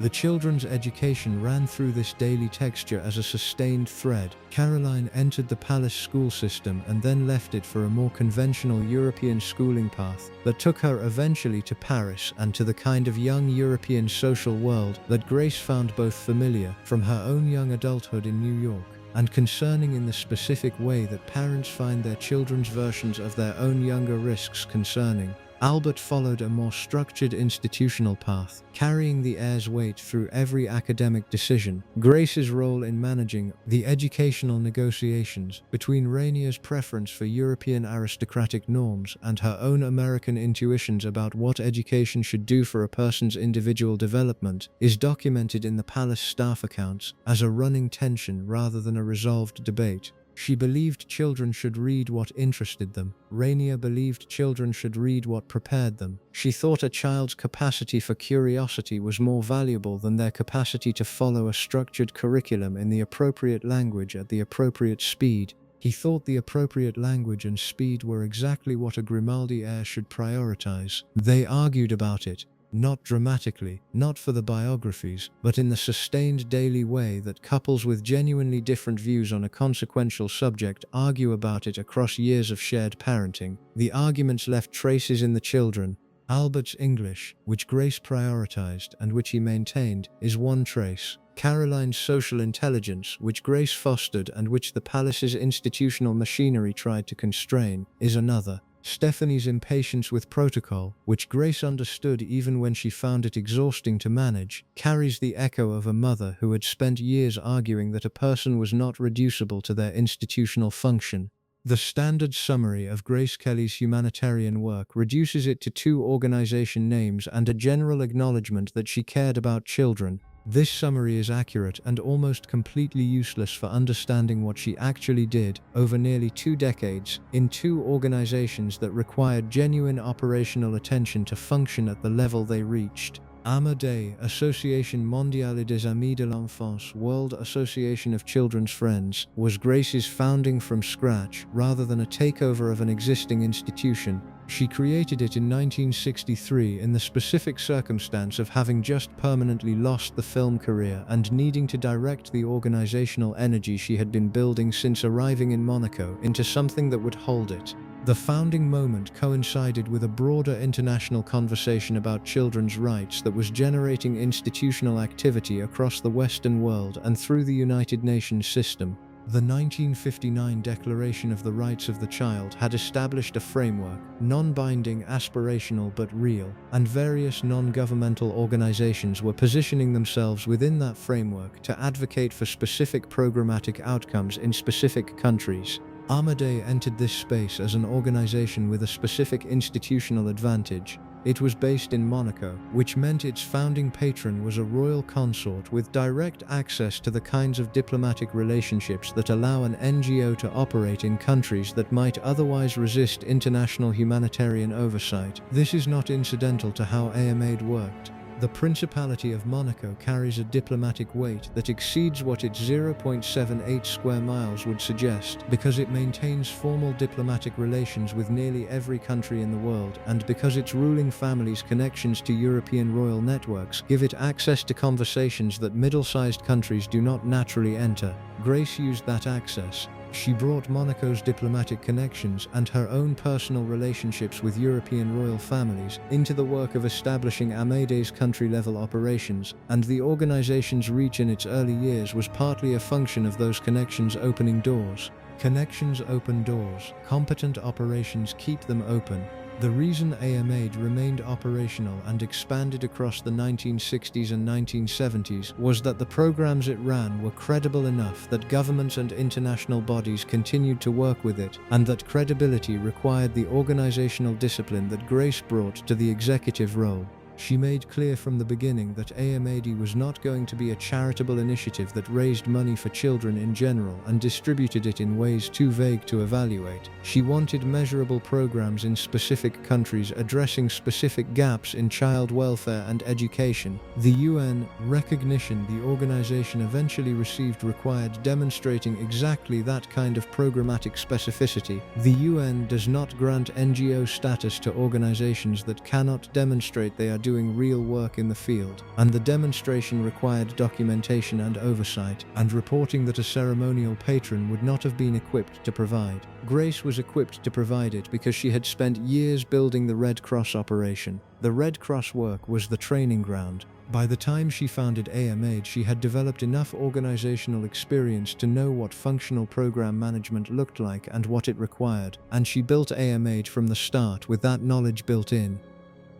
The children's education ran through this daily texture as a sustained thread. Caroline entered the palace school system and then left it for a more conventional European schooling path that took her eventually to Paris and to the kind of young European social world that Grace found both familiar from her own young adulthood in New York and concerning in the specific way that parents find their children's versions of their own younger risks concerning. Albert followed a more structured institutional path, carrying the heir's weight through every academic decision. Grace's role in managing the educational negotiations between Rainier's preference for European aristocratic norms and her own American intuitions about what education should do for a person's individual development is documented in the palace staff accounts as a running tension rather than a resolved debate. She believed children should read what interested them. Rainier believed children should read what prepared them. She thought a child's capacity for curiosity was more valuable than their capacity to follow a structured curriculum in the appropriate language at the appropriate speed. He thought the appropriate language and speed were exactly what a Grimaldi heir should prioritize. They argued about it. Not dramatically, not for the biographies, but in the sustained daily way that couples with genuinely different views on a consequential subject argue about it across years of shared parenting. The arguments left traces in the children. Albert's English, which Grace prioritized and which he maintained, is one trace. Caroline's social intelligence, which Grace fostered and which the palace's institutional machinery tried to constrain, is another. Stephanie's impatience with protocol, which Grace understood even when she found it exhausting to manage, carries the echo of a mother who had spent years arguing that a person was not reducible to their institutional function. The standard summary of Grace Kelly's humanitarian work reduces it to 2 organization names and a general acknowledgement that she cared about children. This summary is accurate and almost completely useless for understanding what she actually did over nearly 2 decades in 2 organizations that required genuine operational attention to function at the level they reached. AMADE, Association Mondiale des Amis de l'Enfance, World Association of Children's Friends, was Grace's founding from scratch rather than a takeover of an existing institution. She created it in 1963 in the specific circumstance of having just permanently lost the film career and needing to direct the organizational energy she had been building since arriving in Monaco into something that would hold it. The founding moment coincided with a broader international conversation about children's rights that was generating institutional activity across the Western world and through the United Nations system. The 1959 Declaration of the Rights of the Child had established a framework, non-binding, aspirational but real, and various non-governmental organizations were positioning themselves within that framework to advocate for specific programmatic outcomes in specific countries. AMADE entered this space as an organization with a specific institutional advantage. It was based in Monaco, which meant its founding patron was a royal consort with direct access to the kinds of diplomatic relationships that allow an NGO to operate in countries that might otherwise resist international humanitarian oversight. This is not incidental to how AMAID worked. The Principality of Monaco carries a diplomatic weight that exceeds what its 0.78 square miles would suggest, because it maintains formal diplomatic relations with nearly every country in the world, and because its ruling family's connections to European royal networks give it access to conversations that middle-sized countries do not naturally enter. Grace used that access. She brought Monaco's diplomatic connections and her own personal relationships with European royal families into the work of establishing AMADE's country-level operations, and the organization's reach in its early years was partly a function of those connections opening doors. Connections open doors. Competent operations keep them open. The reason AMAID remained operational and expanded across the 1960s and 1970s was that the programs it ran were credible enough that governments and international bodies continued to work with it, and that credibility required the organizational discipline that Grace brought to the executive role. She made clear from the beginning that AMAD was not going to be a charitable initiative that raised money for children in general and distributed it in ways too vague to evaluate. She wanted measurable programs in specific countries addressing specific gaps in child welfare and education. The UN recognition the organization eventually received required demonstrating exactly that kind of programmatic specificity. The UN does not grant NGO status to organizations that cannot demonstrate they are doing real work in the field, and the demonstration required documentation and oversight, and reporting that a ceremonial patron would not have been equipped to provide. Grace was equipped to provide it because she had spent years building the Red Cross operation. The Red Cross work was the training ground. By the time she founded AMAID, she had developed enough organizational experience to know what functional program management looked like and what it required, and she built AMAID from the start with that knowledge built in.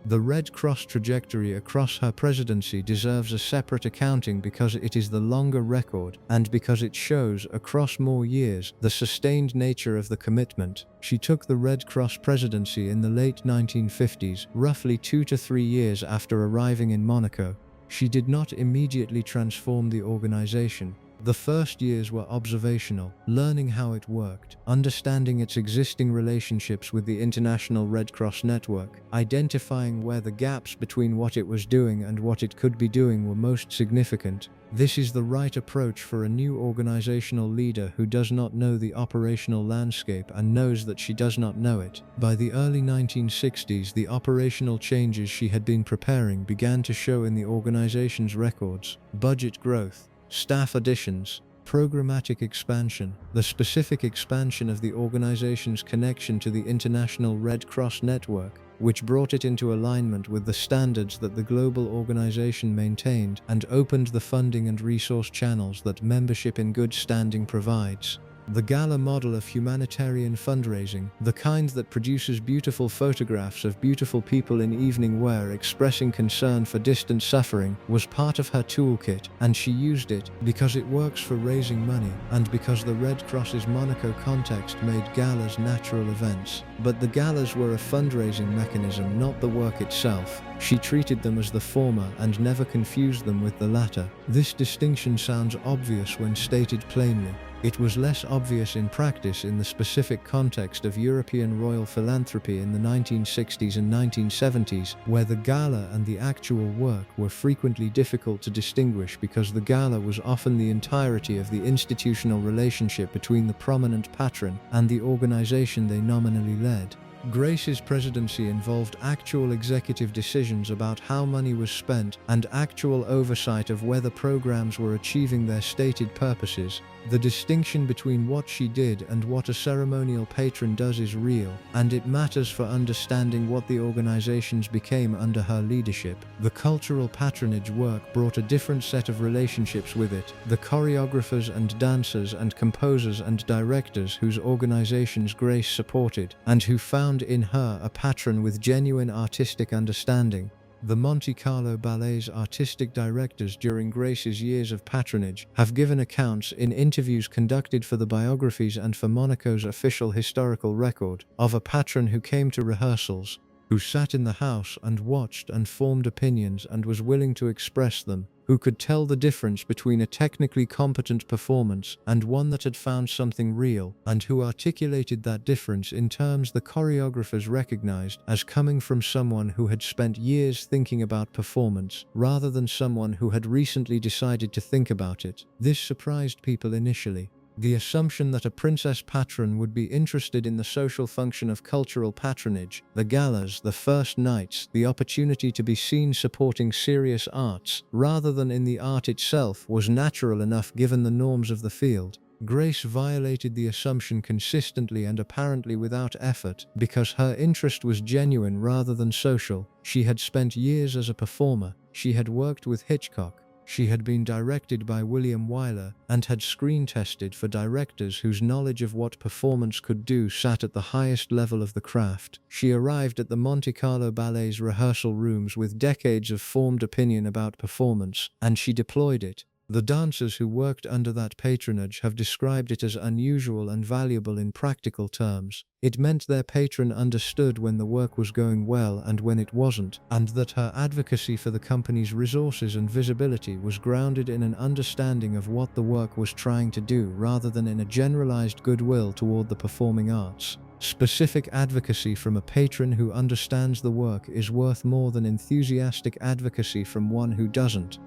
The Red Cross trajectory across her presidency deserves a separate accounting because it is the longer record and because it shows, across more years, the sustained nature of the commitment. She took the Red Cross presidency in the late 1950s, roughly 2 to 3 years after arriving in Monaco. She did not immediately transform the organization. The first years were observational, learning how it worked, understanding its existing relationships with the International Red Cross network, identifying where the gaps between what it was doing and what it could be doing were most significant. This is the right approach for a new organizational leader who does not know the operational landscape and knows that she does not know it. By the early 1960s, the operational changes she had been preparing began to show in the organization's records: budget growth, staff additions, programmatic expansion, the specific expansion of the organization's connection to the International Red Cross network, which brought it into alignment with the standards that the global organization maintained and opened the funding and resource channels that membership in good standing provides. The gala model of humanitarian fundraising, the kind that produces beautiful photographs of beautiful people in evening wear expressing concern for distant suffering, was part of her toolkit, and she used it because it works for raising money and because the Red Cross's Monaco context made galas natural events. But the galas were a fundraising mechanism, not the work itself. She treated them as the former and never confused them with the latter. This distinction sounds obvious when stated plainly. It was less obvious in practice in the specific context of European royal philanthropy in the 1960s and 1970s, where the gala and the actual work were frequently difficult to distinguish because the gala was often the entirety of the institutional relationship between the prominent patron and the organization they nominally led. Grace's presidency involved actual executive decisions about how money was spent and actual oversight of whether programs were achieving their stated purposes. The distinction between what she did and what a ceremonial patron does is real, and it matters for understanding what the organizations became under her leadership. The cultural patronage work brought a different set of relationships with it. The choreographers and dancers and composers and directors whose organizations Grace supported, and who found in her a patron with genuine artistic understanding. The Monte Carlo Ballet's artistic directors during Grace's years of patronage have given accounts in interviews conducted for the biographies and for Monaco's official historical record of a patron who came to rehearsals, who sat in the house and watched and formed opinions and was willing to express them, who could tell the difference between a technically competent performance and one that had found something real, and who articulated that difference in terms the choreographers recognized as coming from someone who had spent years thinking about performance, rather than someone who had recently decided to think about it. This surprised people initially. The assumption that a princess patron would be interested in the social function of cultural patronage, the galas, the first nights, the opportunity to be seen supporting serious arts, rather than in the art itself, was natural enough given the norms of the field. Grace violated the assumption consistently and apparently without effort, because her interest was genuine rather than social. She had spent years as a performer, she had worked with Hitchcock, she had been directed by William Wyler, and had screen tested for directors whose knowledge of what performance could do sat at the highest level of the craft. She arrived at the Monte Carlo Ballet's rehearsal rooms with decades of formed opinion about performance, and she deployed it. The dancers who worked under that patronage have described it as unusual and valuable in practical terms. It meant their patron understood when the work was going well and when it wasn't, and that her advocacy for the company's resources and visibility was grounded in an understanding of what the work was trying to do rather than in a generalized goodwill toward the performing arts. Specific advocacy from a patron who understands the work is worth more than enthusiastic advocacy from one who doesn't.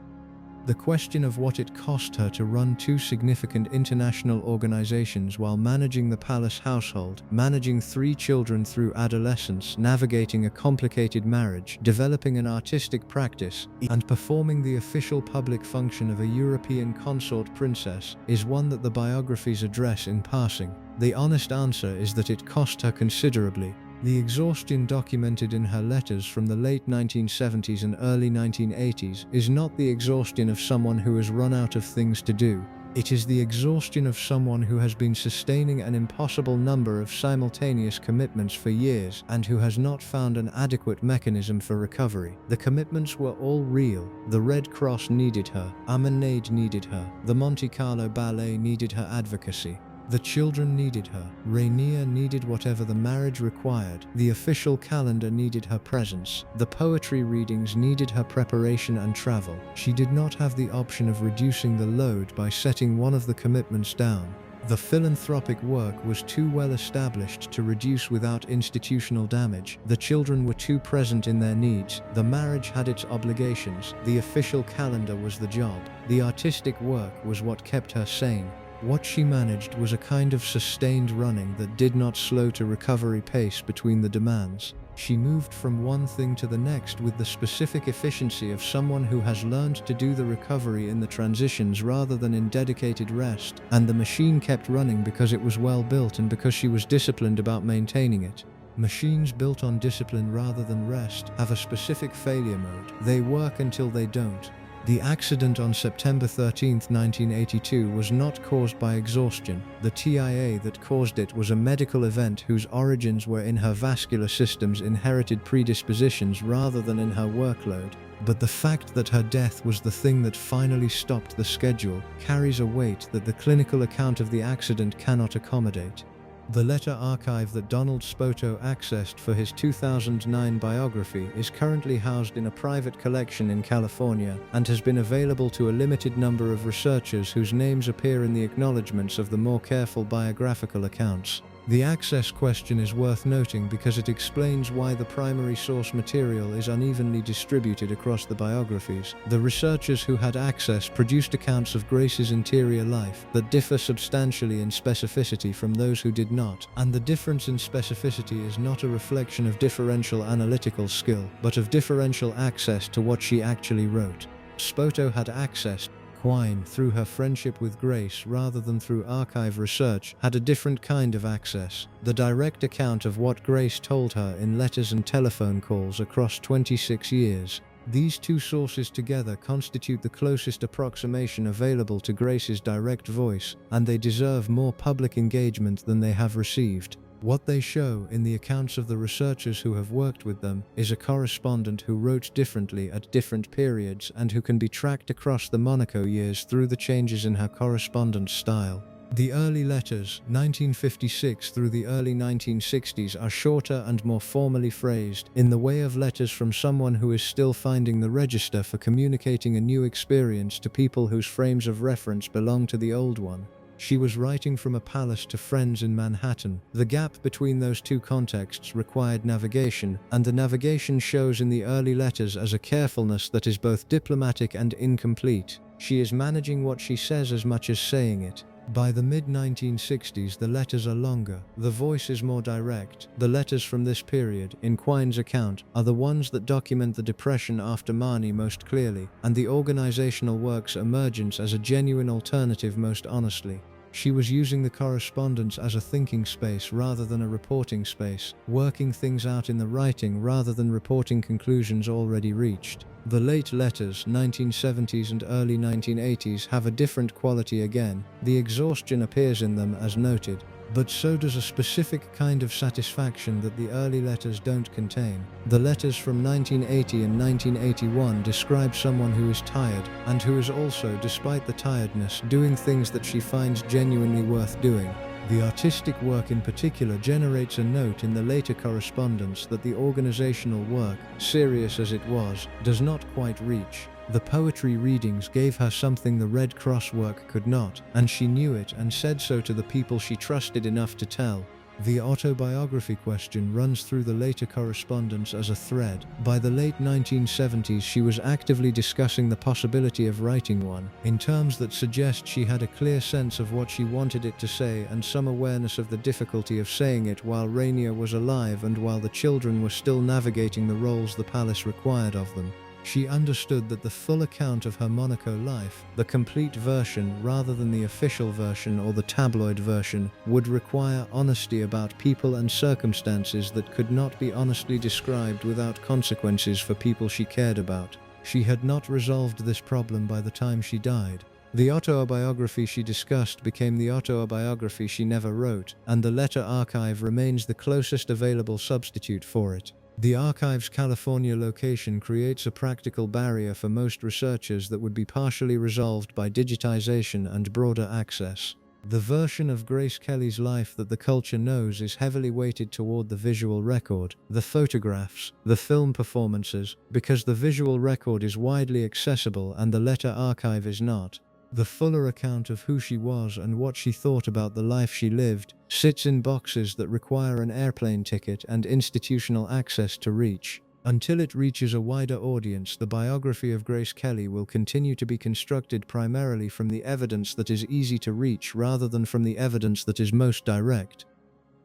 The question of what it cost her to run two significant international organizations while managing the palace household, managing 3 children through adolescence, navigating a complicated marriage, developing an artistic practice, and performing the official public function of a European consort princess is one that the biographies address in passing. The honest answer is that it cost her considerably. The exhaustion documented in her letters from the late 1970s and early 1980s is not the exhaustion of someone who has run out of things to do. It is the exhaustion of someone who has been sustaining an impossible number of simultaneous commitments for years and who has not found an adequate mechanism for recovery. The commitments were all real. The Red Cross needed her. Amanade needed her. The Monte Carlo Ballet needed her advocacy. The children needed her. Rainier needed whatever the marriage required. The official calendar needed her presence. The poetry readings needed her preparation and travel. She did not have the option of reducing the load by setting one of the commitments down. The philanthropic work was too well established to reduce without institutional damage. The children were too present in their needs. The marriage had its obligations. The official calendar was the job. The artistic work was what kept her sane. What she managed was a kind of sustained running that did not slow to recovery pace between the demands. She moved from one thing to the next with the specific efficiency of someone who has learned to do the recovery in the transitions rather than in dedicated rest, and the machine kept running because it was well built and because she was disciplined about maintaining it. Machines built on discipline rather than rest have a specific failure mode. They work until they don't. The accident on September 13, 1982 was not caused by exhaustion. The TIA that caused it was a medical event whose origins were in her vascular system's inherited predispositions rather than in her workload. But the fact that her death was the thing that finally stopped the schedule carries a weight that the clinical account of the accident cannot accommodate. The letter archive that Donald Spoto accessed for his 2009 biography is currently housed in a private collection in California and has been available to a limited number of researchers whose names appear in the acknowledgments of the more careful biographical accounts. The access question is worth noting because it explains why the primary source material is unevenly distributed across the biographies. The researchers who had access produced accounts of Grace's interior life that differ substantially in specificity from those who did not, and the difference in specificity is not a reflection of differential analytical skill, but of differential access to what she actually wrote. Spoto had access Quine, through her friendship with Grace rather than through archive research, had a different kind of access. The direct account of what Grace told her in letters and telephone calls across 26 years. These two sources together constitute the closest approximation available to Grace's direct voice, and they deserve more public engagement than they have received. What they show in the accounts of the researchers who have worked with them is a correspondent who wrote differently at different periods and who can be tracked across the Monaco years through the changes in her correspondence style. The early letters, 1956 through the early 1960s, are shorter and more formally phrased, in the way of letters from someone who is still finding the register for communicating a new experience to people whose frames of reference belong to the old one. She was writing from a palace to friends in Manhattan. The gap between those two contexts required navigation, and the navigation shows in the early letters as a carefulness that is both diplomatic and incomplete. She is managing what she says as much as saying it. By the mid-1960s, the letters are longer. The voice is more direct. The letters from this period, in Quine's account, are the ones that document the depression after Marnie most clearly, and the organizational work's emergence as a genuine alternative most honestly. She was using the correspondence as a thinking space rather than a reporting space, working things out in the writing rather than reporting conclusions already reached. The late letters, 1970s and early 1980s, have a different quality again. The exhaustion appears in them as noted, but so does a specific kind of satisfaction that the early letters don't contain. The letters from 1980 and 1981 describe someone who is tired, and who is also, despite the tiredness, doing things that she finds genuinely worth doing. The artistic work in particular generates a note in the later correspondence that the organizational work, serious as it was, does not quite reach. The poetry readings gave her something the Red Cross work could not, and she knew it and said so to the people she trusted enough to tell. The autobiography question runs through the later correspondence as a thread. By the late 1970s, she was actively discussing the possibility of writing one, in terms that suggest she had a clear sense of what she wanted it to say and some awareness of the difficulty of saying it while Rainier was alive and while the children were still navigating the roles the palace required of them. She understood that the full account of her Monaco life, the complete version rather than the official version or the tabloid version, would require honesty about people and circumstances that could not be honestly described without consequences for people she cared about. She had not resolved this problem by the time she died. The autobiography she discussed became the autobiography she never wrote, and the letter archive remains the closest available substitute for it. The archive's California location creates a practical barrier for most researchers that would be partially resolved by digitization and broader access. The version of Grace Kelly's life that the culture knows is heavily weighted toward the visual record, the photographs, the film performances, because the visual record is widely accessible and the letter archive is not. The fuller account of who she was and what she thought about the life she lived sits in boxes that require an airplane ticket and institutional access to reach. Until it reaches a wider audience, the biography of Grace Kelly will continue to be constructed primarily from the evidence that is easy to reach rather than from the evidence that is most direct.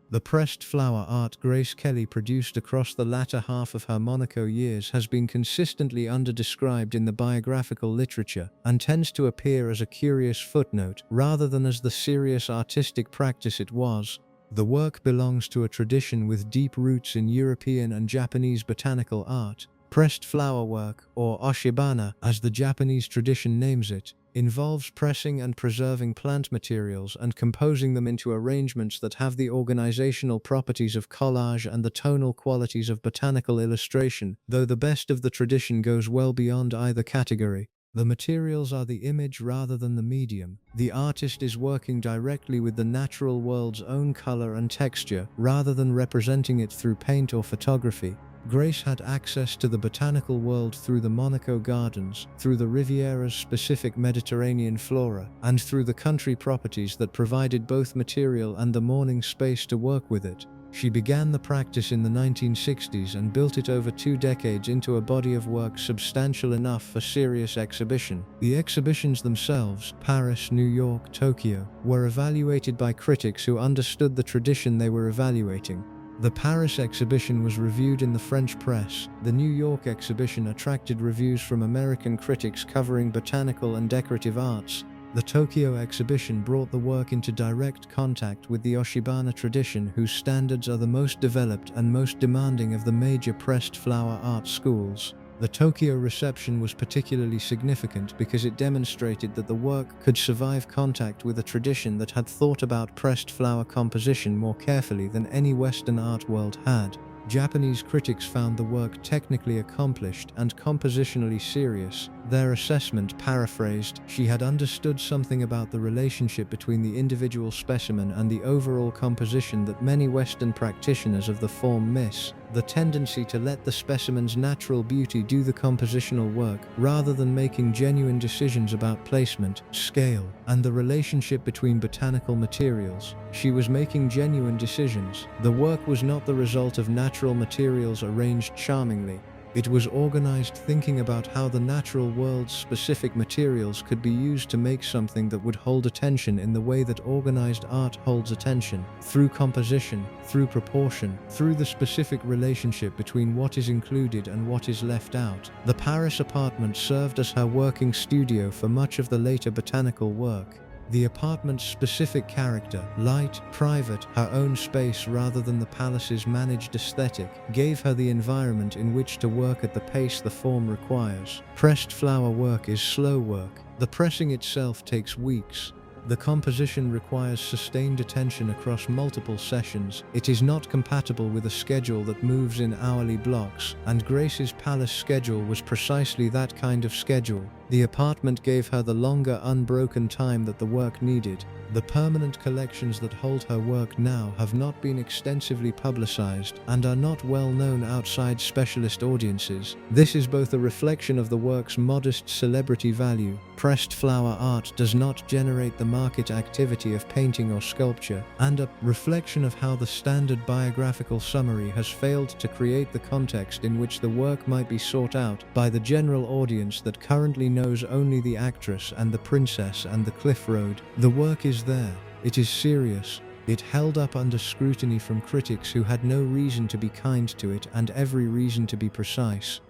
The pressed flower art Grace Kelly produced across the latter half of her Monaco years has been consistently underdescribed in the biographical literature and tends to appear as a curious footnote rather than as the serious artistic practice it was. The work belongs to a tradition with deep roots in European and Japanese botanical art. Pressed flower work, or oshibana as the Japanese tradition names it, involves pressing and preserving plant materials and composing them into arrangements that have the organizational properties of collage and the tonal qualities of botanical illustration, though the best of the tradition goes well beyond either category. The materials are the image rather than the medium. The artist is working directly with the natural world's own color and texture, rather than representing it through paint or photography. Grace had access to the botanical world through the Monaco gardens, through the Riviera's specific Mediterranean flora, and through the country properties that provided both material and the morning space to work with it. She began the practice in the 1960s and built it over 2 decades into a body of work substantial enough for serious exhibition. The exhibitions themselves, Paris, New York, Tokyo, were evaluated by critics who understood the tradition they were evaluating. The Paris exhibition was reviewed in the French press. The New York exhibition attracted reviews from American critics covering botanical and decorative arts. The Tokyo exhibition brought the work into direct contact with the Oshibana tradition, whose standards are the most developed and most demanding of the major pressed flower art schools. The Tokyo reception was particularly significant because it demonstrated that the work could survive contact with a tradition that had thought about pressed flower composition more carefully than any Western art world had. Japanese critics found the work technically accomplished and compositionally serious. Their assessment paraphrased, "She had understood something about the relationship between the individual specimen and the overall composition that many Western practitioners of the form miss. The tendency to let the specimen's natural beauty do the compositional work, rather than making genuine decisions about placement, scale, and the relationship between botanical materials. She was making genuine decisions. The work was not the result of natural materials arranged charmingly. It was organized thinking about how the natural world's specific materials could be used to make something that would hold attention in the way that organized art holds attention, through composition, through proportion, through the specific relationship between what is included and what is left out." The Paris apartment served as her working studio for much of the later botanical work. The apartment's specific character, light, private, her own space rather than the palace's managed aesthetic, gave her the environment in which to work at the pace the form requires. Pressed flower work is slow work. The pressing itself takes weeks. The composition requires sustained attention across multiple sessions. It is not compatible with a schedule that moves in hourly blocks, and Grace's palace schedule was precisely that kind of schedule. The apartment gave her the longer, unbroken time that the work needed. The permanent collections that hold her work now have not been extensively publicized and are not well known outside specialist audiences. This is both a reflection of the work's modest celebrity value. Pressed flower art does not generate the market activity of painting or sculpture, and a reflection of how the standard biographical summary has failed to create the context in which the work might be sought out by the general audience that currently knows only the actress and the princess and the cliff road. The work is there. It is serious. It held up under scrutiny from critics who had no reason to be kind to it and every reason to be precise.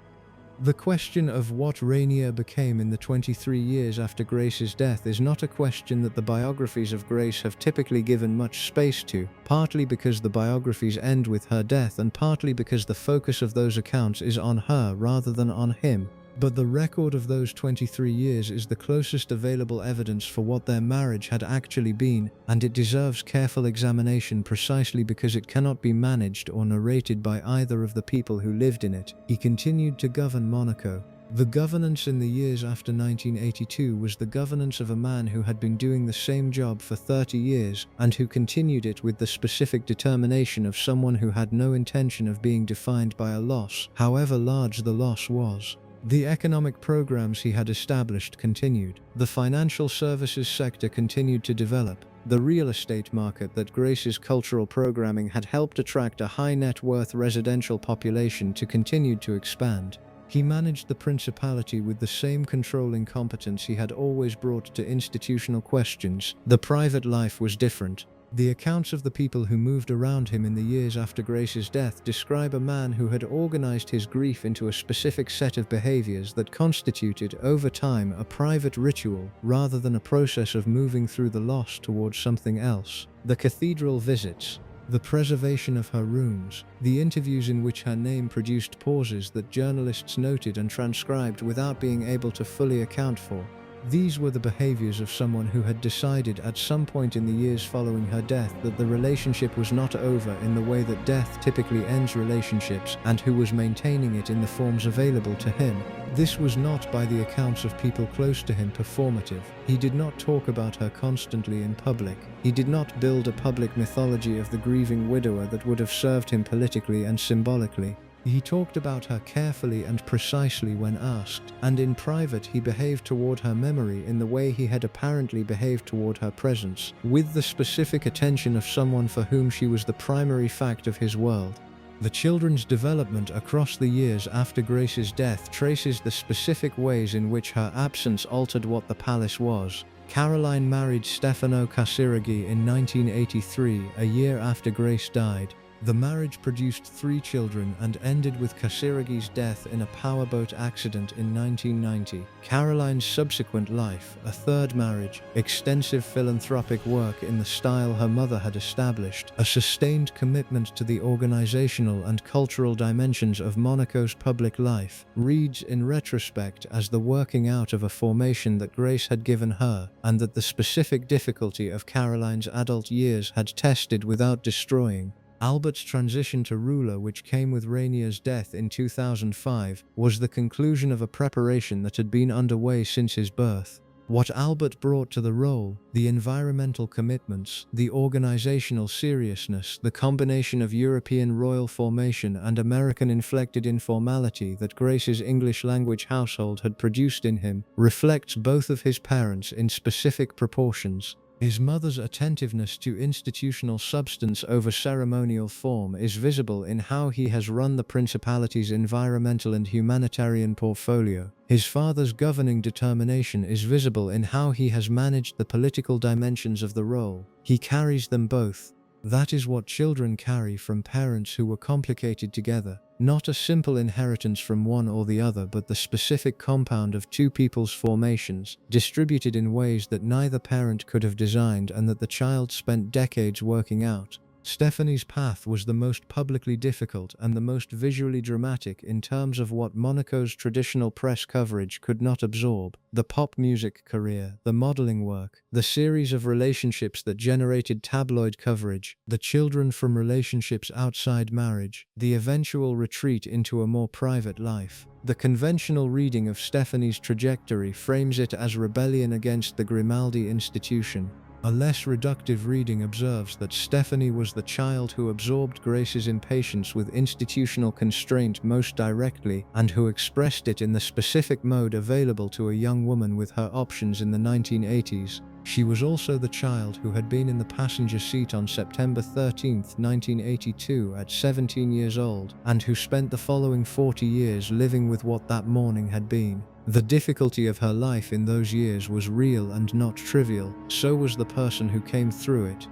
The question of what Rainier became in the 23 years after Grace's death is not a question that the biographies of Grace have typically given much space to, partly because the biographies end with her death and partly because the focus of those accounts is on her rather than on him. But the record of those 23 years is the closest available evidence for what their marriage had actually been, and it deserves careful examination precisely because it cannot be managed or narrated by either of the people who lived in it. He continued to govern Monaco. The governance in the years after 1982 was the governance of a man who had been doing the same job for 30 years, and who continued it with the specific determination of someone who had no intention of being defined by a loss, however large the loss was. The economic programs he had established continued. The financial services sector continued to develop. The real estate market that Grace's cultural programming had helped attract a high net worth residential population to continued to expand. He managed the principality with the same controlling competence he had always brought to institutional questions. The private life was different. The accounts of the people who moved around him in the years after Grace's death describe a man who had organized his grief into a specific set of behaviors that constituted, over time, a private ritual, rather than a process of moving through the loss towards something else. The cathedral visits, the preservation of her rooms, the interviews in which her name produced pauses that journalists noted and transcribed without being able to fully account for. These were the behaviors of someone who had decided at some point in the years following her death that the relationship was not over in the way that death typically ends relationships, and who was maintaining it in the forms available to him. This was not, by the accounts of people close to him, performative. He did not talk about her constantly in public. He did not build a public mythology of the grieving widower that would have served him politically and symbolically. He talked about her carefully and precisely when asked, and in private he behaved toward her memory in the way he had apparently behaved toward her presence, with the specific attention of someone for whom she was the primary fact of his world. The children's development across the years after Grace's death traces the specific ways in which her absence altered what the palace was. Caroline married Stefano Casiraghi in 1983, a year after Grace died. The marriage produced 3 children and ended with Casiraghi's death in a powerboat accident in 1990. Caroline's subsequent life, a third marriage, extensive philanthropic work in the style her mother had established, a sustained commitment to the organizational and cultural dimensions of Monaco's public life, reads in retrospect as the working out of a formation that Grace had given her, and that the specific difficulty of Caroline's adult years had tested without destroying. Albert's transition to ruler, which came with Rainier's death in 2005, was the conclusion of a preparation that had been underway since his birth. What Albert brought to the role, the environmental commitments, the organizational seriousness, the combination of European royal formation and American-inflected informality that Grace's English-language household had produced in him, reflects both of his parents in specific proportions. His mother's attentiveness to institutional substance over ceremonial form is visible in how he has run the principality's environmental and humanitarian portfolio. His father's governing determination is visible in how he has managed the political dimensions of the role. He carries them both. That is what children carry from parents who were complicated together. Not a simple inheritance from one or the other, but the specific compound of 2 people's formations, distributed in ways that neither parent could have designed and that the child spent decades working out. Stephanie's path was the most publicly difficult and the most visually dramatic in terms of what Monaco's traditional press coverage could not absorb: the pop music career, the modeling work, the series of relationships that generated tabloid coverage, the children from relationships outside marriage, the eventual retreat into a more private life. The conventional reading of Stephanie's trajectory frames it as rebellion against the Grimaldi institution. A less reductive reading observes that Stephanie was the child who absorbed Grace's impatience with institutional constraint most directly, and who expressed it in the specific mode available to a young woman with her options in the 1980s. She was also the child who had been in the passenger seat on September 13, 1982 at 17 years old, and who spent the following 40 years living with what that morning had been. The difficulty of her life in those years was real and not trivial, so was the person who came through it.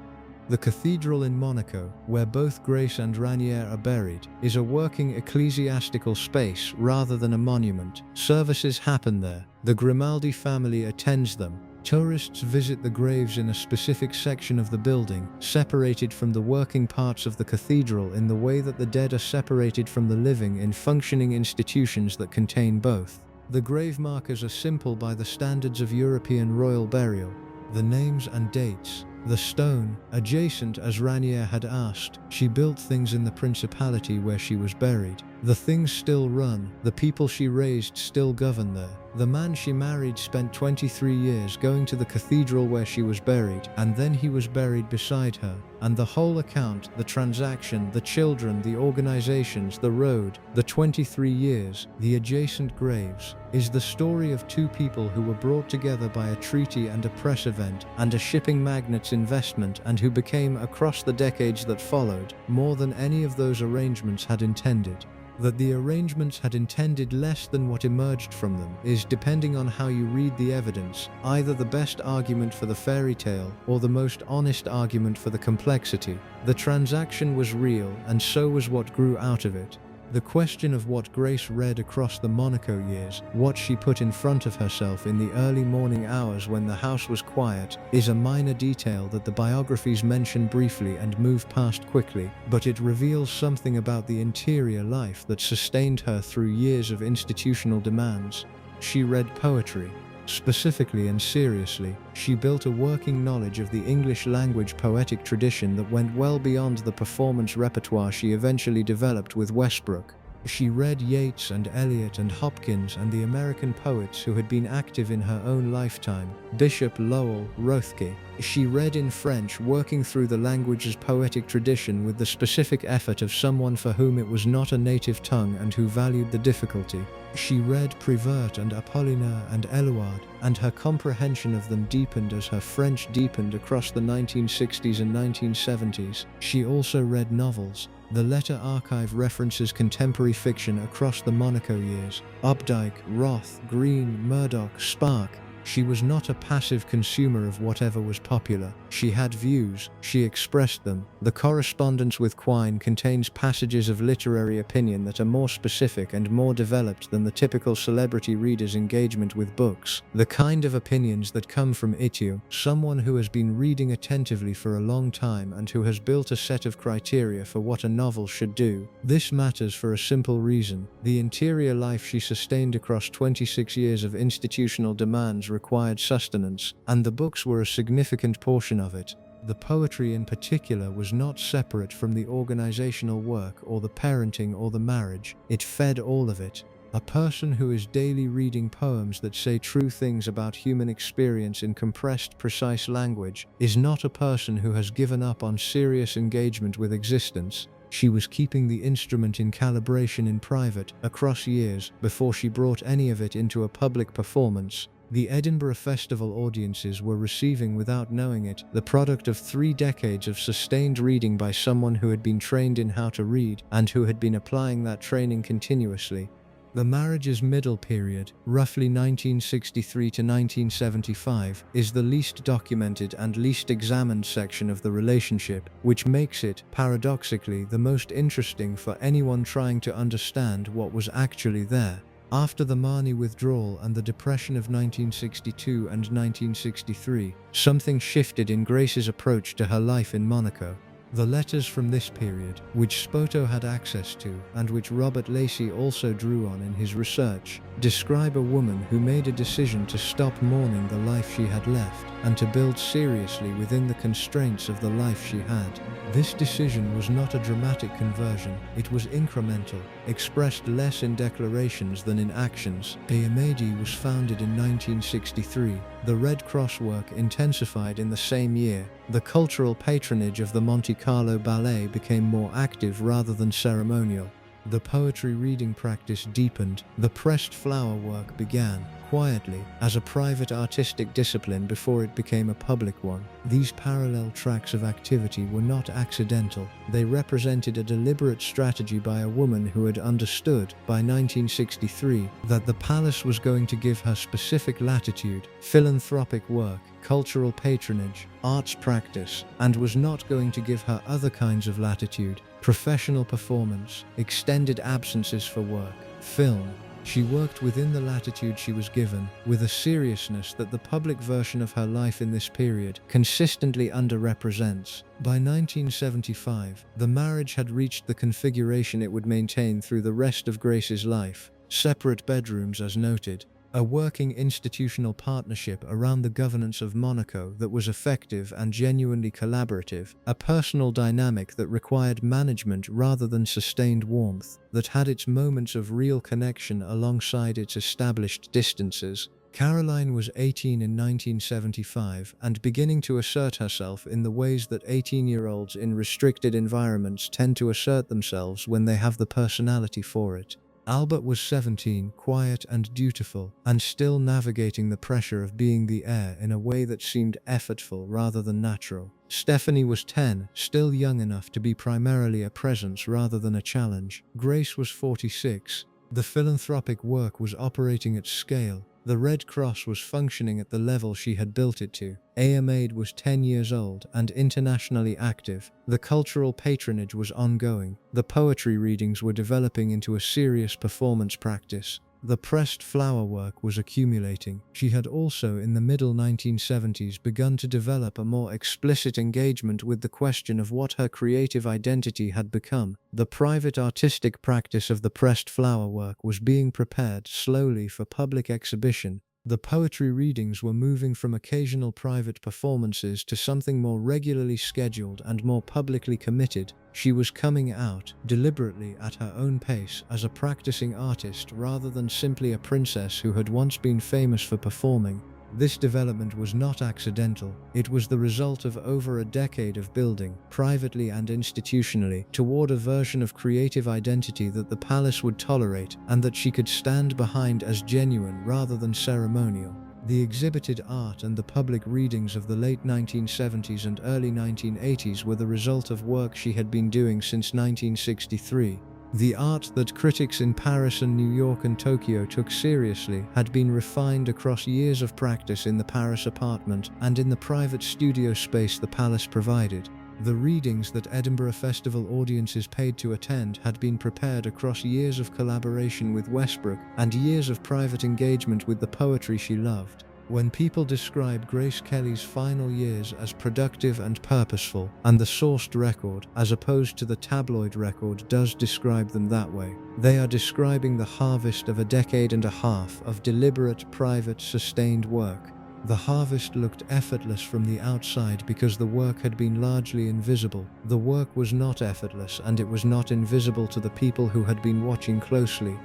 The cathedral in Monaco, where both Grace and Ranière are buried, is a working ecclesiastical space rather than a monument. Services happen there. The Grimaldi family attends them. Tourists visit the graves in a specific section of the building, separated from the working parts of the cathedral in the way that the dead are separated from the living in functioning institutions that contain both. The grave markers are simple by the standards of European royal burial. The names and dates. The stone, adjacent as Ranière had asked. She built things in the principality where she was buried. The things still run, the people she raised still govern there. The man she married spent 23 years going to the cathedral where she was buried, and then he was buried beside her. And the whole account, the transaction, the children, the organizations, the road, the 23 years, the adjacent graves, is the story of two people who were brought together by a treaty and a press event and a shipping magnate's investment, and who became, across the decades that followed, more than any of those arrangements had intended. That the arrangements had intended less than what emerged from them is, depending on how you read the evidence, either the best argument for the fairy tale or the most honest argument for the complexity. The transaction was real, and so was what grew out of it. The question of what Grace read across the Monaco years, what she put in front of herself in the early morning hours when the house was quiet, is a minor detail that the biographies mention briefly and move past quickly, but it reveals something about the interior life that sustained her through years of institutional demands. She read poetry. Specifically and seriously, she built a working knowledge of the English language poetic tradition that went well beyond the performance repertoire she eventually developed with Westbrook. She read Yeats and Eliot and Hopkins and the American poets who had been active in her own lifetime, Bishop, Lowell, Rothke. She read in French, working through the language's poetic tradition with the specific effort of someone for whom it was not a native tongue and who valued the difficulty. She read Prévert and Apollinaire and Éluard, and her comprehension of them deepened as her French deepened across the 1960s and 1970s. She also read novels. The letter archive references contemporary fiction across the Monaco years: Updike, Roth, Green, Murdoch, Spark. She was not a passive consumer of whatever was popular. She had views, she expressed them. The correspondence with Quine contains passages of literary opinion that are more specific and more developed than the typical celebrity reader's engagement with books. The kind of opinions that come from Itu, someone who has been reading attentively for a long time and who has built a set of criteria for what a novel should do. This matters for a simple reason. The interior life she sustained across 26 years of institutional demands required sustenance, and the books were a significant portion of it. The poetry in particular was not separate from the organizational work or the parenting or the marriage. It fed all of it. A person who is daily reading poems that say true things about human experience in compressed, precise language is not a person who has given up on serious engagement with existence. She was keeping the instrument in calibration in private, across years, before she brought any of it into a public performance. The Edinburgh Festival audiences were receiving, without knowing it, the product of 3 decades of sustained reading by someone who had been trained in how to read, and who had been applying that training continuously. The marriage's middle period, roughly 1963 to 1975, is the least documented and least examined section of the relationship, which makes it, paradoxically, the most interesting for anyone trying to understand what was actually there. After the Marni withdrawal and the Depression of 1962 and 1963, something shifted in Grace's approach to her life in Monaco. The letters from this period, which Spoto had access to and which Robert Lacey also drew on in his research, describe a woman who made a decision to stop mourning the life she had left and to build seriously within the constraints of the life she had. This decision was not a dramatic conversion, it was incremental, expressed less in declarations than in actions. Ayamede was founded in 1963. The Red Cross work intensified in the same year. The cultural patronage of the Monte Carlo Ballet became more active rather than ceremonial. The poetry reading practice deepened. The pressed flower work began, quietly, as a private artistic discipline before it became a public one. These parallel tracks of activity were not accidental. They represented a deliberate strategy by a woman who had understood, by 1963, that the palace was going to give her specific latitude, philanthropic work, cultural patronage, arts practice, and was not going to give her other kinds of latitude, professional performance, extended absences for work, film. She worked within the latitude she was given, with a seriousness that the public version of her life in this period consistently underrepresents. By 1975, the marriage had reached the configuration it would maintain through the rest of Grace's life. Separate bedrooms as noted. A working institutional partnership around the governance of Monaco that was effective and genuinely collaborative, a personal dynamic that required management rather than sustained warmth, that had its moments of real connection alongside its established distances. Caroline was 18 in 1975 and beginning to assert herself in the ways that 18-year-olds in restricted environments tend to assert themselves when they have the personality for it. Albert was 17, quiet and dutiful, and still navigating the pressure of being the heir in a way that seemed effortful rather than natural. Stephanie was 10, still young enough to be primarily a presence rather than a challenge. Grace was 46. The philanthropic work was operating at scale. The Red Cross was functioning at the level she had built it to. Ayamede was 10 years old and internationally active. The cultural patronage was ongoing. The poetry readings were developing into a serious performance practice. The pressed flower work was accumulating. She had also, in the middle 1970s, begun to develop a more explicit engagement with the question of what her creative identity had become. The private artistic practice of the pressed flower work was being prepared slowly for public exhibition. The poetry readings were moving from occasional private performances to something more regularly scheduled and more publicly committed. She was coming out, deliberately at her own pace, as a practicing artist rather than simply a princess who had once been famous for performing. This development was not accidental. It was the result of over a decade of building, privately and institutionally, toward a version of creative identity that the palace would tolerate and that she could stand behind as genuine rather than ceremonial. The exhibited art and the public readings of the late 1970s and early 1980s were the result of work she had been doing since 1963. The art that critics in Paris and New York and Tokyo took seriously had been refined across years of practice in the Paris apartment and in the private studio space the palace provided. The readings that Edinburgh Festival audiences paid to attend had been prepared across years of collaboration with Westbrook and years of private engagement with the poetry she loved. When people describe Grace Kelly's final years as productive and purposeful, and the sourced record, as opposed to the tabloid record, does describe them that way, they are describing the harvest of a decade and a half of deliberate, private, sustained work. The harvest looked effortless from the outside because the work had been largely invisible. The work was not effortless, and it was not invisible to the people who had been watching closely.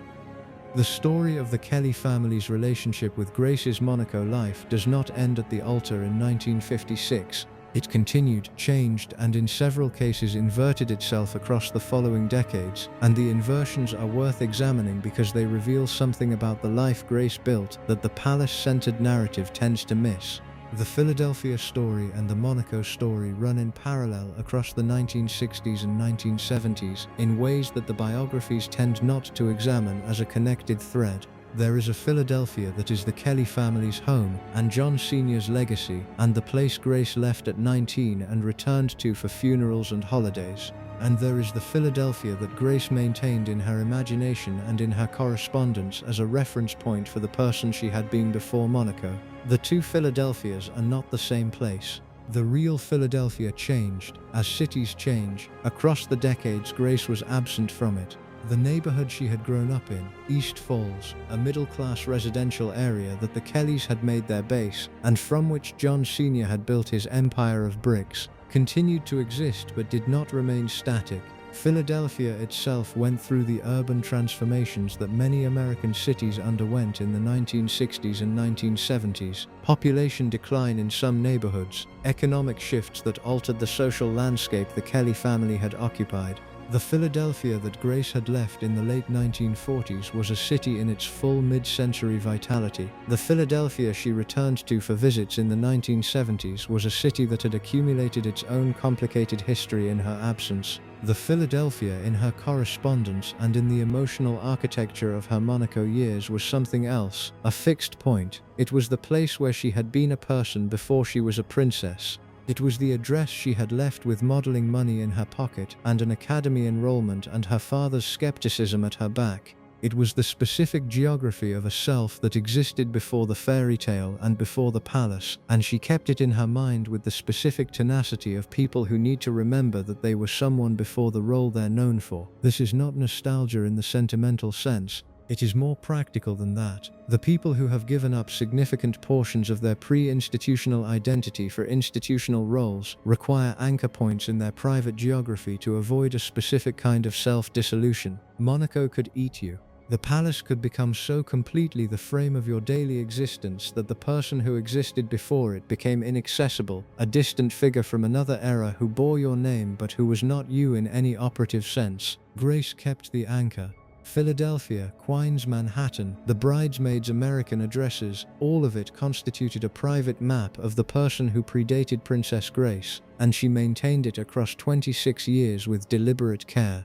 The story of the Kelly family's relationship with Grace's Monaco life does not end at the altar in 1956. It continued, changed, and in several cases inverted itself across the following decades, and the inversions are worth examining because they reveal something about the life Grace built that the palace-centered narrative tends to miss. The Philadelphia story and the Monaco story run in parallel across the 1960s and 1970s in ways that the biographies tend not to examine as a connected thread. There is a Philadelphia that is the Kelly family's home and John Sr.'s legacy, and the place Grace left at 19 and returned to for funerals and holidays. And there is the Philadelphia that Grace maintained in her imagination and in her correspondence as a reference point for the person she had been before Monaco. The two Philadelphias are not the same place. The real Philadelphia changed. As cities change, across the decades Grace was absent from it. The neighborhood she had grown up in, East Falls, a middle-class residential area that the Kellys had made their base, and from which John Sr. had built his empire of bricks, continued to exist but did not remain static. Philadelphia itself went through the urban transformations that many American cities underwent in the 1960s and 1970s. Population decline in some neighborhoods, economic shifts that altered the social landscape the Kelly family had occupied. The Philadelphia that Grace had left in the late 1940s was a city in its full mid-century vitality. The Philadelphia she returned to for visits in the 1970s was a city that had accumulated its own complicated history in her absence. The Philadelphia in her correspondence and in the emotional architecture of her Monaco years was something else, a fixed point. It was the place where she had been a person before she was a princess. It was the address she had left with modeling money in her pocket and an academy enrollment and her father's skepticism at her back. It was the specific geography of a self that existed before the fairy tale and before the palace, and she kept it in her mind with the specific tenacity of people who need to remember that they were someone before the role they're known for. This is not nostalgia in the sentimental sense. It is more practical than that. The people who have given up significant portions of their pre-institutional identity for institutional roles require anchor points in their private geography to avoid a specific kind of self-dissolution. Monaco could eat you. The palace could become so completely the frame of your daily existence that the person who existed before it became inaccessible, a distant figure from another era who bore your name but who was not you in any operative sense. Grace kept the anchor. Philadelphia, Queens, Manhattan, the bridesmaids' American addresses, all of it constituted a private map of the person who predated Princess Grace, and she maintained it across 26 years with deliberate care.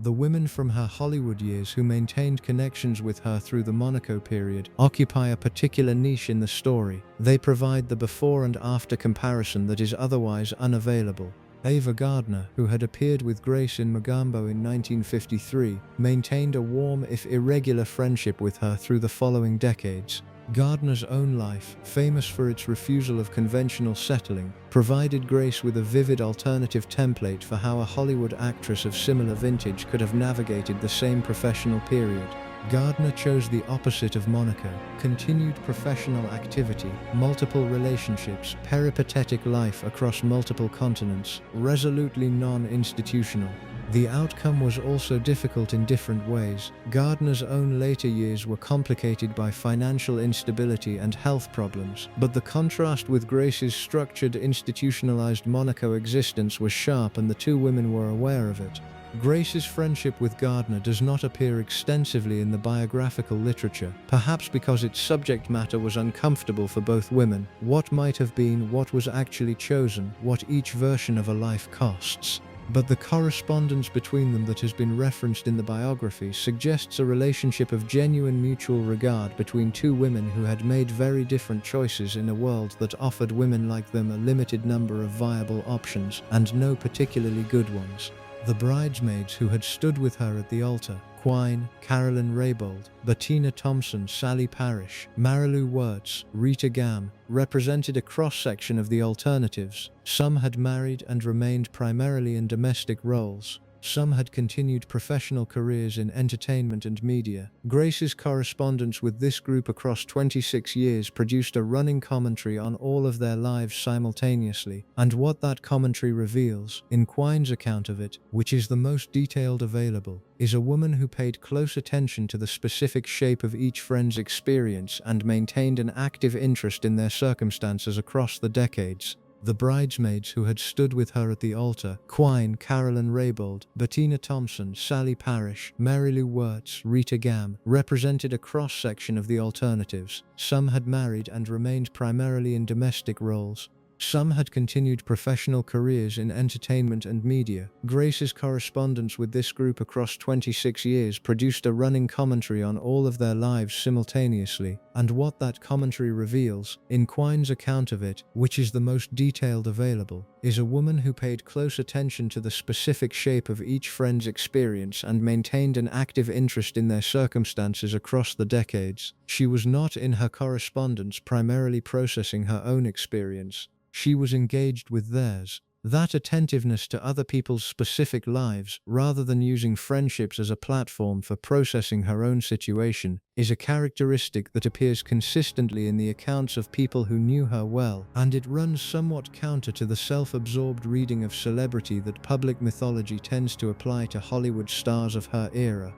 The women from her Hollywood years who maintained connections with her through the Monaco period occupy a particular niche in the story. They provide the before and after comparison that is otherwise unavailable. Ava Gardner, who had appeared with Grace in Mogambo in 1953, maintained a warm if irregular friendship with her through the following decades. Gardner's own life, famous for its refusal of conventional settling, provided Grace with a vivid alternative template for how a Hollywood actress of similar vintage could have navigated the same professional period. Gardner chose the opposite of Monaco: continued professional activity, multiple relationships, peripatetic life across multiple continents, resolutely non-institutional. The outcome was also difficult in different ways. Gardner's own later years were complicated by financial instability and health problems, but the contrast with Grace's structured, institutionalized Monaco existence was sharp, and the two women were aware of it. Grace's friendship with Gardner does not appear extensively in the biographical literature, perhaps because its subject matter was uncomfortable for both women. What might have been, what was actually chosen, what each version of a life costs. But the correspondence between them that has been referenced in the biography suggests a relationship of genuine mutual regard between two women who had made very different choices in a world that offered women like them a limited number of viable options, and no particularly good ones. The bridesmaids who had stood with her at the altar, Quine, Carolyn Raybould, Bettina Thompson, Sally Parrish, Marilu Wirtz, Rita Gam, represented a cross-section of the alternatives. Some had married and remained primarily in domestic roles. Some had continued professional careers in entertainment and media. Grace's correspondence with this group across 26 years produced a running commentary on all of their lives simultaneously, and what that commentary reveals, in Quine's account of it, which is the most detailed available, is a woman who paid close attention to the specific shape of each friend's experience and maintained an active interest in their circumstances across the decades. The bridesmaids who had stood with her at the altar, Quine, Carolyn Raybould, Bettina Thompson, Sally Parrish, Marilu Wirtz, Rita Gam, represented a cross-section of the alternatives. Some had married and remained primarily in domestic roles. Some had continued professional careers in entertainment and media. Grace's correspondence with this group across 26 years produced a running commentary on all of their lives simultaneously, and what that commentary reveals, in Quine's account of it, which is the most detailed available, is a woman who paid close attention to the specific shape of each friend's experience and maintained an active interest in their circumstances across the decades. She was not in her correspondence primarily processing her own experience. She was engaged with theirs. That attentiveness to other people's specific lives, rather than using friendships as a platform for processing her own situation, is a characteristic that appears consistently in the accounts of people who knew her well, and it runs somewhat counter to the self-absorbed reading of celebrity that public mythology tends to apply to Hollywood stars of her era.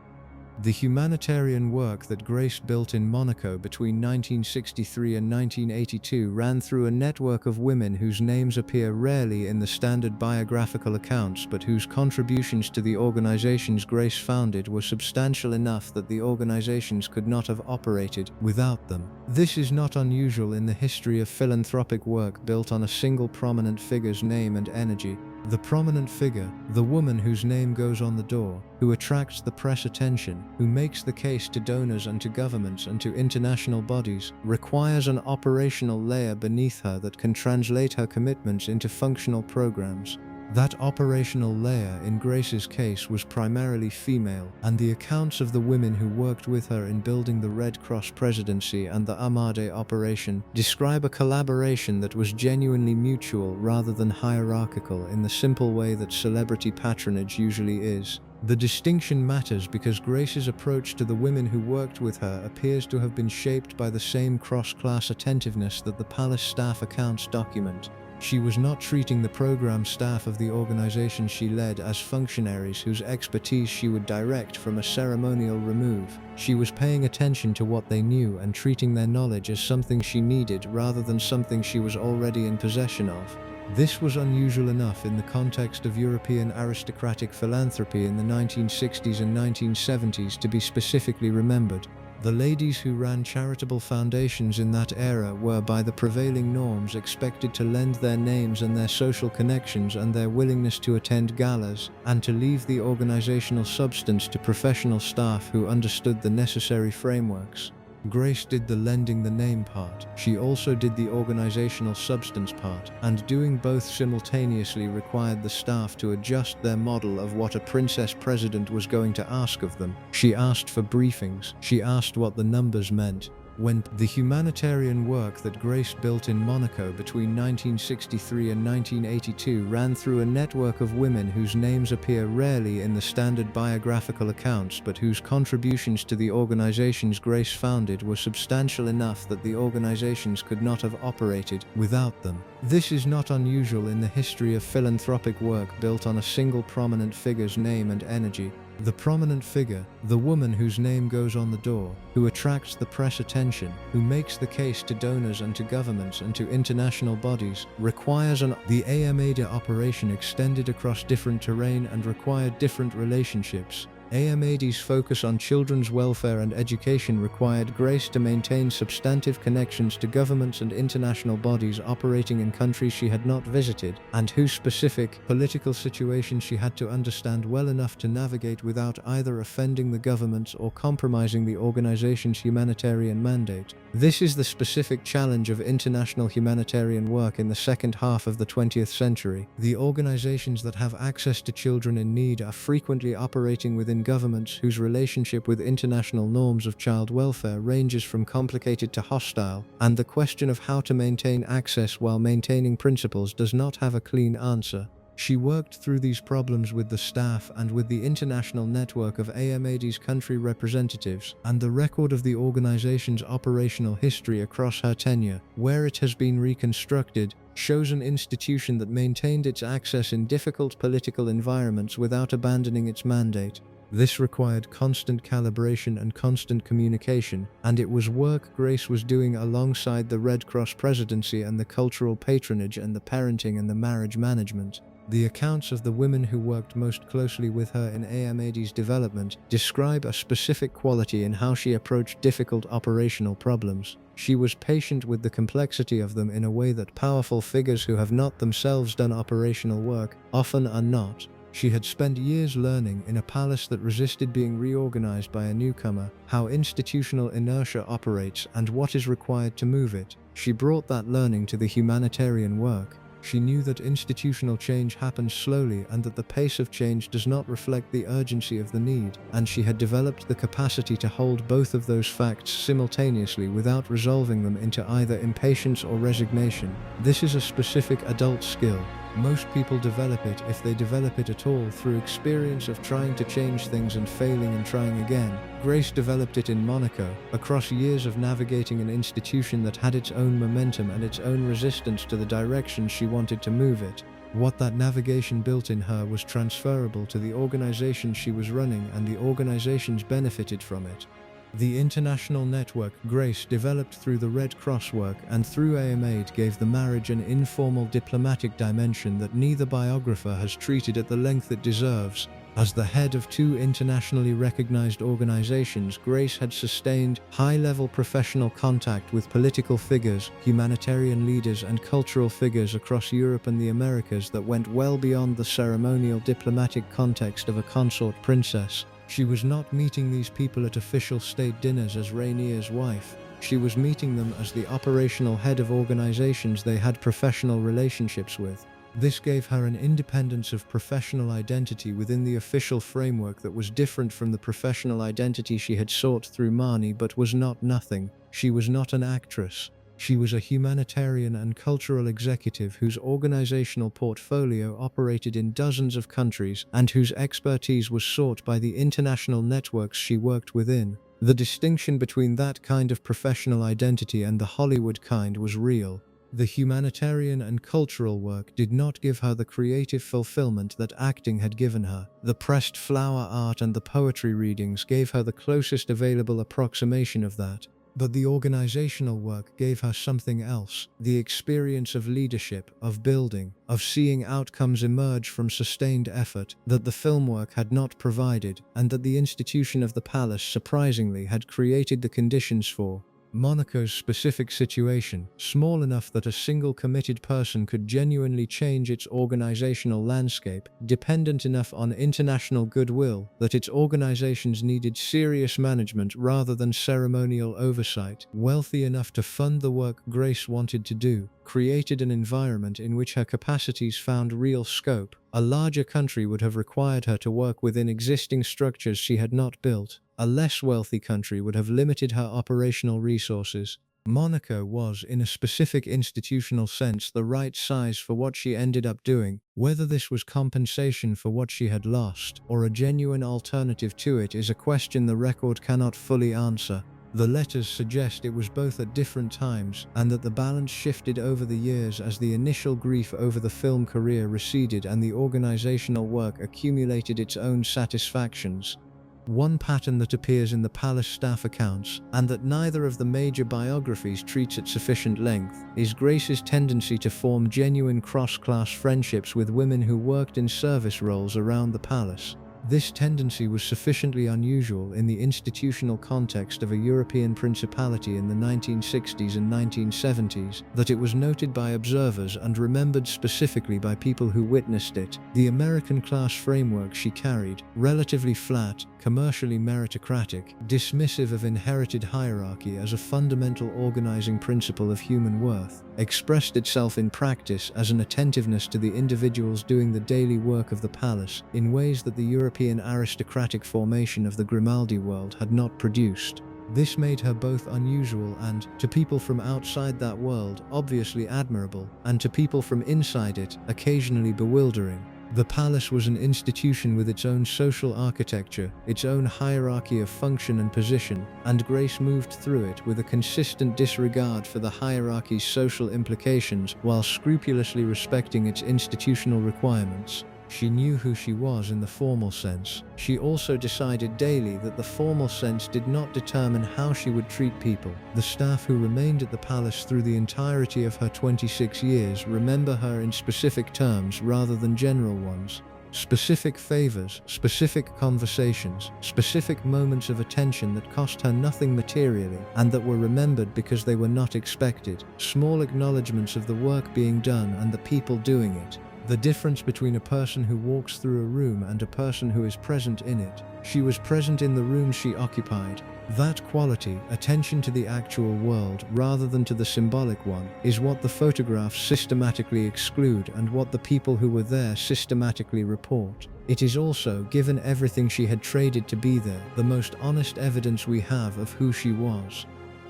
The humanitarian work that Grace built in Monaco between 1963 and 1982 ran through a network of women whose names appear rarely in the standard biographical accounts but whose contributions to the organizations Grace founded were substantial enough that the organizations could not have operated without them. This is not unusual in the history of philanthropic work built on a single prominent figure's name and energy. The prominent figure, the woman whose name goes on the door, who attracts the press attention, who makes the case to donors and to governments and to international bodies, requires an operational layer beneath her that can translate her commitments into functional programs. That operational layer in Grace's case was primarily female, and the accounts of the women who worked with her in building the Red Cross presidency and the Armade operation describe a collaboration that was genuinely mutual rather than hierarchical in the simple way that celebrity patronage usually is. The distinction matters because Grace's approach to the women who worked with her appears to have been shaped by the same cross-class attentiveness that the palace staff accounts document. She was not treating the program staff of the organization she led as functionaries whose expertise she would direct from a ceremonial remove. She was paying attention to what they knew and treating their knowledge as something she needed rather than something she was already in possession of. This was unusual enough in the context of European aristocratic philanthropy in the 1960s and 1970s to be specifically remembered. The ladies who ran charitable foundations in that era were, by the prevailing norms, expected to lend their names and their social connections and their willingness to attend galas, and to leave the organizational substance to professional staff who understood the necessary frameworks. Grace did the lending the name part. She also did the organizational substance part, and doing both simultaneously required the staff to adjust their model of what a princess president was going to ask of them. She asked for briefings. She asked what the numbers meant. When the humanitarian work that Grace built in Monaco between 1963 and 1982 ran through a network of women whose names appear rarely in the standard biographical accounts but whose contributions to the organizations Grace founded were substantial enough that the organizations could not have operated without them. This is not unusual in the history of philanthropic work built on a single prominent figure's name and energy. The prominent figure, the woman whose name goes on the door, who attracts the press attention, who makes the case to donors and to governments and to international bodies, requires the Armade operation extended across different terrain and required different relationships. Armade's focus on children's welfare and education required Grace to maintain substantive connections to governments and international bodies operating in countries she had not visited, and whose specific political situation she had to understand well enough to navigate without either offending the governments or compromising the organization's humanitarian mandate. This is the specific challenge of international humanitarian work in the second half of the 20th century. The organizations that have access to children in need are frequently operating within governments whose relationship with international norms of child welfare ranges from complicated to hostile, and the question of how to maintain access while maintaining principles does not have a clean answer. She worked through these problems with the staff and with the international network of Armade's country representatives, and the record of the organization's operational history across her tenure, where it has been reconstructed, shows an institution that maintained its access in difficult political environments without abandoning its mandate. This required constant calibration and constant communication, and it was work Grace was doing alongside the Red Cross presidency and the cultural patronage and the parenting and the marriage management. The accounts of the women who worked most closely with her in Armade's development describe a specific quality in how she approached difficult operational problems. She was patient with the complexity of them in a way that powerful figures who have not themselves done operational work often are not. She had spent years learning, in a palace that resisted being reorganized by a newcomer, how institutional inertia operates and what is required to move it. She brought that learning to the humanitarian work. She knew that institutional change happens slowly and that the pace of change does not reflect the urgency of the need, and she had developed the capacity to hold both of those facts simultaneously without resolving them into either impatience or resignation. This is a specific adult skill. Most people develop it, if they develop it at all, through experience of trying to change things and failing and trying again. Grace developed it in Monaco, across years of navigating an institution that had its own momentum and its own resistance to the direction she wanted to move it. What that navigation built in her was transferable to the organization she was running, and the organizations benefited from it. The international network Grace developed through the Red Cross work and through AMAID gave the marriage an informal diplomatic dimension that neither biographer has treated at the length it deserves. As the head of two internationally recognized organizations, Grace had sustained high-level professional contact with political figures, humanitarian leaders, and cultural figures across Europe and the Americas that went well beyond the ceremonial diplomatic context of a consort princess. She was not meeting these people at official state dinners as Rainier's wife. She was meeting them as the operational head of organizations they had professional relationships with. This gave her an independence of professional identity within the official framework that was different from the professional identity she had sought through Marnie, but was not nothing. She was not an actress. She was a humanitarian and cultural executive whose organizational portfolio operated in dozens of countries and whose expertise was sought by the international networks she worked within. The distinction between that kind of professional identity and the Hollywood kind was real. The humanitarian and cultural work did not give her the creative fulfillment that acting had given her. The pressed flower art and the poetry readings gave her the closest available approximation of that. But the organizational work gave her something else, the experience of leadership, of building, of seeing outcomes emerge from sustained effort that the film work had not provided, and that the institution of the palace surprisingly had created the conditions for. Monaco's specific situation, small enough that a single committed person could genuinely change its organizational landscape, dependent enough on international goodwill that its organizations needed serious management rather than ceremonial oversight, wealthy enough to fund the work Grace wanted to do, created an environment in which her capacities found real scope. A larger country would have required her to work within existing structures she had not built. A less wealthy country would have limited her operational resources. Monaco was, in a specific institutional sense, the right size for what she ended up doing. Whether this was compensation for what she had lost, or a genuine alternative to it, is a question the record cannot fully answer. The letters suggest it was both at different times, and that the balance shifted over the years as the initial grief over the film career receded and the organizational work accumulated its own satisfactions. One pattern that appears in the palace staff accounts, and that neither of the major biographies treats at sufficient length, is Grace's tendency to form genuine cross-class friendships with women who worked in service roles around the palace. This tendency was sufficiently unusual in the institutional context of a European principality in the 1960s and 1970s that it was noted by observers and remembered specifically by people who witnessed it. The American class framework she carried, relatively flat, commercially meritocratic, dismissive of inherited hierarchy as a fundamental organizing principle of human worth, expressed itself in practice as an attentiveness to the individuals doing the daily work of the palace in ways that the European aristocratic formation of the Grimaldi world had not produced. This made her both unusual and, to people from outside that world, obviously admirable, and to people from inside it, occasionally bewildering. The palace was an institution with its own social architecture, its own hierarchy of function and position, and Grace moved through it with a consistent disregard for the hierarchy's social implications while scrupulously respecting its institutional requirements. She knew who she was in the formal sense. She also decided daily that the formal sense did not determine how she would treat people. The staff who remained at the palace through the entirety of her 26 years remember her in specific terms rather than general ones. Specific favors, specific conversations, specific moments of attention that cost her nothing materially and that were remembered because they were not expected. Small acknowledgements of the work being done and the people doing it. The difference between a person who walks through a room and a person who is present in it. She was present in the room she occupied. That quality, attention to the actual world rather than to the symbolic one, is what the photographs systematically exclude and what the people who were there systematically report. It is also, given everything she had traded to be there, the most honest evidence we have of who she was.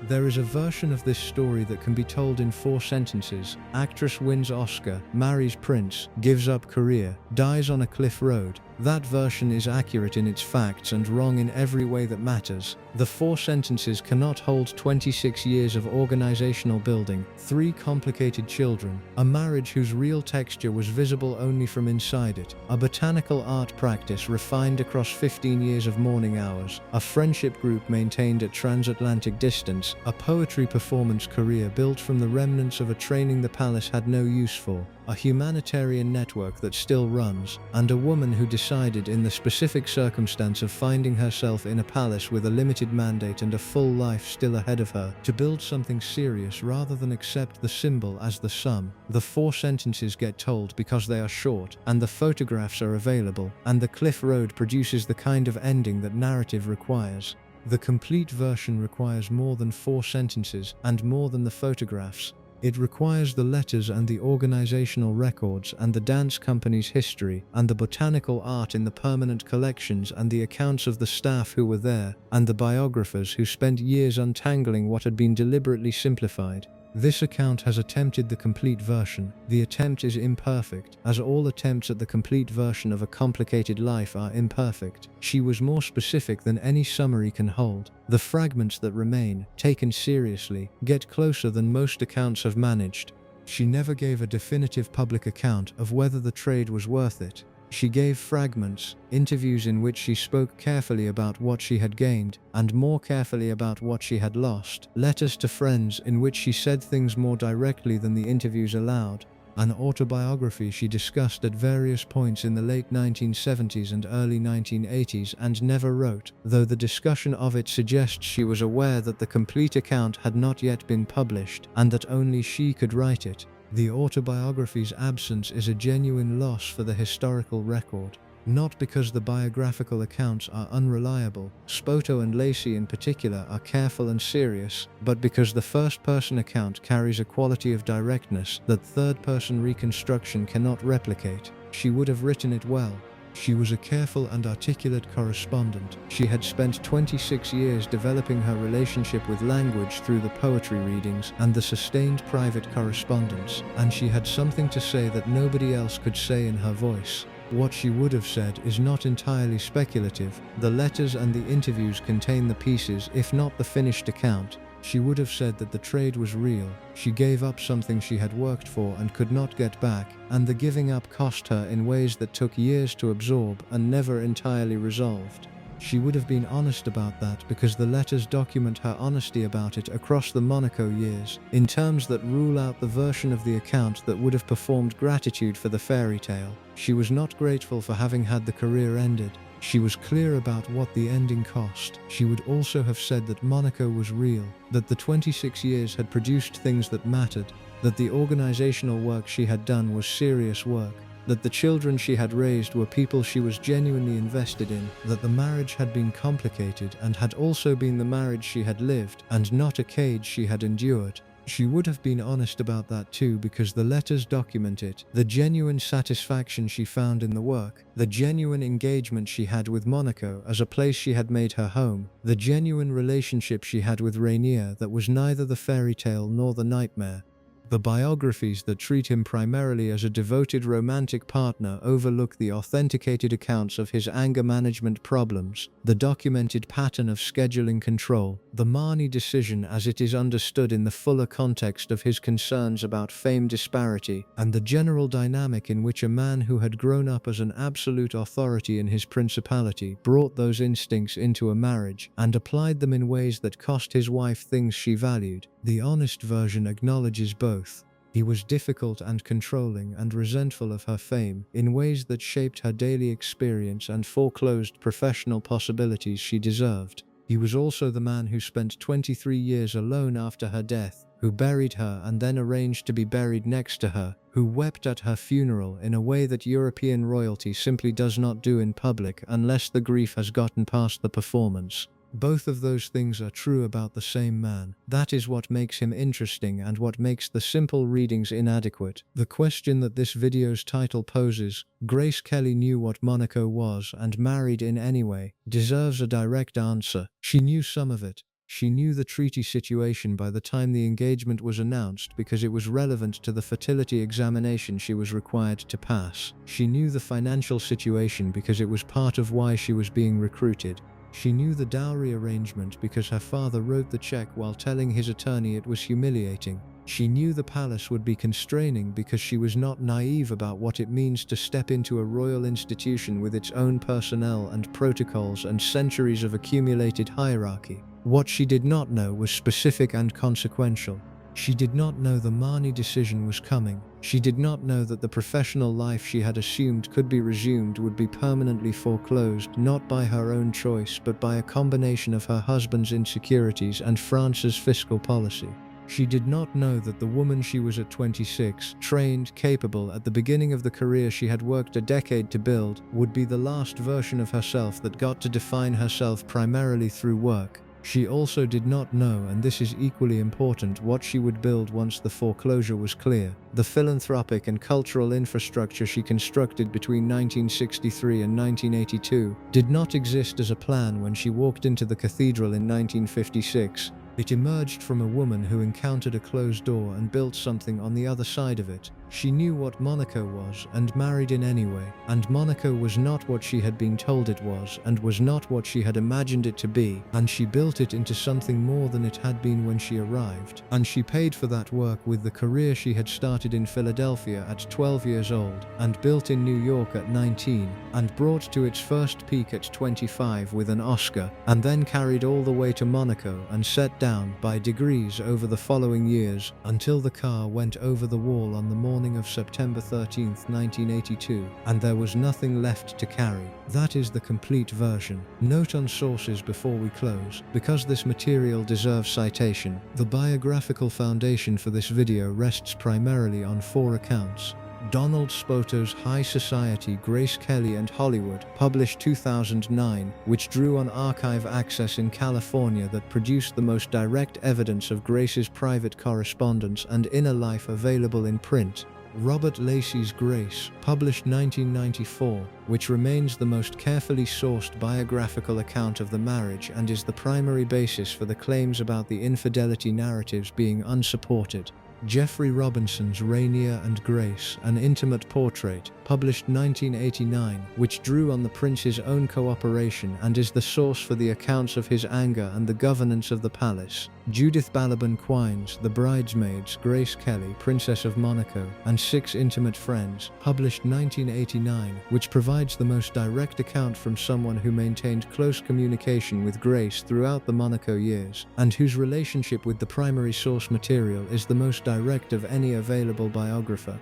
There is a version of this story that can be told in 4 sentences. Actress wins Oscar, marries prince, gives up career, dies on a cliff road. That version is accurate in its facts and wrong in every way that matters. The 4 sentences cannot hold 26 years of organizational building, 3 complicated children, a marriage whose real texture was visible only from inside it, a botanical art practice refined across 15 years of morning hours, a friendship group maintained at transatlantic distance, a poetry performance career built from the remnants of a training the palace had no use for, a humanitarian network that still runs, and a woman who decided in the specific circumstance of finding herself in a palace with a limited mandate and a full life still ahead of her, to build something serious rather than accept the symbol as the sum. The 4 sentences get told because they are short, and the photographs are available, and the cliff road produces the kind of ending that narrative requires. The complete version requires more than 4 sentences, and more than the photographs. It requires the letters and the organizational records and the dance company's history and the botanical art in the permanent collections and the accounts of the staff who were there and the biographers who spent years untangling what had been deliberately simplified. This account has attempted the complete version. The attempt is imperfect, as all attempts at the complete version of a complicated life are imperfect. She was more specific than any summary can hold. The fragments that remain, taken seriously, get closer than most accounts have managed. She never gave a definitive public account of whether the trade was worth it. She gave fragments, interviews in which she spoke carefully about what she had gained, and more carefully about what she had lost, letters to friends in which she said things more directly than the interviews allowed, an autobiography she discussed at various points in the late 1970s and early 1980s and never wrote, though the discussion of it suggests she was aware that the complete account had not yet been published, and that only she could write it. The autobiography's absence is a genuine loss for the historical record. Not because the biographical accounts are unreliable, Spoto and Lacey in particular are careful and serious, but because the first-person account carries a quality of directness that third-person reconstruction cannot replicate. She would have written it well. She was a careful and articulate correspondent. She had spent 26 years developing her relationship with language through the poetry readings and the sustained private correspondence, and she had something to say that nobody else could say in her voice. What she would have said is not entirely speculative. The letters and the interviews contain the pieces, if not the finished account. She would have said that the trade was real. She gave up something she had worked for and could not get back, and the giving up cost her in ways that took years to absorb and never entirely resolved. She would have been honest about that because the letters document her honesty about it across the Monaco years, in terms that rule out the version of the account that would have performed gratitude for the fairy tale. She was not grateful for having had the career ended. She was clear about what the ending cost. She would also have said that Monaco was real, that the 26 years had produced things that mattered, that the organizational work she had done was serious work, that the children she had raised were people she was genuinely invested in, that the marriage had been complicated and had also been the marriage she had lived and not a cage she had endured. She would have been honest about that too because the letters document it, the genuine satisfaction she found in the work, the genuine engagement she had with Monaco as a place she had made her home, the genuine relationship she had with Rainier that was neither the fairy tale nor the nightmare. The biographies that treat him primarily as a devoted romantic partner overlook the authenticated accounts of his anger management problems, the documented pattern of scheduling control, the Marnie decision as it is understood in the fuller context of his concerns about fame disparity, and the general dynamic in which a man who had grown up as an absolute authority in his principality brought those instincts into a marriage and applied them in ways that cost his wife things she valued. The honest version acknowledges both. He was difficult and controlling and resentful of her fame in ways that shaped her daily experience and foreclosed professional possibilities she deserved. He was also the man who spent 23 years alone after her death, who buried her and then arranged to be buried next to her, who wept at her funeral in a way that European royalty simply does not do in public unless the grief has gotten past the performance. Both of those things are true about the same man. That is what makes him interesting and what makes the simple readings inadequate. The question that this video's title poses, Grace Kelly knew what Monaco was and married in anyway, deserves a direct answer. She knew some of it. She knew the treaty situation by the time the engagement was announced because it was relevant to the fertility examination she was required to pass. She knew the financial situation because it was part of why she was being recruited. She knew the dowry arrangement because her father wrote the check while telling his attorney it was humiliating. She knew the palace would be constraining because she was not naive about what it means to step into a royal institution with its own personnel and protocols and centuries of accumulated hierarchy. What she did not know was specific and consequential. She did not know the Marnie decision was coming. She did not know that the professional life she had assumed could be resumed would be permanently foreclosed, not by her own choice but by a combination of her husband's insecurities and France's fiscal policy. She did not know that the woman she was at 26, trained, capable, at the beginning of the career she had worked a decade to build, would be the last version of herself that got to define herself primarily through work. She also did not know, and this is equally important, what she would build once the foreclosure was clear. The philanthropic and cultural infrastructure she constructed between 1963 and 1982 did not exist as a plan when she walked into the cathedral in 1956. It emerged from a woman who encountered a closed door and built something on the other side of it. She knew what Monaco was and married in anyway, and Monaco was not what she had been told it was and was not what she had imagined it to be, and she built it into something more than it had been when she arrived. And she paid for that work with the career she had started in Philadelphia at 12 years old, and built in New York at 19, and brought to its first peak at 25 with an Oscar, and then carried all the way to Monaco and set down by degrees over the following years until the car went over the wall on the morning of September 13, 1982, and there was nothing left to carry. That is the complete version. Note on sources before we close, because this material deserves citation. The biographical foundation for this video rests primarily on 4 accounts. Donald Spoto's High Society, Grace Kelly and Hollywood, published 2009, which drew on archive access in California that produced the most direct evidence of Grace's private correspondence and inner life available in print. Robert Lacey's Grace, published 1994, which remains the most carefully sourced biographical account of the marriage and is the primary basis for the claims about the infidelity narratives being unsupported. Jeffrey Robinson's Rainier and Grace, an intimate portrait, published 1989, which drew on the prince's own cooperation and is the source for the accounts of his anger and the governance of the palace. Judith Balaban Quine's The Bridesmaids, Grace Kelly, Princess of Monaco, and 6 Intimate Friends, published 1989, which provides the most direct account from someone who maintained close communication with Grace throughout the Monaco years, and whose relationship with the primary source material is the most direct of any available biographer.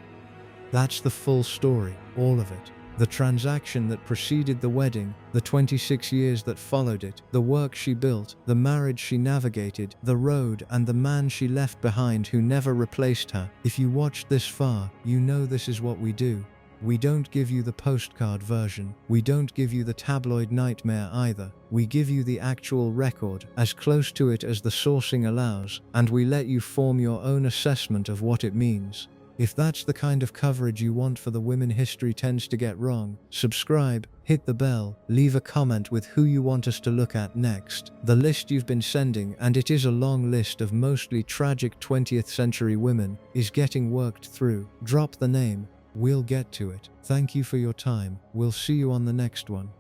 That's the full story, all of it. The transaction that preceded the wedding, the 26 years that followed it, the work she built, the marriage she navigated, the road, and the man she left behind who never replaced her. If you watched this far, you know this is what we do. We don't give you the postcard version. We don't give you the tabloid nightmare either. We give you the actual record, as close to it as the sourcing allows, and we let you form your own assessment of what it means. If that's the kind of coverage you want for the women history tends to get wrong, subscribe, hit the bell, leave a comment with who you want us to look at next. The list you've been sending, and it is a long list of mostly tragic 20th century women, is getting worked through. Drop the name. We'll get to it. Thank you for your time. We'll see you on the next one.